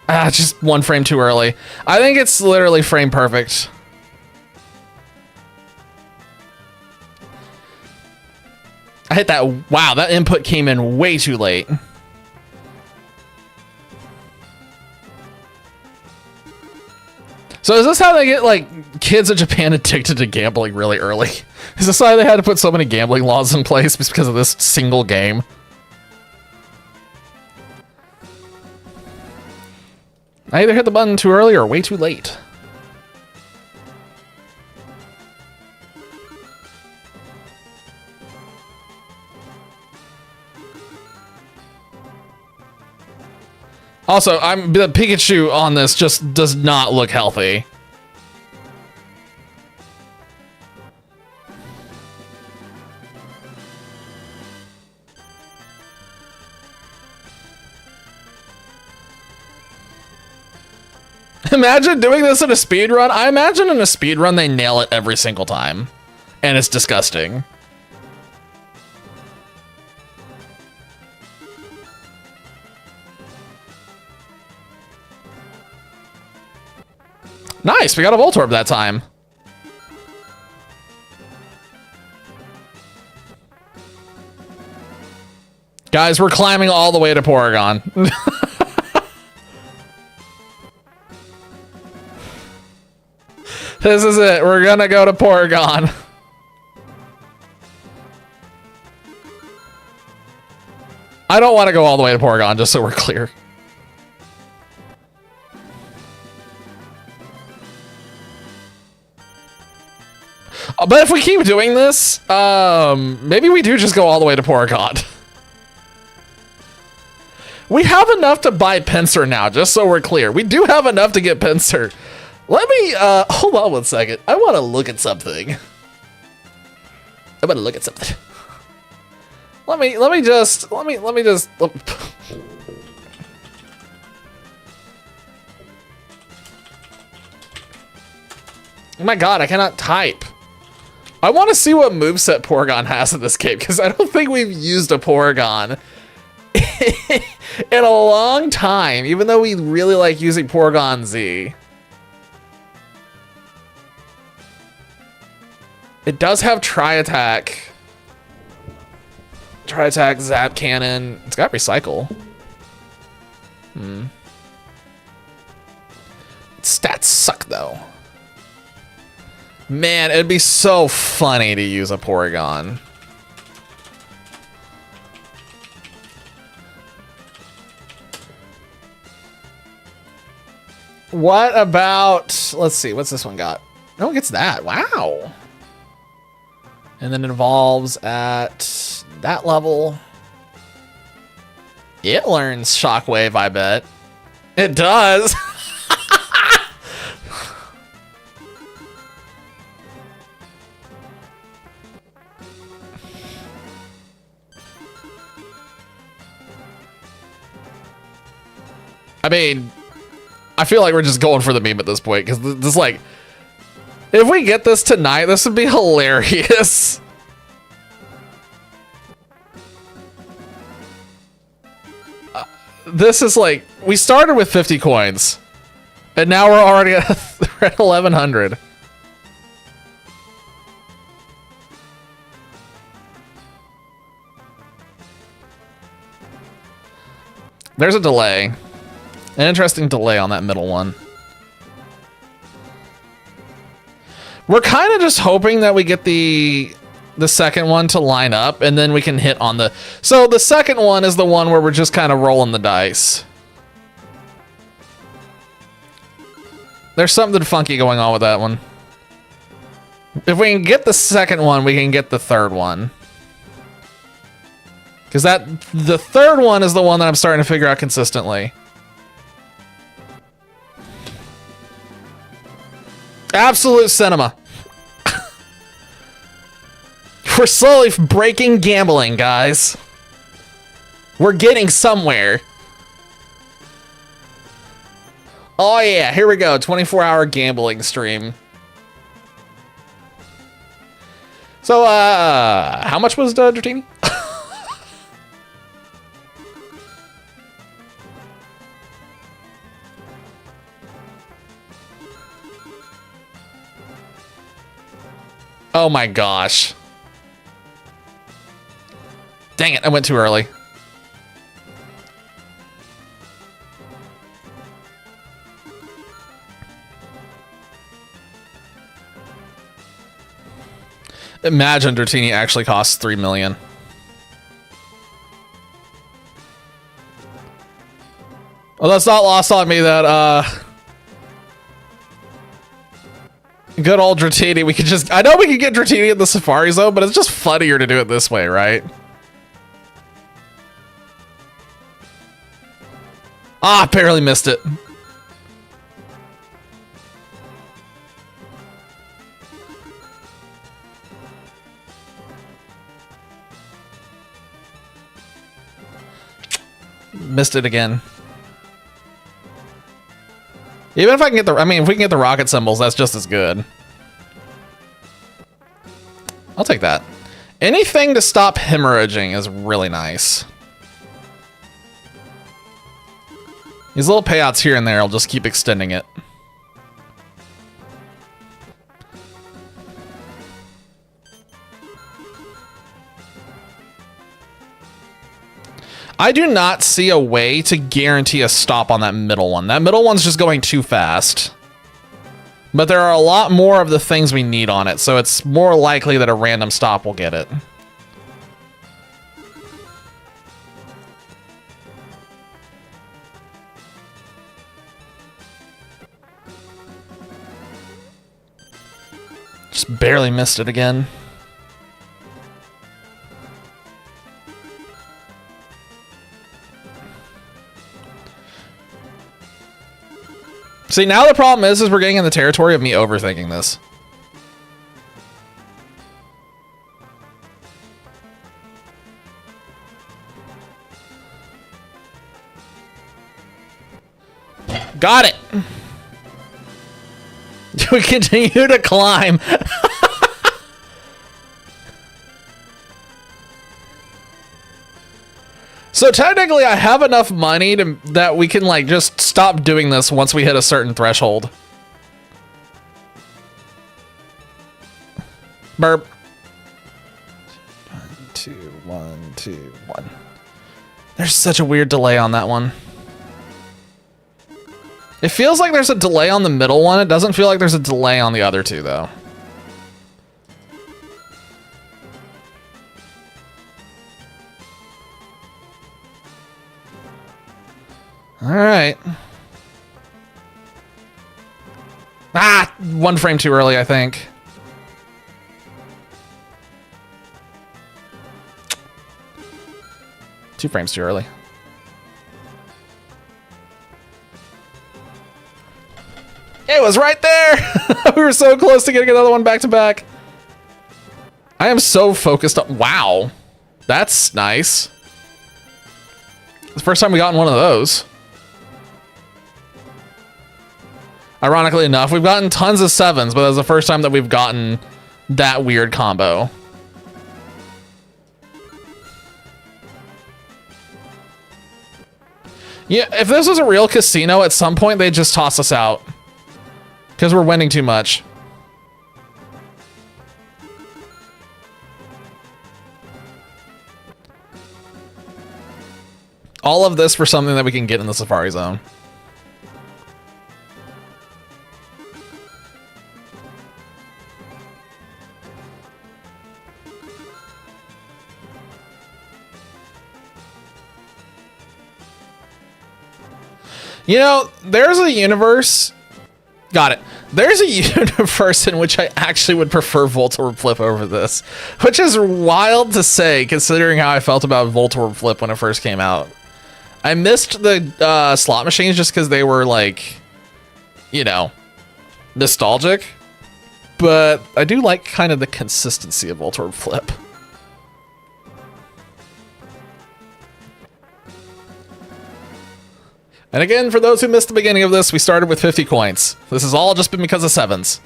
Ah, just one frame too early. I think it's literally frame perfect. I hit that. Wow, that input came in way too late. So is this how they get, like, kids in Japan addicted to gambling really early? Is this why they had to put so many gambling laws in place just because of this single game? I either hit the button too early or way too late. Also, the Pikachu on this just does not look healthy. Imagine doing this in a speedrun. I imagine in a speedrun they nail it every single time. And it's disgusting. Nice, we got a Voltorb that time. Guys, we're climbing all the way to Porygon. This is it. We're gonna go to Porygon. I don't want to go all the way to Porygon, just so we're clear. But if we keep doing this, maybe we do just go all the way to Porygon. We have enough to buy Pinsir now, just so we're clear. We do have enough to get Pinsir. Let me, hold on one second. I want to look at something. Let me just. Oh my god, I cannot type. I want to see what moveset Porygon has in this game, because I don't think we've used a Porygon in a long time, even though we really like using Porygon Z. It does have Tri-Attack. Tri-Attack, Zap Cannon. It's got Recycle. Stats suck, though. Man, it'd be so funny to use a Porygon. What about... Let's see, what's this one got? No one gets that. Wow. And then it evolves at that level. It learns Shockwave, I bet. It does. I mean, I feel like we're just going for the meme at this point, because this, like, if we get this tonight, this would be hilarious. This is like, we started with 50 coins, and now we're already at 1,100. There's a delay. An interesting delay on that middle one. We're kind of just hoping that we get the second one to line up, and then we can hit on the... So the second one is the one where we're just kind of rolling the dice. There's something funky going on with that one. If we can get the second one, we can get the third one. Because the third one is the one that I'm starting to figure out consistently. Absolute cinema. We're slowly breaking gambling, guys. We're getting somewhere. Oh yeah, here we go. 24-hour gambling stream. So, how much was Dratini? Oh my gosh. Dang it, I went too early. Imagine Dratini actually costs 3 million. Well, that's not lost on me that, good old Dratini, we could just... I know we could get Dratini in the Safari Zone, but it's just funnier to do it this way, right? Ah, barely missed it. Missed it again. Even if I can get the... I mean, if we can get the rocket symbols, that's just as good. I'll take that. Anything to stop hemorrhaging is really nice. These little payouts here and there will just keep extending it. I do not see a way to guarantee a stop on that middle one. That middle one's just going too fast. But there are a lot more of the things we need on it, so it's more likely that a random stop will get it. Just barely missed it again. See, now the problem is we're getting in the territory of me overthinking this. Got it. We continue to climb. So technically I have enough money that we can like just stop doing this once we hit a certain threshold. Burp. 1, 2, 1, 2, 1. There's such a weird delay on that one. It feels like there's a delay on the middle one. It doesn't feel like there's a delay on the other two though. All right. Ah, 1 frame too early, I think. Two frames too early. It was right there. We were so close to getting another one back to back. I am so focused on, wow. That's nice. It's the first time we gotten one of those. Ironically enough, we've gotten tons of 7s, but that's the first time that we've gotten that weird combo. Yeah, if this was a real casino, at some point they'd just toss us out. Because we're winning too much. All of this for something that we can get in the Safari Zone. You know, there's a universe. Got it. There's a universe in which I actually would prefer Voltorb Flip over this, which is wild to say considering how I felt about Voltorb Flip when it first came out. I missed the slot machines just because they were like, you know, nostalgic, but I do like kind of the consistency of Voltorb Flip. And again, for those who missed the beginning of this, we started with 50 coins. This has all just been because of 7s.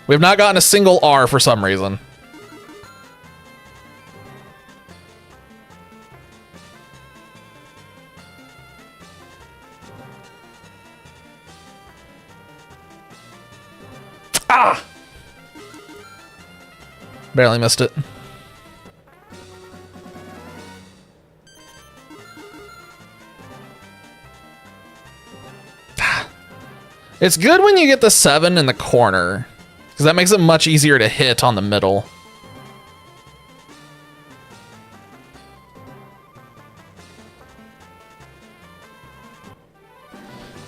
We have not gotten a single R for some reason. Ah! Barely missed it. It's good when you get the 7 in the corner, because that makes it much easier to hit on the middle.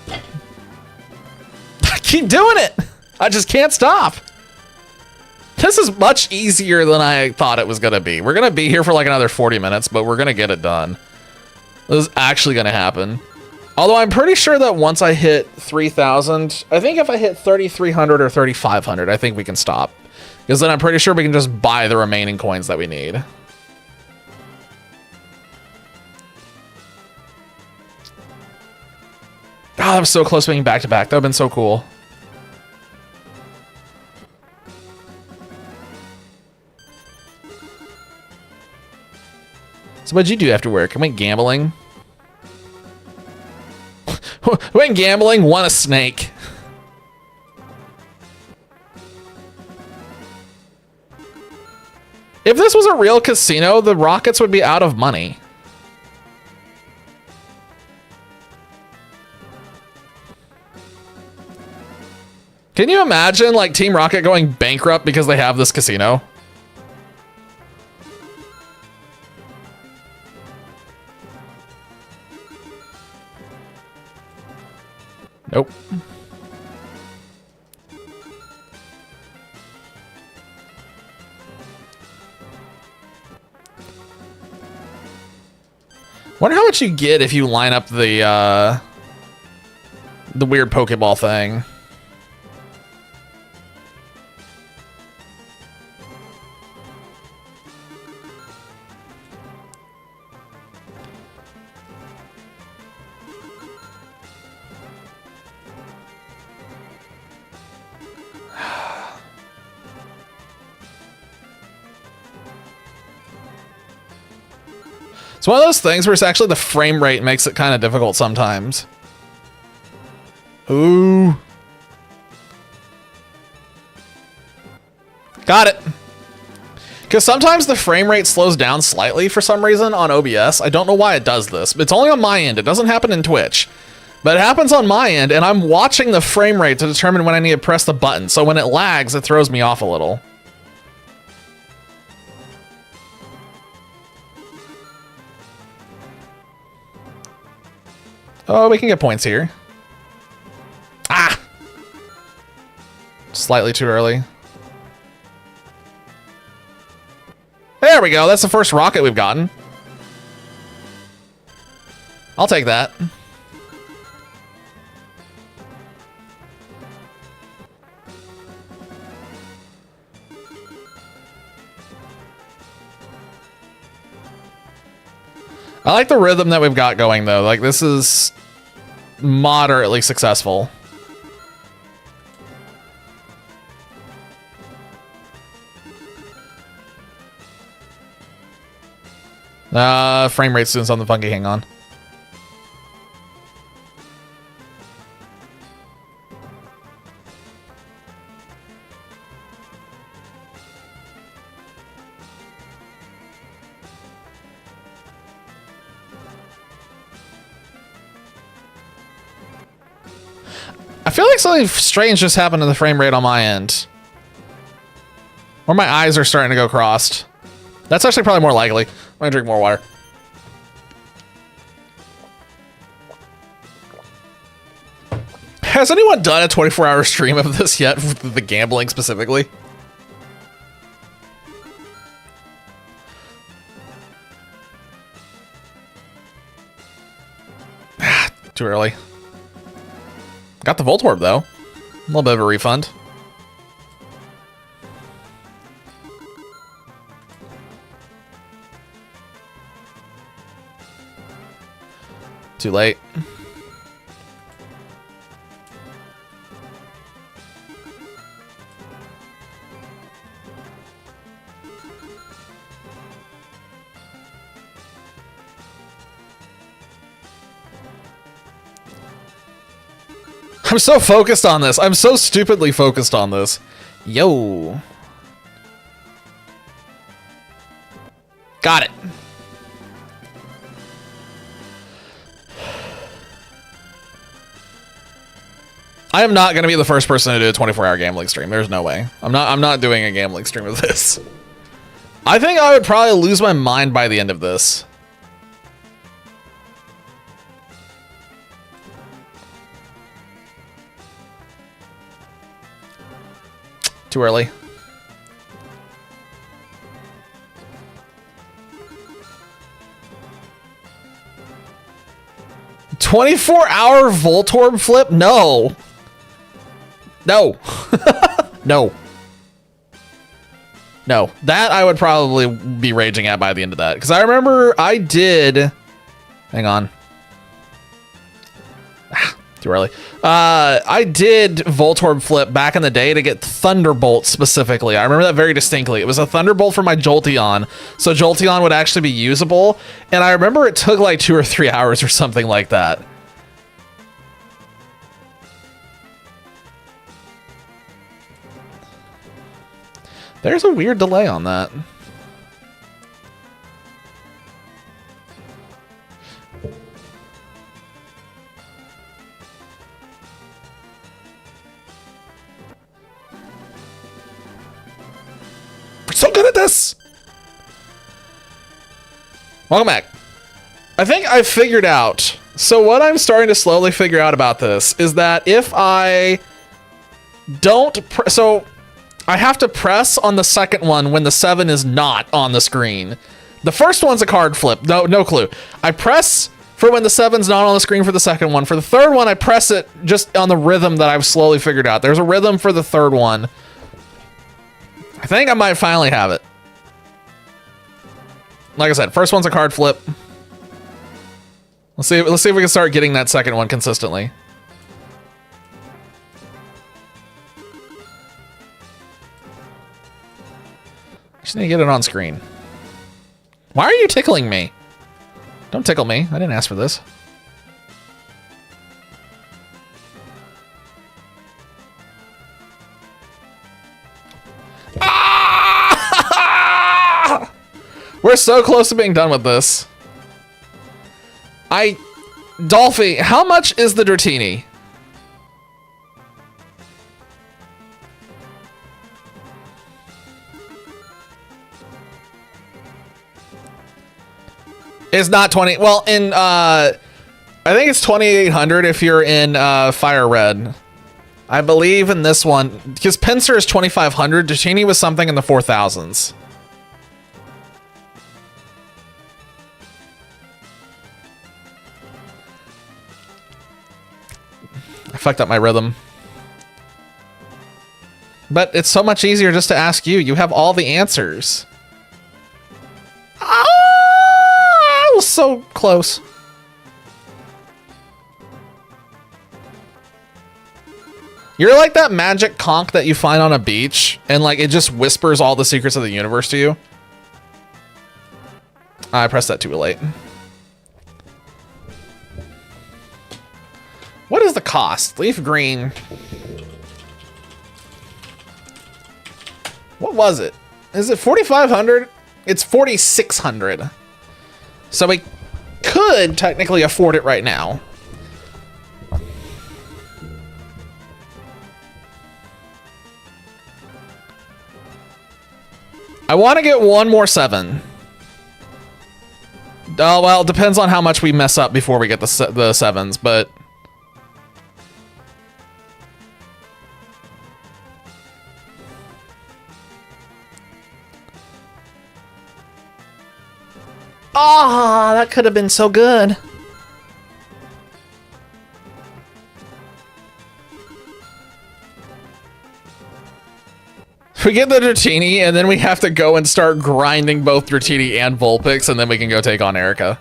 I keep doing it! I just can't stop. This is much easier than I thought it was going to be. We're going to be here for like another 40 minutes, but we're going to get it done. This is actually going to happen. Although I'm pretty sure that once I hit 3,000, I think if I hit 3,300 or 3,500, I think we can stop. Because then I'm pretty sure we can just buy the remaining coins that we need. God, that was so close to being back to back. That would have been so cool. So what'd you do after work? I went gambling. Went gambling, won a snake. If this was a real casino, the Rockets would be out of money. Can you imagine like Team Rocket going bankrupt because they have this casino? Nope. Wonder how much you get if you line up the the weird Pokeball thing. It's one of those things where it's actually the frame rate makes it kind of difficult sometimes. Ooh. Got it. Because sometimes the frame rate slows down slightly for some reason on OBS. I don't know why it does this. It's only on my end. It doesn't happen in Twitch. But it happens on my end, and I'm watching the frame rate to determine when I need to press the button. So when it lags, it throws me off a little. Oh, we can get points here. Ah! Slightly too early. There we go. That's the first rocket we've gotten. I'll take that. I like the rhythm that we've got going, though. Like, this is moderately successful. Frame rate's doing something funky. Hang on. I feel like something strange just happened to the frame rate on my end. Or my eyes are starting to go crossed. That's actually probably more likely. I'm gonna drink more water. Has anyone done a 24-hour stream of this yet, with the gambling specifically? Too early. Got the Voltorb, though. A little bit of a refund. Too late. I'm so focused on this. I'm so stupidly focused on this. Yo. Got it. I am not going to be the first person to do a 24-hour gambling stream. There's no way. I'm not doing a gambling stream of this. I think I would probably lose my mind by the end of this. Too early. $24-hour Voltorb flip? No. No. No. No. That I would probably be raging at by the end of that. Because I remember I did... Hang on. Too early. I did Voltorb flip back in the day to get Thunderbolt specifically. I remember that very distinctly. It was a Thunderbolt for my Jolteon, so Jolteon would actually be usable. And I remember it took like 2 or 3 hours or something like that. There's a weird delay on that. So good at this. Welcome back. I think I figured out. So what I'm starting to slowly figure out about this is that if I don't, so I have to press on the second one when the 7 is not on the screen. The first one's a card flip. No clue. I press for when the 7's not on the screen for the second one. For the third one, I press it just on the rhythm that I've slowly figured out. There's a rhythm for the third one. I think I might finally have it. Like I said, first one's a card flip. Let's see if we can start getting that second one consistently. Just need to get it on screen. Why are you tickling me? Don't tickle me. I didn't ask for this. Ah! We're so close to being done with this. Dolphy, how much is the Dratini? It's not 20. Well, I think it's 2,800 if you're in Fire Red. I believe in this one, because Pinsir is 2,500. Dratini was something in the 4,000s. I fucked up my rhythm. But it's so much easier just to ask you. You have all the answers. I was so close. You're like that magic conch that you find on a beach, and like it just whispers all the secrets of the universe to you. I pressed that too late. What is the cost? Leafgreen. What was it? Is it 4,500? It's 4,600. So we could technically afford it right now. I want to get one more 7. Oh, well, it depends on how much we mess up before we get the 7s, but... Ah, that could have been so good. We get the Dratini, and then we have to go and start grinding both Dratini and Vulpix, and then we can go take on Erica.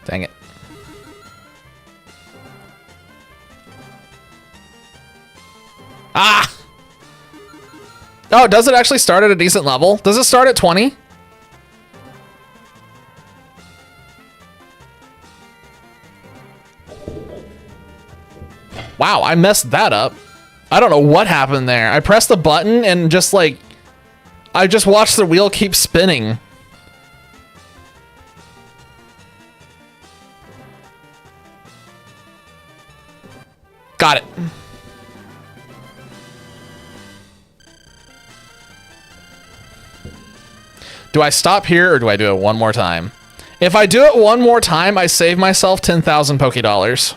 Dang it. Ah! Oh, does it actually start at a decent level? Does it start at 20? Wow, I messed that up. I don't know what happened there. I pressed the button and just like... I just watched the wheel keep spinning. Got it. Do I stop here or do I do it one more time? If I do it one more time, I save myself 10,000 Poké-Dollars.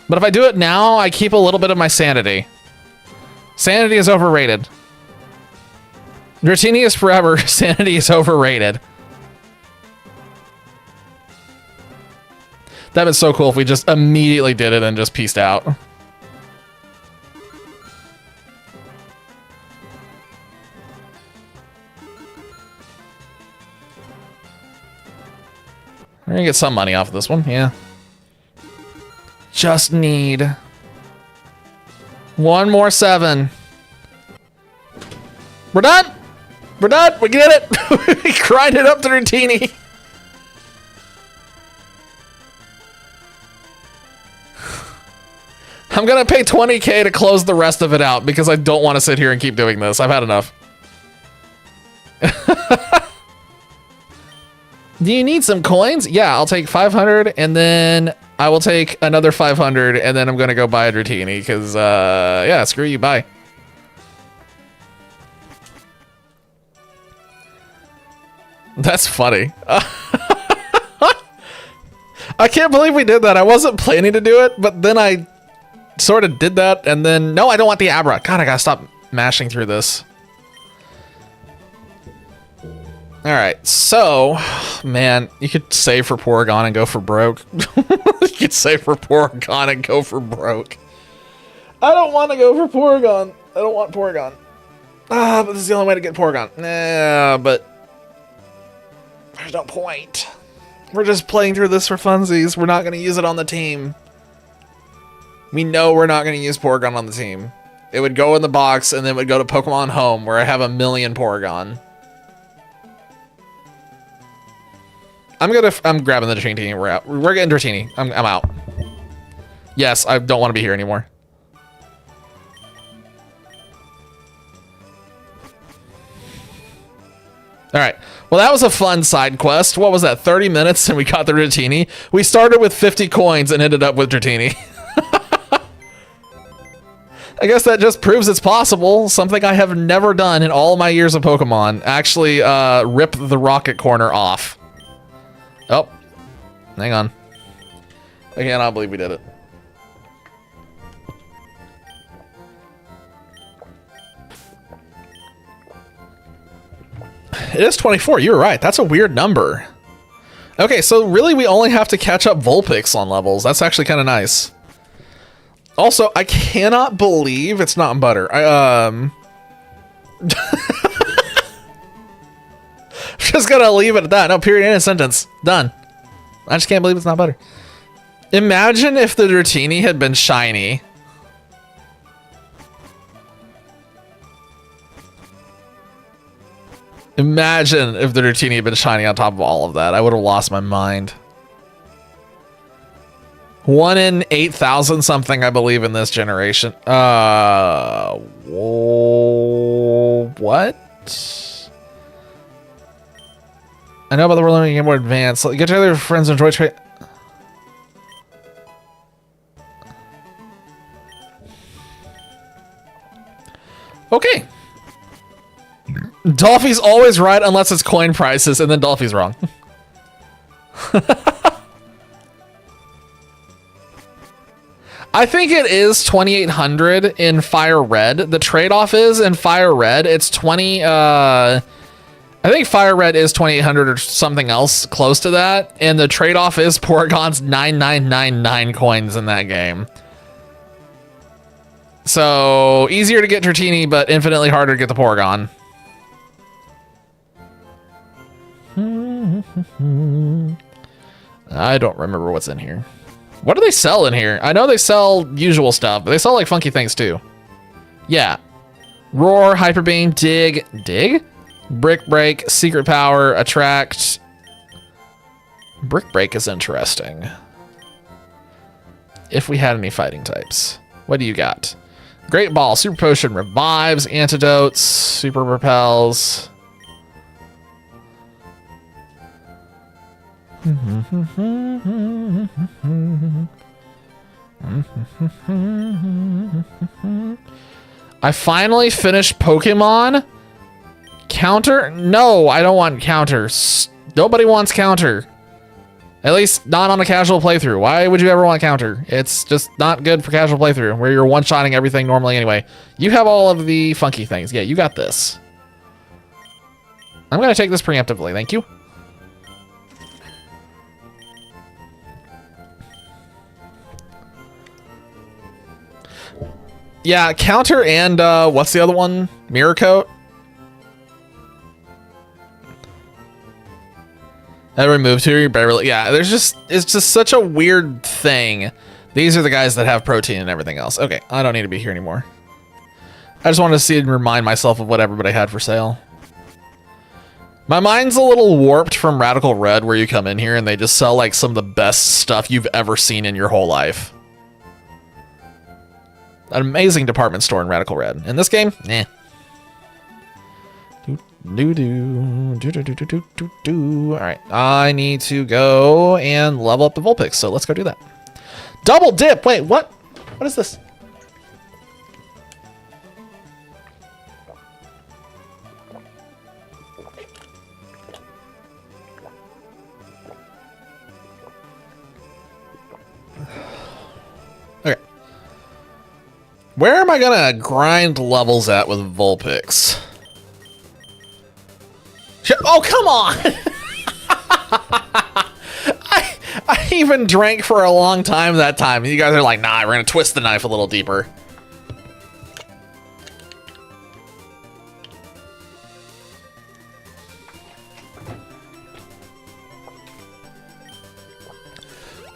But if I do it now, I keep a little bit of my sanity. Sanity is overrated. Dratini is forever. Sanity is overrated. That'd been so cool if we just immediately did it and just pieced out. We're gonna get some money off of this one, yeah. Just need one more 7. We're done. We're done. We get it. We grind it up to Dratini. I'm gonna pay 20K to close the rest of it out because I don't want to sit here and keep doing this. I've had enough. Do you need some coins? Yeah, I'll take 500 and then I will take another 500 and then I'm gonna go buy a Dratini because yeah, screw you, bye. That's funny. I can't believe we did that. I wasn't planning to do it, but then I sort of did that, and then... No, I don't want the Abra. God, I gotta stop mashing through this. Alright, so... Man, you could save for Porygon and go for broke. You could save for Porygon and go for broke. I don't want to go for Porygon. I don't want Porygon. Ah, but this is the only way to get Porygon. Nah, but... There's no point. We're just playing through this for funsies. We're not going to use it on the team. We know we're not going to use Porygon on the team. It would go in the box, and then it would go to Pokemon Home, where I have 1,000,000 Porygon. I'm grabbing the Dratini. We're out. We're getting Dratini. I'm out. Yes, I don't want to be here anymore. All right. Well, that was a fun side quest. What was that? 30 minutes and we got the Dratini. We started with 50 coins and ended up with Dratini. I guess that just proves it's possible. Something I have never done in all my years of Pokemon. Actually, rip the rocket corner off. Oh, hang on. I cannot believe we did it. It is 24. You were right. That's a weird number. Okay, so really we only have to catch up Vulpix on levels. That's actually kind of nice. Also, I cannot believe it's not in butter. I'm just gonna leave it at that. No, period, end of sentence. Done. I just can't believe it's not butter. Imagine if the Dratini had been shiny. Imagine if the Dratini had been shiny on top of all of that. I would have lost my mind. 1 in 8,000 something, I believe, in this generation. What? I know about the world learning Game Boy Advance. Get together with friends and enjoy trade. Okay. Dolphy's always right unless it's coin prices, and then Dolphy's wrong. I think it is 2,800 in Fire Red. The trade-off is in Fire Red, it's 20. I think Fire Red is 2,800 or something else close to that, and the trade-off is Porygon's 9,999 coins in that game. So easier to get Dratini, but infinitely harder to get the Porygon. I don't remember what's in here. What do they sell in here? I know they sell usual stuff, but they sell like funky things too. Yeah. Roar, Hyper Beam, Dig, Brick Break, Secret Power, Attract. Brick Break is interesting. If we had any fighting types. What do you got? Great Ball, Super Potion, Revives, Antidotes, Super Repels. I finally finished Pokemon. Counter? No, I don't want counter. Nobody wants counter. At least not on a casual playthrough. Why would you ever want counter? It's just not good for casual playthrough where you're one-shotting everything normally anyway. You have all of the funky things. Yeah, you got this. I'm going to take this preemptively. Thank you. Yeah, counter and what's the other one? Mirror Coat. I removed here, barely. Yeah, it's just such a weird thing. These are the guys that have protein and everything else. Okay, I don't need to be here anymore. I just wanted to see and remind myself of what everybody had for sale. My mind's a little warped from Radical Red, where you come in here and they just sell like some of the best stuff you've ever seen in your whole life. An amazing department store in Radical Red. In this game, eh. All right, I need to go and level up the Vulpix, so let's go do that. Double dip. Wait, what? What is this? Where am I gonna grind levels at with Vulpix? Oh, come on! I even drank for a long time that time. You guys are like, nah, we're gonna twist the knife a little deeper.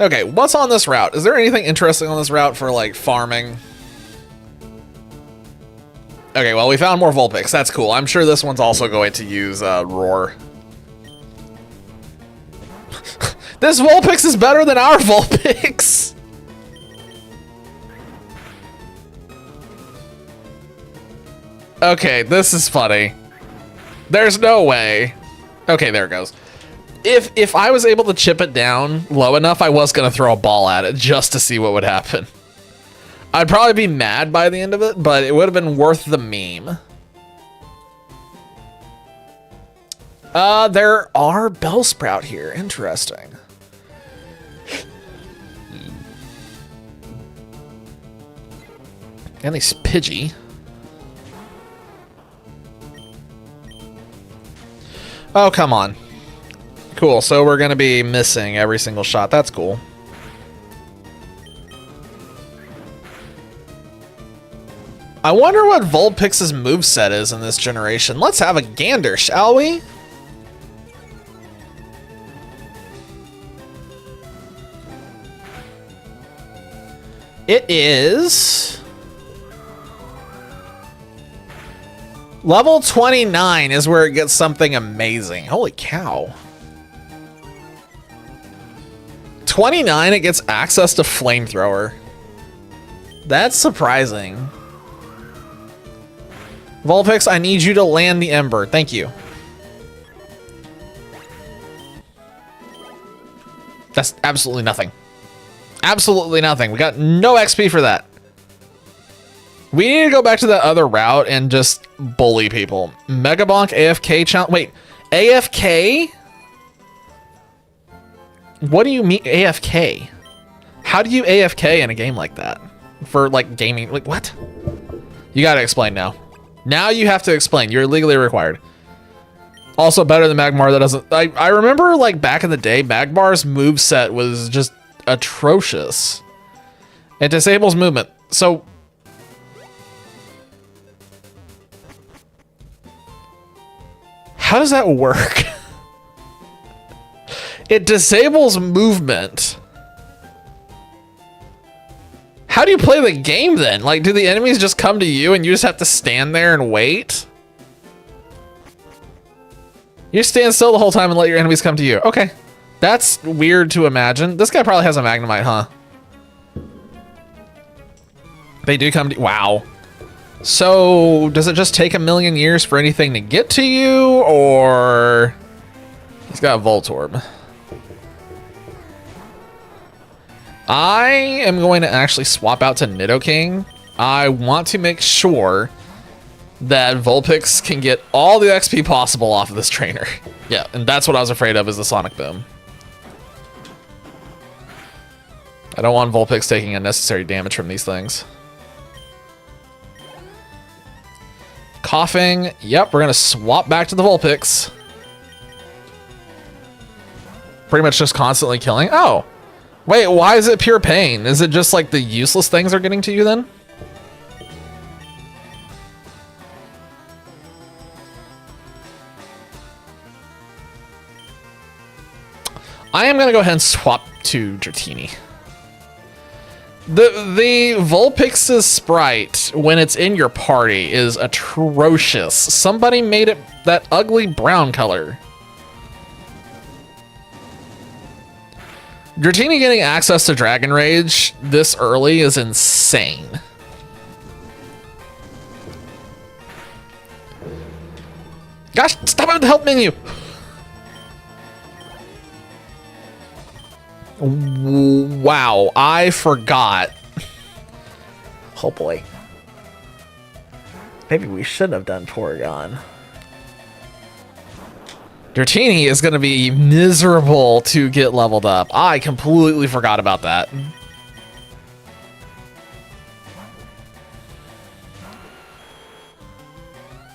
Okay, what's on this route? Is there anything interesting on this route for, like, farming? Okay, well, we found more Vulpix. That's cool. I'm sure this one's also going to use Roar. This Vulpix is better than our Vulpix! Okay, this is funny. There's no way. Okay, there it goes. If I was able to chip it down low enough, I was gonna throw a ball at it just to see what would happen. I'd probably be mad by the end of it, but it would have been worth the meme. There are Bellsprout here. Interesting. And these Pidgey. Oh, come on. Cool, so we're gonna be missing every single shot. That's cool. I wonder what Vulpix's moveset is in this generation. Let's have a gander, shall we? It is... level 29 is where it gets something amazing. Holy cow. 29, it gets access to Flamethrower. That's surprising. Vulpix, I need you to land the Ember. Thank you. That's absolutely nothing. Absolutely nothing. We got no XP for that. We need to go back to that other route and just bully people. Mega Bonk AFK challenge. Wait, AFK? What do you mean AFK? How do you AFK in a game like that? For like gaming, like what? You gotta explain now. Now you have to explain. You're legally required. Also better than Magmar that doesn't... I remember like back in the day, Magmar's moveset was just atrocious. It disables movement. So... how does that work? It disables movement. How do you play the game then? Like, do the enemies just come to you and you just have to stand there and wait? You stand still the whole time and let your enemies come to you. Okay. That's weird to imagine. This guy probably has a Magnemite, huh? They do come to... wow. So, does it just take a million years for anything to get to you, or... he's got a Voltorb. I am going to actually swap out to Nidoking. I want to make sure that Vulpix can get all the XP possible off of this trainer. Yeah, and that's what I was afraid of, is the Sonic Boom. I don't want Vulpix taking unnecessary damage from these things. Coughing. Yep, we're going to swap back to the Vulpix. Pretty much just constantly killing. Oh. Wait, why is it pure pain? Is it just like the useless things are getting to you then? I am going to go ahead and swap to Dratini. The Vulpix's sprite, when it's in your party, is atrocious. Somebody made it that ugly brown color. Dratini getting access to Dragon Rage this early is insane. Gosh, stop it with the help menu! Wow, I forgot. Oh boy. Maybe we shouldn't have done Porygon. Dratini is going to be miserable to get leveled up. I completely forgot about that.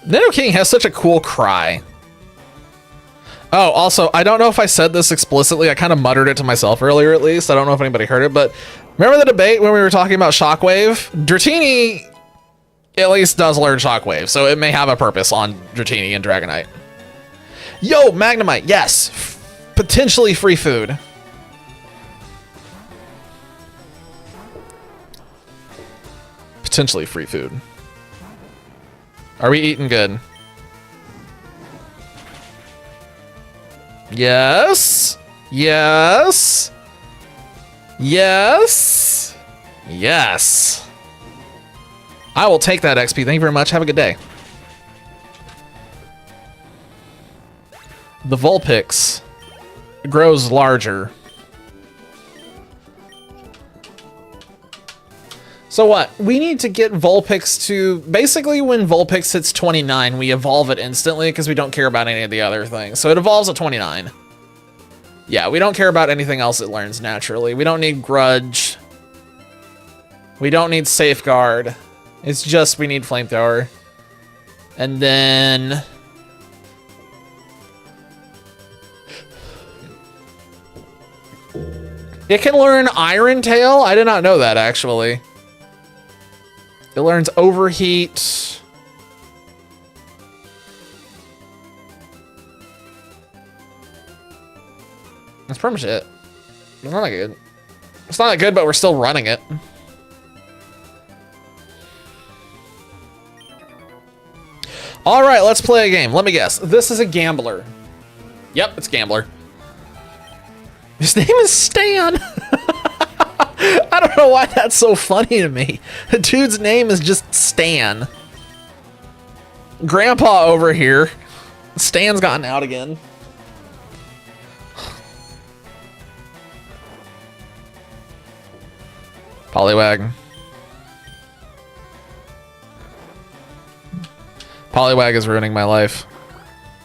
Nidoking has such a cool cry. Oh, also, I don't know if I said this explicitly. I kind of muttered it to myself earlier, at least. I don't know if anybody heard it, but remember the debate when we were talking about Shockwave? Dratini at least does learn Shockwave, so it may have a purpose on Dratini and Dragonite. Yo, Magnemite, yes. Potentially free food. Potentially free food. Are we eating good? Yes. Yes. Yes. Yes. I will take that XP. Thank you very much. Have a good day. The Vulpix grows larger. So what? We need to get Vulpix to... Basically, when Vulpix hits 29, we evolve it instantly because we don't care about any of the other things. So it evolves at 29. Yeah, we don't care about anything else it learns naturally. We don't need Grudge. We don't need Safeguard. It's just we need Flamethrower. And then... it can learn Iron Tail? I did not know that, actually. It learns Overheat. That's pretty much it. It's not that good. It's not that good, but we're still running it. All right, let's play a game. Let me guess. This is a Gambler. Yep, it's Gambler. His name is Stan. I don't know why that's so funny to me. The dude's name is just Stan. Grandpa over here. Stan's gotten out again. Poliwag. Poliwag is ruining my life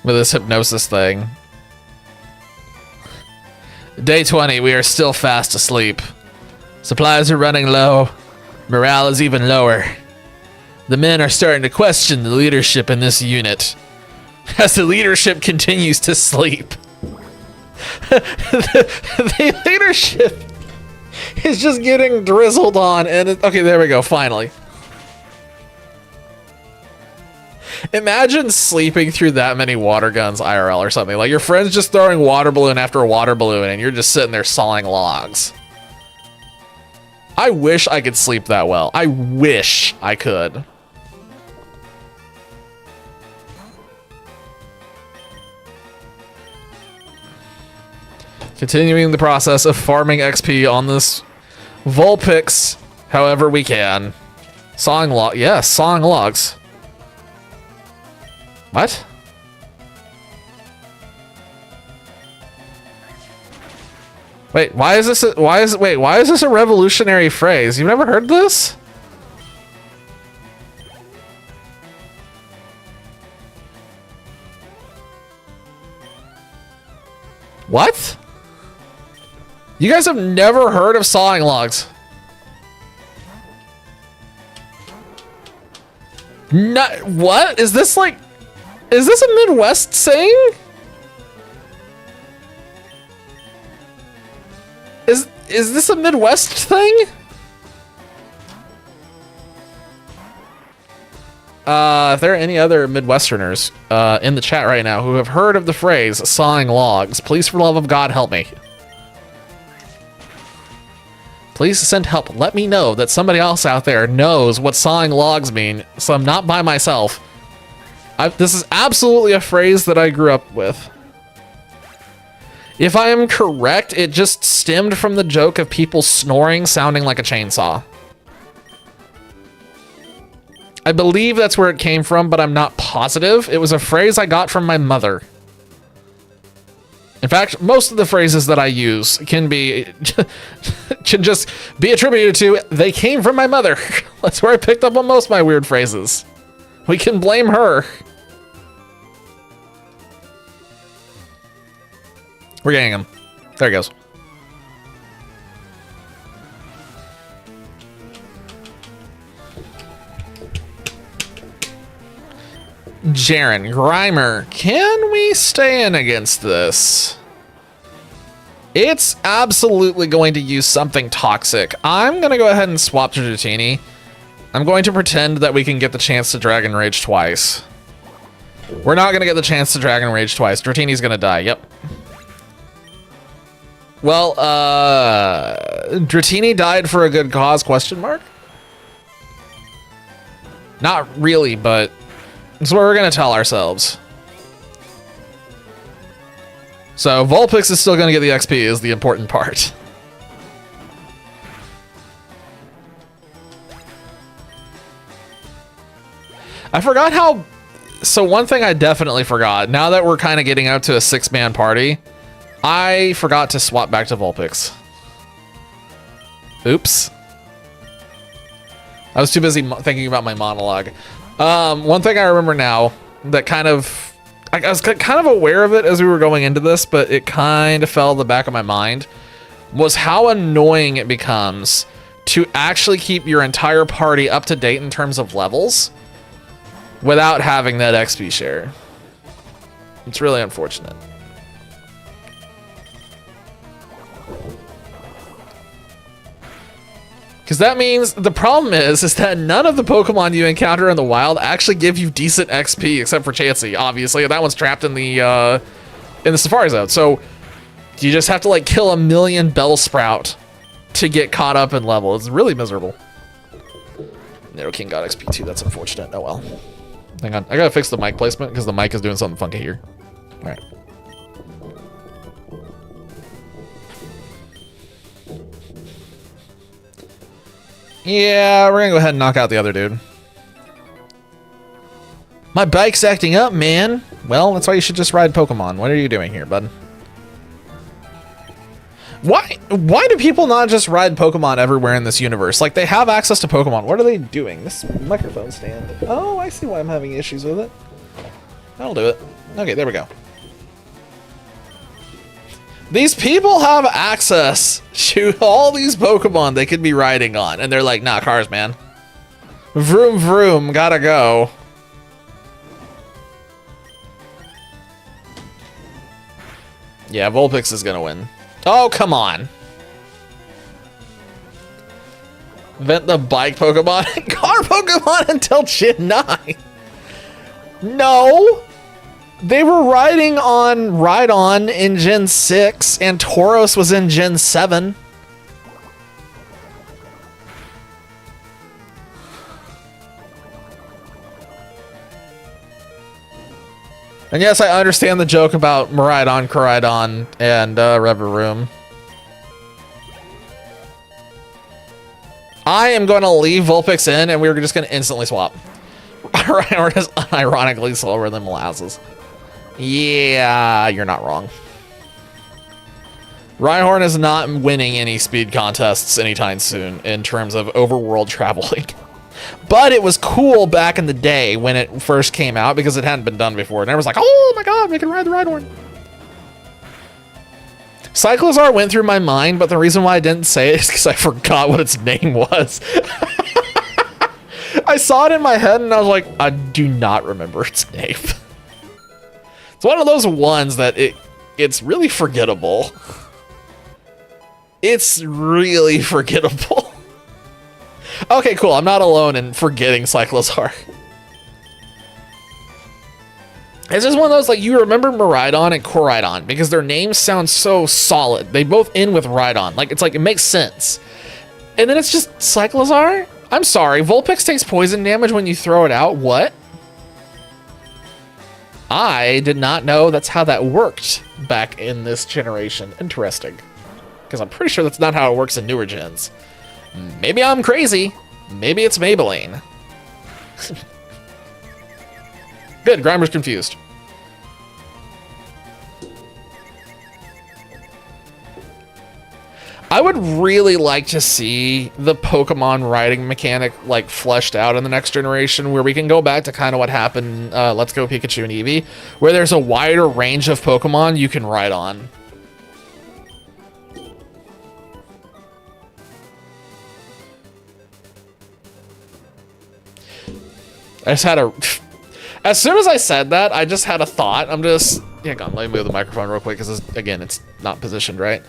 with this hypnosis thing. Day 20, we are still fast asleep. Supplies are running low. Morale is even lower. The men are starting to question the leadership in this unit as the leadership continues to sleep. the leadership is just getting drizzled on, and okay, there we go, finally. Imagine sleeping through that many water guns IRL or something. Like your friend's just throwing water balloon after water balloon and you're just sitting there sawing logs. I wish I could sleep that well. I wish I could. Continuing the process of farming XP on this Vulpix however we can. Sawing log, yes, sawing logs. What? Wait, why is this a revolutionary phrase? You've never heard this? What? You guys have never heard of sawing logs? Not, what? Is this like... Is this a Midwest saying? Is this a Midwest thing? If there are any other Midwesterners in the chat right now who have heard of the phrase sawing logs, please for the love of God help me. Please send help. Let me know that somebody else out there knows what sawing logs mean, so I'm not by myself. This is absolutely a phrase that I grew up with. If I am correct, it just stemmed from the joke of people snoring sounding like a chainsaw. I believe that's where it came from, but I'm not positive. It was a phrase I got from my mother. In fact, most of the phrases that I use can just be attributed to, they came from my mother. That's where I picked up on most of my weird phrases. We can blame her. We're getting him. There he goes. Jaren, Grimer, can we stand against this? It's absolutely going to use something toxic. I'm going to go ahead and swap to Dratini. I'm going to pretend that we can get the chance to Dragon Rage twice. We're not going to get the chance to Dragon Rage twice. Dratini's going to die. Yep. Well, Dratini died for a good cause, question mark? Not really, but it's what we're going to tell ourselves. So Vulpix is still going to get the XP is the important part. I forgot how... So one thing I definitely forgot, now that we're kind of getting out to a 6-man party, I forgot to swap back to Vulpix. Oops. I was too busy thinking about my monologue. One thing I remember now that kind of... I was kind of aware of it as we were going into this, but it kind of fell in the back of my mind, was how annoying it becomes to actually keep your entire party up to date in terms of levels without having that XP share. It's really unfortunate. Because that means the problem is that none of the Pokemon you encounter in the wild actually give you decent XP, except for Chansey, obviously. That one's trapped in the Safari Zone. So you just have to like kill 1,000,000 Bellsprout to get caught up in level. It's really miserable. Nidoking got XP too. That's unfortunate. Oh well. Hang on. I gotta fix the mic placement because the mic is doing something funky here. All right. Yeah, we're gonna go ahead and knock out the other dude. My bike's acting up, man. Well, that's why you should just ride Pokemon. What are you doing here, bud? Why do people not just ride Pokemon everywhere in this universe? Like, they have access to Pokemon. What are they doing? This microphone stand. Oh, I see why I'm having issues with it. That'll do it. Okay, there we go. These people have access to all these Pokemon they could be riding on. And they're like, nah, cars, man. Vroom, vroom, gotta go. Yeah, Vulpix is gonna win. Oh, come on. Vent the bike Pokemon and car Pokemon until Gen 9. No. They were riding on Rhydon in Gen 6, and Tauros was in Gen 7. And yes, I understand the joke about Miraidon, Koraidon, and Revavroom. I am going to leave Vulpix in, and we're just going to instantly swap. Rhyhorn is unironically slower than Molasses. Yeah, you're not wrong. Rhyhorn is not winning any speed contests anytime soon in terms of overworld traveling. But it was cool back in the day when it first came out because it hadn't been done before. And everyone's like, oh my god, we can ride the Rhyhorn. Cyclozar went through my mind, but the reason why I didn't say it is because I forgot what its name was. I saw it in my head and I was like, I do not remember its name. It's one of those ones that it's really forgettable. It's really forgettable. Okay, cool. I'm not alone in forgetting Cyclozar. It's just one of those, like, you remember Miraidon and Koraidon because their names sound so solid. They both end with Rhydon. Like, it's like, it makes sense. And then it's just Cyclozar? I'm sorry, Vulpix takes poison damage when you throw it out? What? I did not know that's how that worked back in this generation. Interesting. Because I'm pretty sure that's not how it works in newer gens. Maybe I'm crazy. Maybe it's Maybelline. Good, Grimer's confused. I would really like to see the Pokemon riding mechanic like fleshed out in the next generation, where we can go back to kind of what happened Let's Go Pikachu and Eevee, where there's a wider range of Pokemon you can ride on. I just had a As soon as I said that, I just had a thought. I'm just... Yeah, go on, let me move the microphone real quick, because, again, it's not positioned right.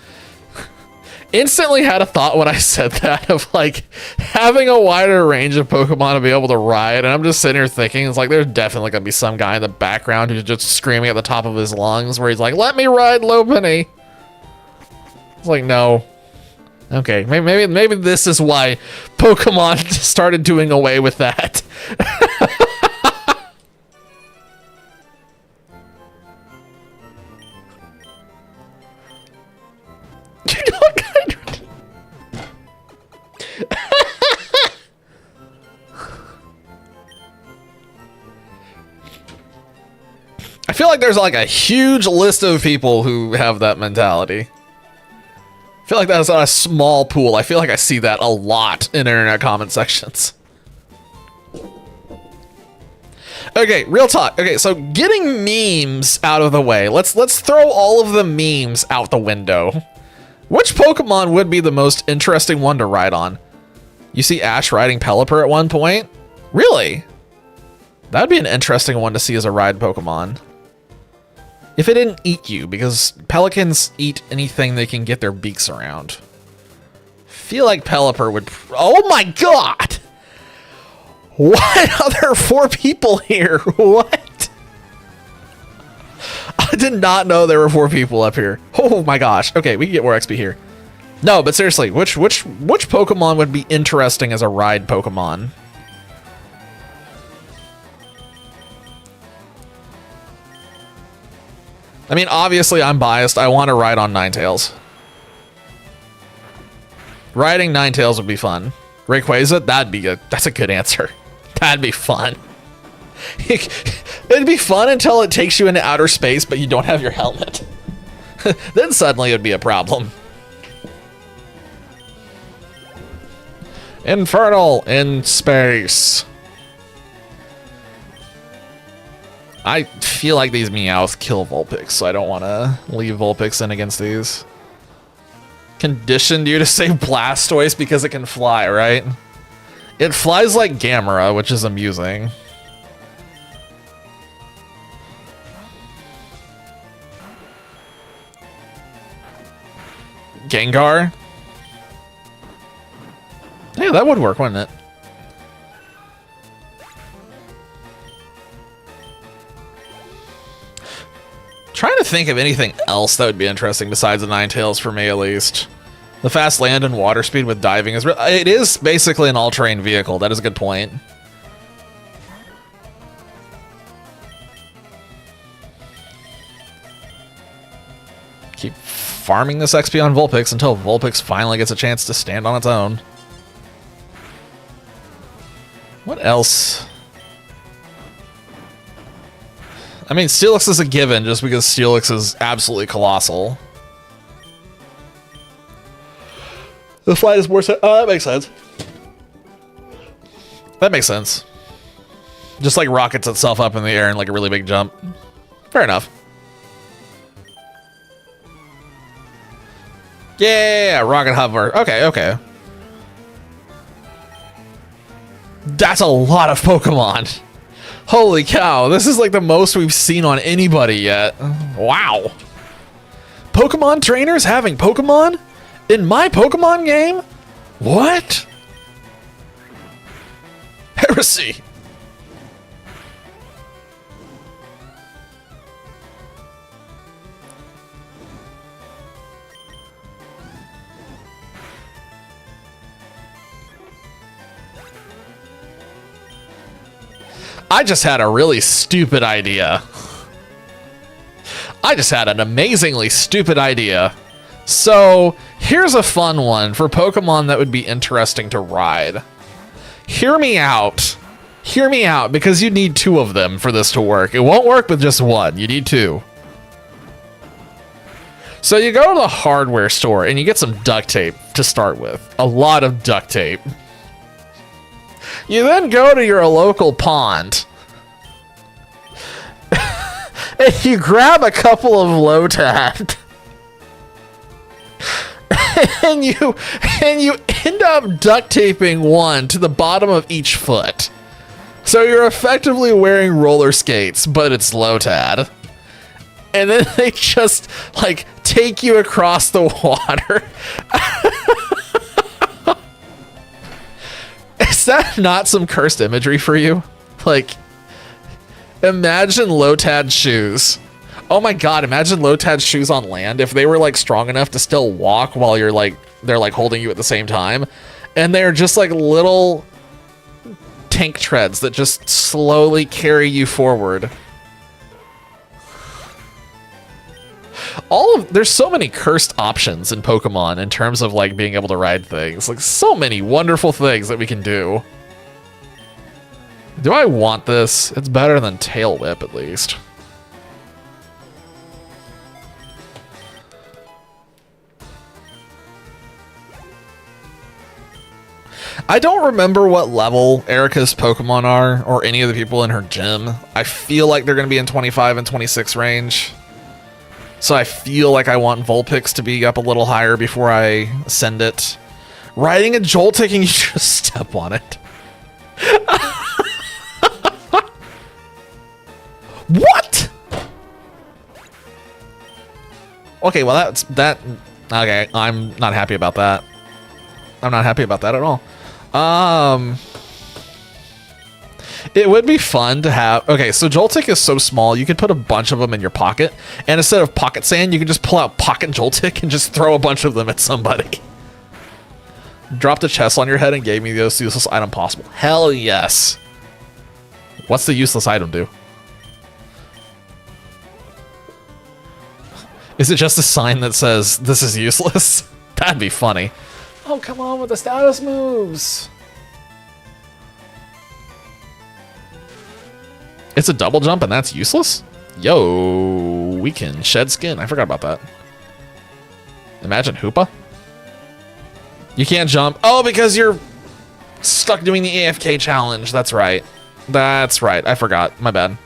Instantly had a thought when I said that of, like, having a wider range of Pokemon to be able to ride, and I'm just sitting here thinking, it's like, there's definitely gonna be some guy in the background who's just screaming at the top of his lungs, where he's like, let me ride Lopunny! It's like, no. Okay, maybe this is why Pokemon started doing away with that. I feel like there's like a huge list of people who have that mentality. I feel like that's not a small pool. I feel like I see that a lot in internet comment sections. Okay, real talk. Okay, so getting memes out of the way. Let's throw all of the memes out the window. Which Pokemon would be the most interesting one to ride on? You see Ash riding Pelipper at one point? Really? That'd be an interesting one to see as a ride Pokemon. If it didn't eat you, because pelicans eat anything they can get their beaks around. Feel like Pelipper would... Oh my god! What? There are 4 people here. What? I did not know there were 4 people up here. Oh my gosh. Okay, we can get more XP here. No, but seriously, which Pokemon would be interesting as a ride Pokemon? I mean, obviously I'm biased. I want to ride on Ninetales. Riding Ninetales would be fun. Rayquaza, that's a good answer. That'd be fun. It'd be fun until it takes you into outer space, but you don't have your helmet. Then suddenly it'd be a problem. Infernal in space. I feel like these Meowths kill Vulpix, so I don't want to leave Vulpix in against these. Conditioned you to say Blastoise because it can fly, right? It flies like Gamera, which is amusing. Gengar? Yeah, that would work, wouldn't it? Trying to think of anything else that would be interesting besides the Ninetales for me, at least. The fast land and water speed with diving is... It is basically an all-terrain vehicle. That is a good point. Keep farming this XP on Vulpix until Vulpix finally gets a chance to stand on its own. What else? I mean, Steelix is a given just because Steelix is absolutely colossal. The flight is more... Oh, that makes sense. That makes sense. Just like rockets itself up in the air in like a really big jump. Fair enough. Yeah, rocket hover. Okay, okay. That's a lot of Pokemon. Holy cow, this is like the most we've seen on anybody yet. Wow. Pokemon trainers having Pokemon? In my Pokemon game? What? Heresy. I just had a really stupid idea. I just had an amazingly stupid idea. So, here's a fun one for Pokemon that would be interesting to ride. Hear me out. Hear me out, because you need 2 of them for this to work. It won't work with just 1. You need 2. So you go to the hardware store and you get some duct tape to start with. A lot of duct tape. You then go to your local pond. And you grab a couple of Lotad. And you end up duct taping one to the bottom of each foot. So you're effectively wearing roller skates, but it's Lotad. And then they just, like, take you across the water. Is that not some cursed imagery for you? Like, imagine Lotad shoes. Oh my god, imagine Lotad shoes on land if they were, like, strong enough to still walk while you're, like, they're, like, holding you at the same time. And they're just, like, little tank treads that just slowly carry you forward. There's so many cursed options in Pokemon in terms of like being able to ride things. Like so many wonderful things that we can do. Do I want this? It's better than Tail Whip at least. I don't remember what level Erica's Pokemon are or any of the people in her gym. I feel like they're going to be in 25 and 26 range. So I feel like I want Vulpix to be up a little higher before I send it. Riding a Joltik and you just step on it. What? Okay, well okay, I'm not happy about that. I'm not happy about that at all. It would be fun to have... Okay, so Joltik is so small, you could put a bunch of them in your pocket, and instead of Pocket Sand, you can just pull out Pocket Joltik and just throw a bunch of them at somebody. Dropped a chest on your head and gave me the most useless item possible. Hell yes. What's the useless item do? Is it just a sign that says, this is useless? That'd be funny. Oh, come on with the status moves. It's a double jump and that's useless? Yo, we can shed skin. I forgot about that. Imagine Hoopa. You can't jump. Oh, because you're stuck doing the AFK challenge. That's right. That's right. I forgot. My bad.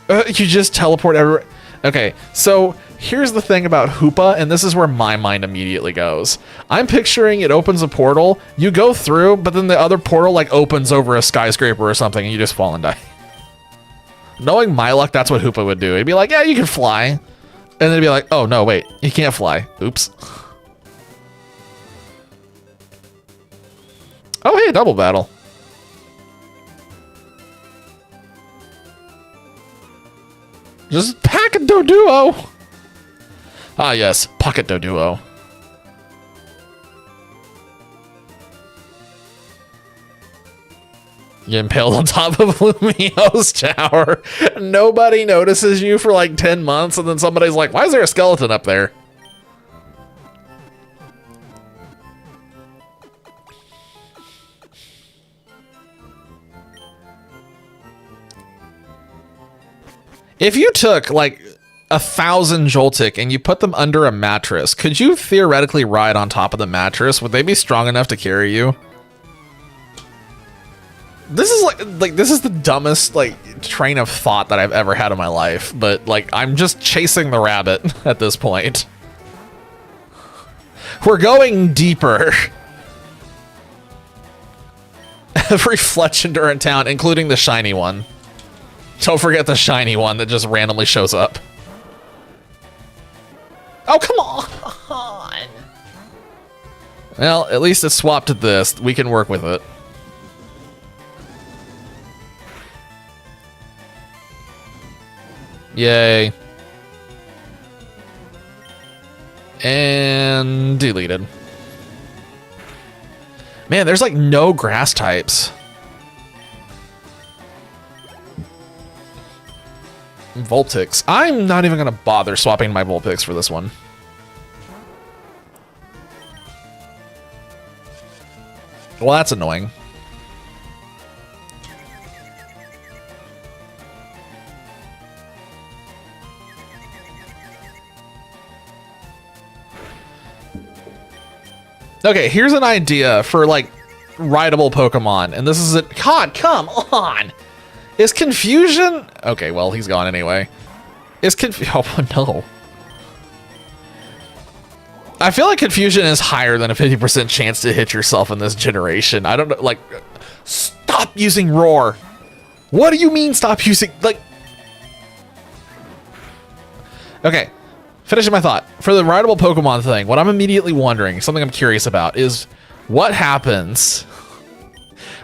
You just teleport everywhere. Okay, so here's the thing about Hoopa, and this is where my mind immediately goes. I'm picturing it opens a portal, you go through, but then the other portal like opens over a skyscraper or something, and you just fall and die. Knowing my luck, that's what Hoopa would do. It'd be like, yeah, you can fly. And then it'd be like, oh no, wait, you can't fly. Oops. Oh hey, double battle. Just pack a Doduo. Ah yes, Pocket Doduo. You impaled on top of Lumio's tower. Nobody notices you for like 10 months, and then somebody's like, why is there a skeleton up there? If you took like 1,000 Joltik and you put them under a mattress, could you theoretically ride on top of the mattress? Would they be strong enough to carry you? This is like this is the dumbest like train of thought that I've ever had in my life, but like I'm just chasing the rabbit at this point. We're going deeper. Every Fletchinder in town, including the shiny one. Don't forget the shiny one that just randomly shows up. Oh, come on! Well, at least it's swapped to this. We can work with it. Yay. And deleted. Man, there's like no grass types. Vulpix. I'm not even going to bother swapping my Vulpix for this one. Well, that's annoying. Okay, here's an idea for like rideable Pokemon, and this is it. God, come on! Is Confusion... Okay, well, he's gone anyway. Is Oh, no. I feel like Confusion is higher than a 50% chance to hit yourself in this generation. I don't know, like... Stop using roar. What do you mean stop using, like... Okay, finishing my thought. For the rideable Pokemon thing, what I'm immediately wondering, something I'm curious about, is what happens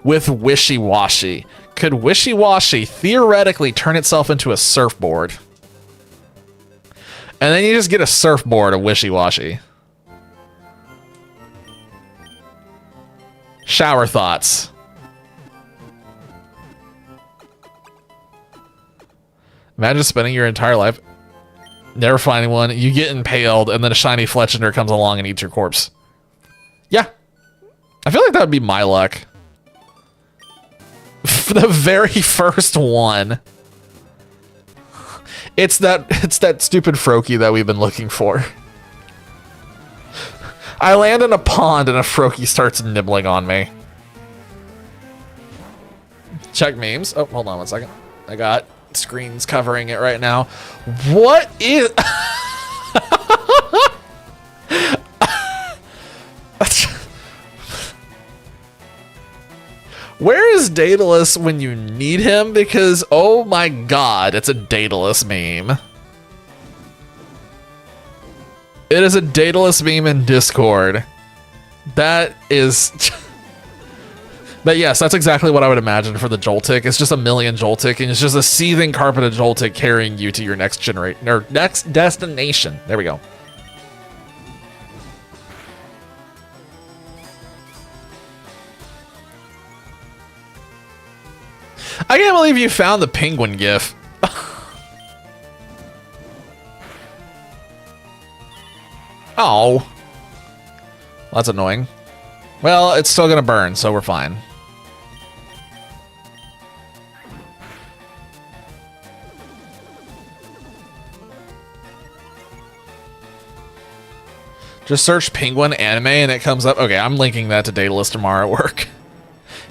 with Wishy-Washy? Could Wishy-Washy theoretically turn itself into a surfboard? And then you just get a surfboard of Wishy-Washy. Shower thoughts. Imagine spending your entire life never finding one, you get impaled, and then a shiny Fletchinder comes along and eats your corpse. Yeah. I feel like that would be my luck. For the very first one. It's that stupid Froakie that we've been looking for. I land in a pond and a Froakie starts nibbling on me. Check memes. Oh, hold on one second. I got screens covering it right now. What is... Where is Daedalus when you need him? Because, oh my god, it's a Daedalus meme. It is a Daedalus meme in Discord. That is... But yes, that's exactly what I would imagine for the Joltik. It's just a million Joltik, and it's just a seething carpet of Joltik carrying you to your next generation, or next destination. There we go. I can't believe you found the penguin gif. Oh. That's annoying. Well, it's still gonna burn, so we're fine. Just search penguin anime and it comes up. Okay, I'm linking that to Daedalus tomorrow at work.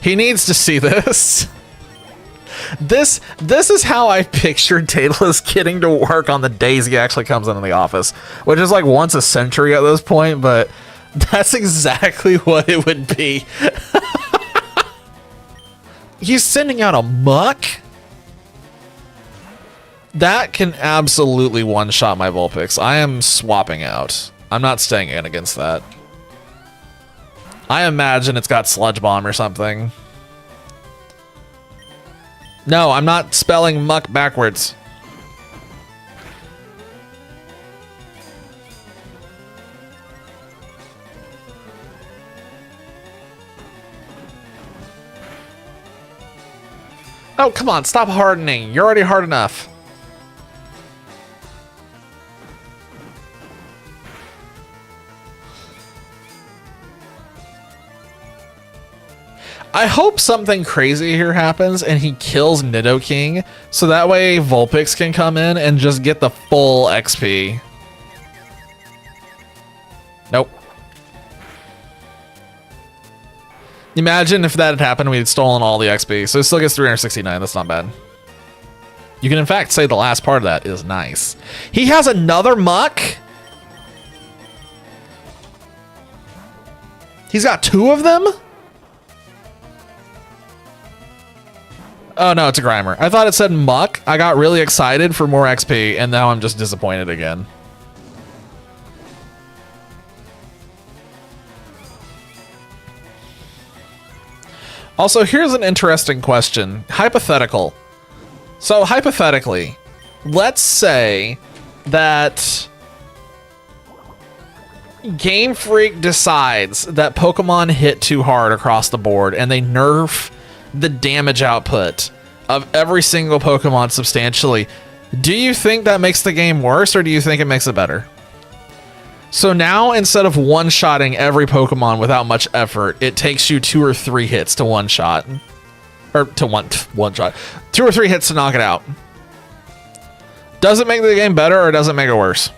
He needs to see this. This is how I pictured Daedalus getting to work on the days he actually comes into the office, which is like once a century at this point, but that's exactly what it would be. He's sending out a muck? That can absolutely one-shot my Vulpix. I am swapping out. I'm not staying in against that. I imagine it's got Sludge Bomb or something. No, I'm not spelling muck backwards. Oh, come on, stop hardening. You're already hard enough. I hope something crazy here happens and he kills Nidoking, so that way Vulpix can come in and just get the full XP. Nope. Imagine if that had happened, we'd stolen all the XP. So it still gets 369, that's not bad. You can in fact say the last part of that is nice. He has another muck? He's got two of them? Oh no, it's a Grimer. I thought it said muck. I got really excited for more XP, and now I'm just disappointed again. Also, here's an interesting question. Hypothetical. So, hypothetically, let's say that Game Freak decides that Pokemon hit too hard across the board, and they nerf the damage output of every single Pokemon substantially. Do you think that makes the game worse, or do you think it makes it better? So now, instead of one-shotting every Pokemon without much effort, it takes you 2 or 3 hits to one-shot. Or to one shot. 2 or 3 hits to knock it out. Does it make the game better, or does it make it worse?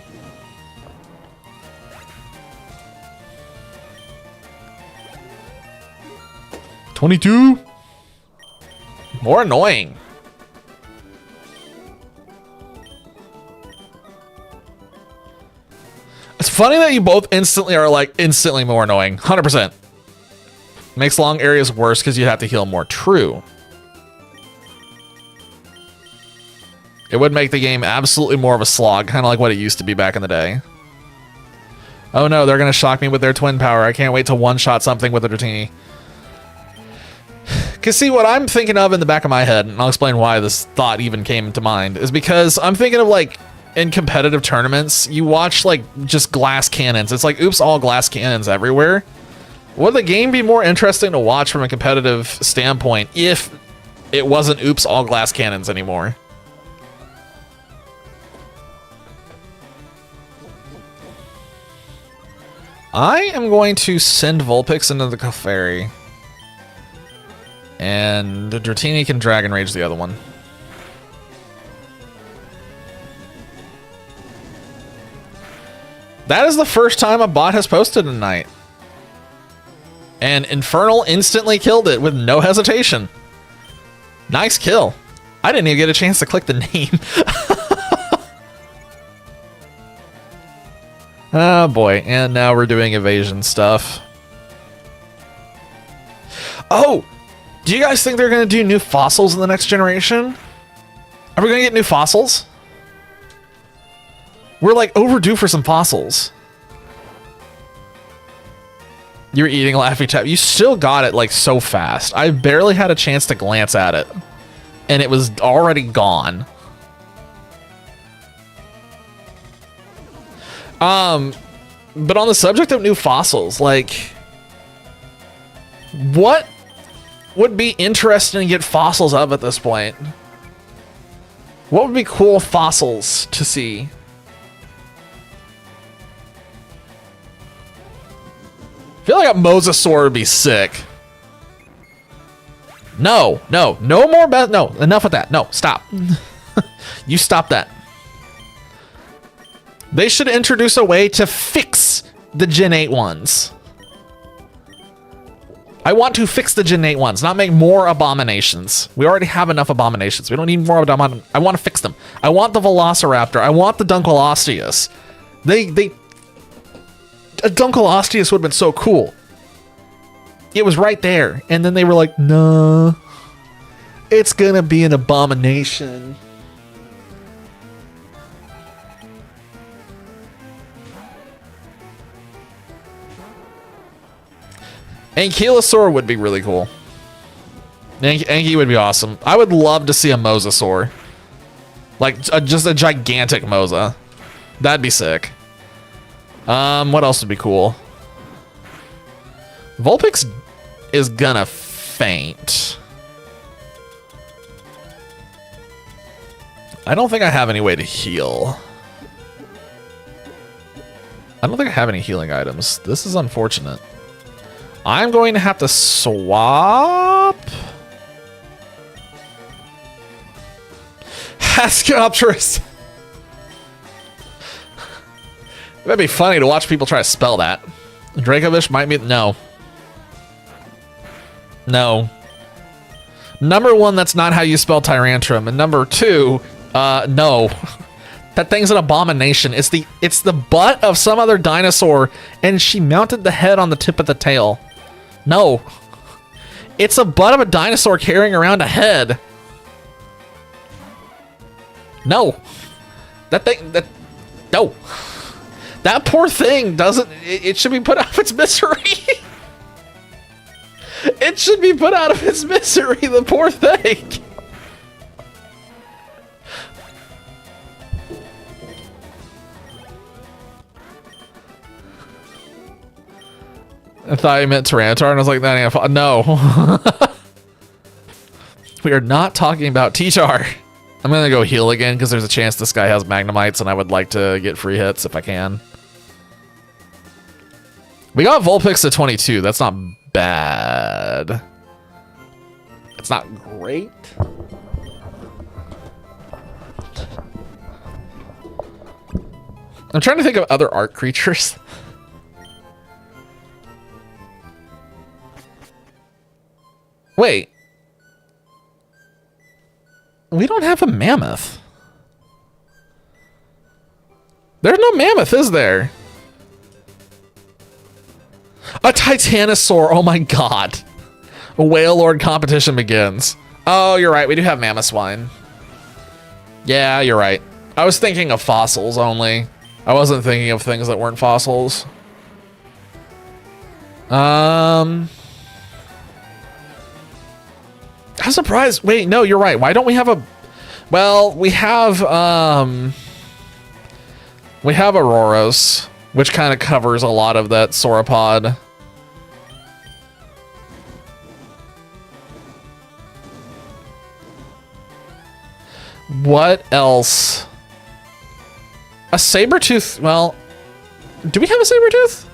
$22. More annoying. It's funny that you both instantly are like instantly more annoying. 100%. Makes long areas worse because you have to heal more. True. It would make the game absolutely more of a slog, kind of like what it used to be back in the day. Oh no, they're going to shock me with their twin power. I can't wait to one-shot something with a Dratini. Because see, what I'm thinking of in the back of my head, and I'll explain why this thought even came to mind, is because I'm thinking of, like, in competitive tournaments, you watch, like, just glass cannons. It's like, oops, all glass cannons everywhere. Would the game be more interesting to watch from a competitive standpoint if it wasn't oops, all glass cannons anymore? I am going to send Vulpix into the Clefairy. And Dratini can Dragon Rage the other one. That is the first time a bot has posted tonight. And Infernal instantly killed it with no hesitation. Nice kill. I didn't even get a chance to click the name. Oh boy, and now we're doing evasion stuff. Oh! Do you guys think they're going to do new fossils in the next generation? Are we going to get new fossils? We're like overdue for some fossils. You're eating Laffy Taffy. You still got it like so fast. I barely had a chance to glance at it. And it was already gone. But on the subject of new fossils, like, what would be interesting to get fossils of at this point? What would be cool fossils to see? I feel like a Mosasaur would be sick. No more no, enough with that. No, stop. You stop that. They should introduce a way to fix the Gen 8 ones. I want to fix the Gen 8 ones, not make more abominations. We already have enough abominations. We don't need more abominations. I want to fix them. I want the Velociraptor. I want the Dunkleosteus. A Dunkleosteus would have been so cool. It was right there. And then they were like, no, it's going to be an abomination. Ankylosaur would be really cool. Anky would be awesome. I would love to see a Mosasaur. Like, just a gigantic Mosa. That'd be sick. What else would be cool? Vulpix is gonna faint. I don't think I have any way to heal. I don't think I have any healing items. This is unfortunate. I'm going to have to swap. Hascopterus. That'd be funny to watch people try to spell that. Dracovish might be... No. No. Number one, that's not how you spell Tyrantrum. And number two, no. That thing's an abomination. It's the butt of some other dinosaur, and she mounted the head on the tip of the tail. No. It's a butt of a dinosaur carrying around a head. No. No. That poor thing doesn't... It should be put out of its misery. It should be put out of its misery, the poor thing. I thought you meant Tyranitar, and I was like, that ain't no. We are not talking about T-Tar. I'm gonna go heal again, because there's a chance this guy has Magnemites, and I would like to get free hits if I can. We got Vulpix to 22. That's not bad. It's not great. I'm trying to think of other art creatures. Wait. We don't have a mammoth. There's no mammoth, is there? A Titanosaur. Oh my god. A Whale Lord competition begins. Oh, you're right. We do have Mammoth Swine. Yeah, you're right. I was thinking of fossils only. I wasn't thinking of things that weren't fossils. I'm surprised. Wait, no, you're right. Why don't we have a... Well, we have Auroros, which kind of covers a lot of that sauropod. What else? A saber-tooth. Well, do we have a saber-tooth?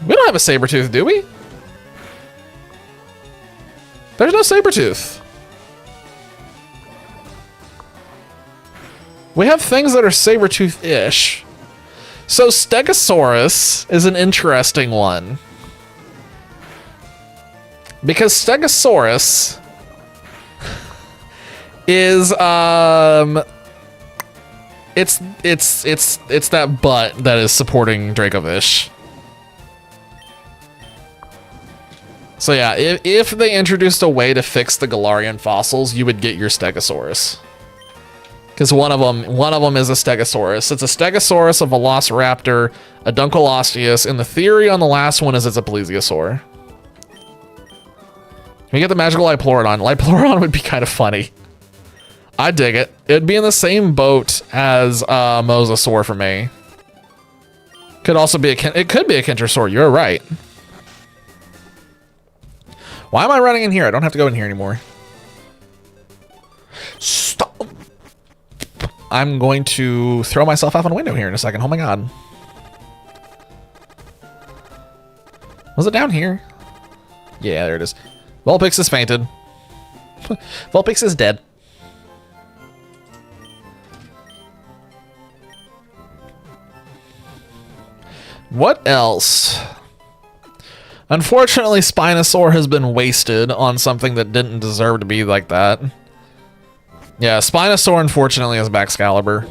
We don't have a saber-tooth, do we? There's no saber-tooth. We have things that are saber-tooth-ish. So Stegosaurus is an interesting one. Because Stegosaurus is it's that butt that is supporting Dracovish. So yeah, if they introduced a way to fix the Galarian fossils, you would get your Stegosaurus. Because one of them is a Stegosaurus. It's a Stegosaurus, a Velociraptor, a Dunkleosteus, and the theory on the last one is it's a Plesiosaur. Can we get the magical Liplorodon? Liplorodon would be kind of funny. I dig it. It'd be in the same boat as Mosasaur for me. Could also be it could be a Kentrosaur. You're right. Why am I running in here? I don't have to go in here anymore. Stop. I'm going to throw myself out on a window here in a second. Oh my god. Was it down here? Yeah, there it is. Vulpix is fainted. Vulpix is dead. What else? Unfortunately, Spinosaur has been wasted on something that didn't deserve to be like that. Yeah, Spinosaur unfortunately is Baxcalibur.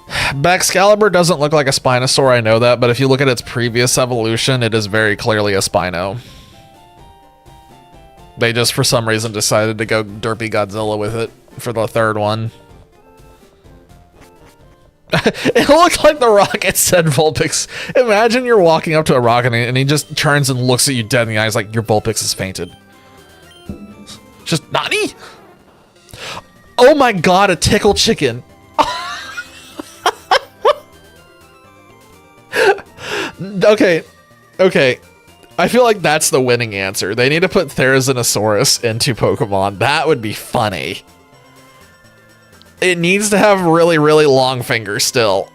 Baxcalibur doesn't look like a Spinosaur, I know that, but if you look at its previous evolution, it is very clearly a Spino. They just, for some reason, decided to go derpy Godzilla with it for the third one. It looked like the rocket said Vulpix. Imagine you're walking up to a rocket and he just turns and looks at you dead in the eyes like, your Vulpix is fainted. Just, Nani? Oh my god, a tickle chicken. Okay. I feel like that's the winning answer. They need to put Therizinosaurus into Pokemon. That would be funny. It needs to have really, really long fingers still.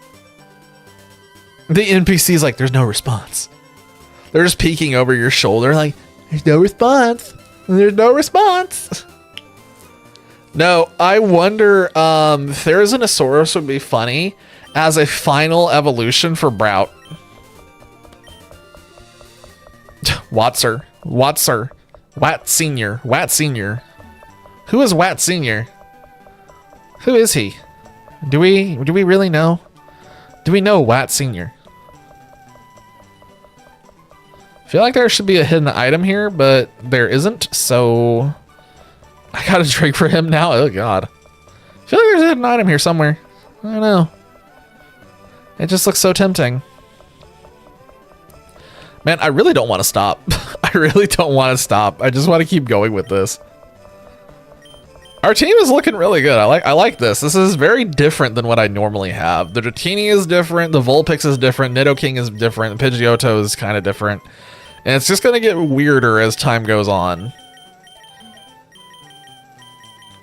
The NPC's like, there's no response. They're just peeking over your shoulder like, there's no response. There's no response. No, I wonder, Therizinosaurus would be funny as a final evolution for Brout. Watser. Wat Senior. Who is Wat Senior? Who is he? Do we really know? Do we know Wat Senior? I feel like there should be a hidden item here, but there isn't, so I gotta drink for him now. Oh god. I feel like there's a hidden item here somewhere. I don't know. It just looks so tempting. Man, I really don't want to stop. I really don't want to stop. I just want to keep going with this. Our team is looking really good. I like this. This is very different than what I normally have. The Dratini is different. The Vulpix is different. Nidoking is different. Pidgeotto is kind of different. And it's just going to get weirder as time goes on.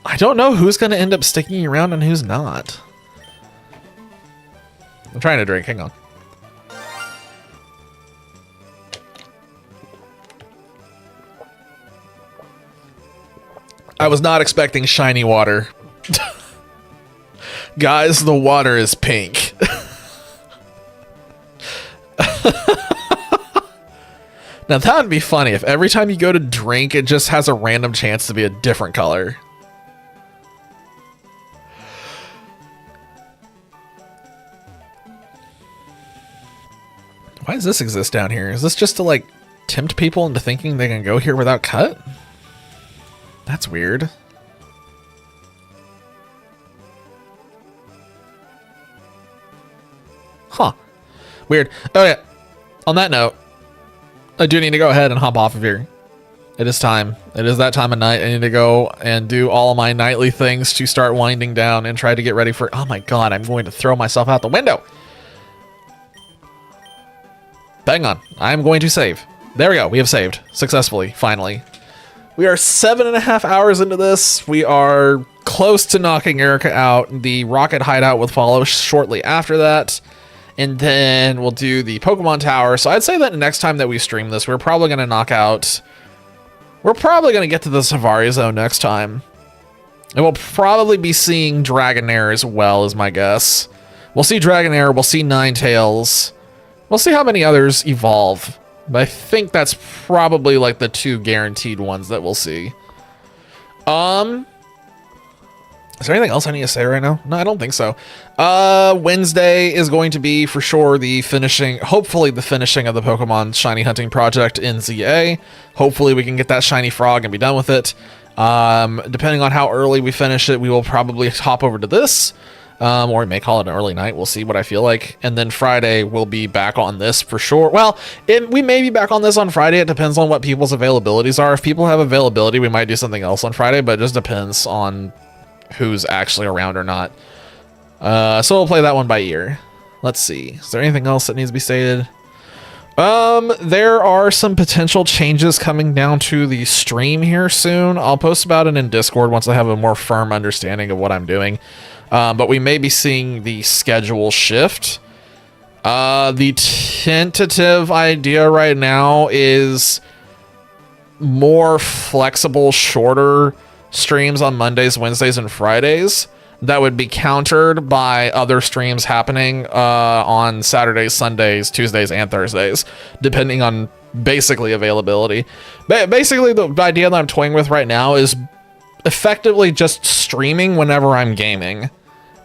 I don't know who's going to end up sticking around and who's not. I'm trying to drink. Hang on. I was not expecting shiny water. Guys, the water is pink. Now that would be funny if every time you go to drink, it just has a random chance to be a different color. Why is does this exist down here? Is this just to like tempt people into thinking they can go here without cut? That's weird. Huh. Weird. Oh yeah. On that note, I do need to go ahead and hop off of here. It is time. It is that time of night. I need to go and do all of my nightly things to start winding down and try to get ready for... Oh my god, I'm going to throw myself out the window. Bang on. I'm going to save. There we go. We have saved successfully, finally. We are 7.5 hours into this. We are close to knocking Erica out. The rocket hideout will follow shortly after that. And then we'll do the Pokemon Tower. So I'd say that next time that we stream this, we're probably going to knock out... We're probably going to get to the Safari Zone next time. And we'll probably be seeing Dragonair as well, is my guess. We'll see Dragonair, we'll see Ninetales. We'll see how many others evolve. But I think that's probably like the 2 guaranteed ones that we'll see. Is there anything else I need to say right now? No, I don't think so. Wednesday is going to be for sure the finishing, hopefully the finishing of the Pokemon Shiny Hunting Project in ZA. Hopefully we can get that shiny frog and be done with it. Depending on how early we finish it, we will probably hop over to this. Or we may call it an early night. We'll see what I feel like. And then Friday we'll be back on this for sure. Well, we may be back on this on Friday. It depends on what people's availabilities are. If people have availability, we might do something else on Friday, but it just depends on who's actually around or not. So we'll play that one by ear. Let's see. Is there anything else that needs to be stated? There are some potential changes coming down to the stream here soon. I'll post about it in Discord once I have a more firm understanding of what I'm doing. But we may be seeing the schedule shift. The tentative idea right now is more flexible, shorter streams on Mondays, Wednesdays, and Fridays that would be countered by other streams happening on Saturdays, Sundays, Tuesdays, and Thursdays, depending on basically availability. Basically, the idea that I'm toying with right now is effectively just streaming whenever I'm gaming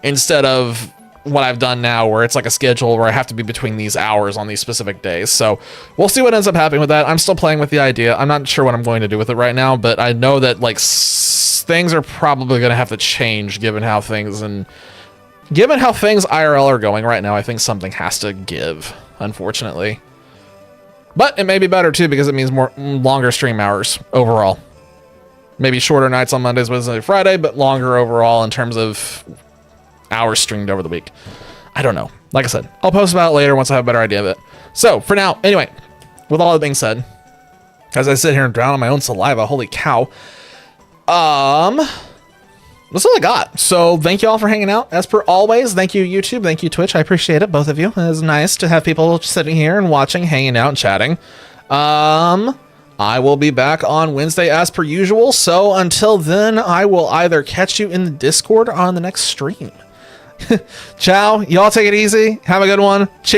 instead of what I've done now where it's like a schedule where I have to be between these hours on these specific days. So we'll see what ends up happening with that. I'm still playing with the idea. I'm not sure what I'm going to do with it right now, but I know that like things are probably going to have to change given how things IRL are going right now. I think something has to give, unfortunately. But it may be better too because it means longer stream hours overall. Maybe shorter nights on Mondays, Wednesdays, Friday, but longer overall in terms of hours streamed over the week. I don't know. Like I said, I'll post about it later once I have a better idea of it. So for now, anyway, with all that being said, as I sit here and drown in my own saliva, holy cow. That's all I got. So thank you all for hanging out. As per always, thank you YouTube, thank you Twitch. I appreciate it, both of you. It was nice to have people sitting here and watching, hanging out, and chatting. I will be back on Wednesday as per usual. So until then, I will either catch you in the Discord or on the next stream. Ciao. Y'all take it easy. Have a good one. Cheers.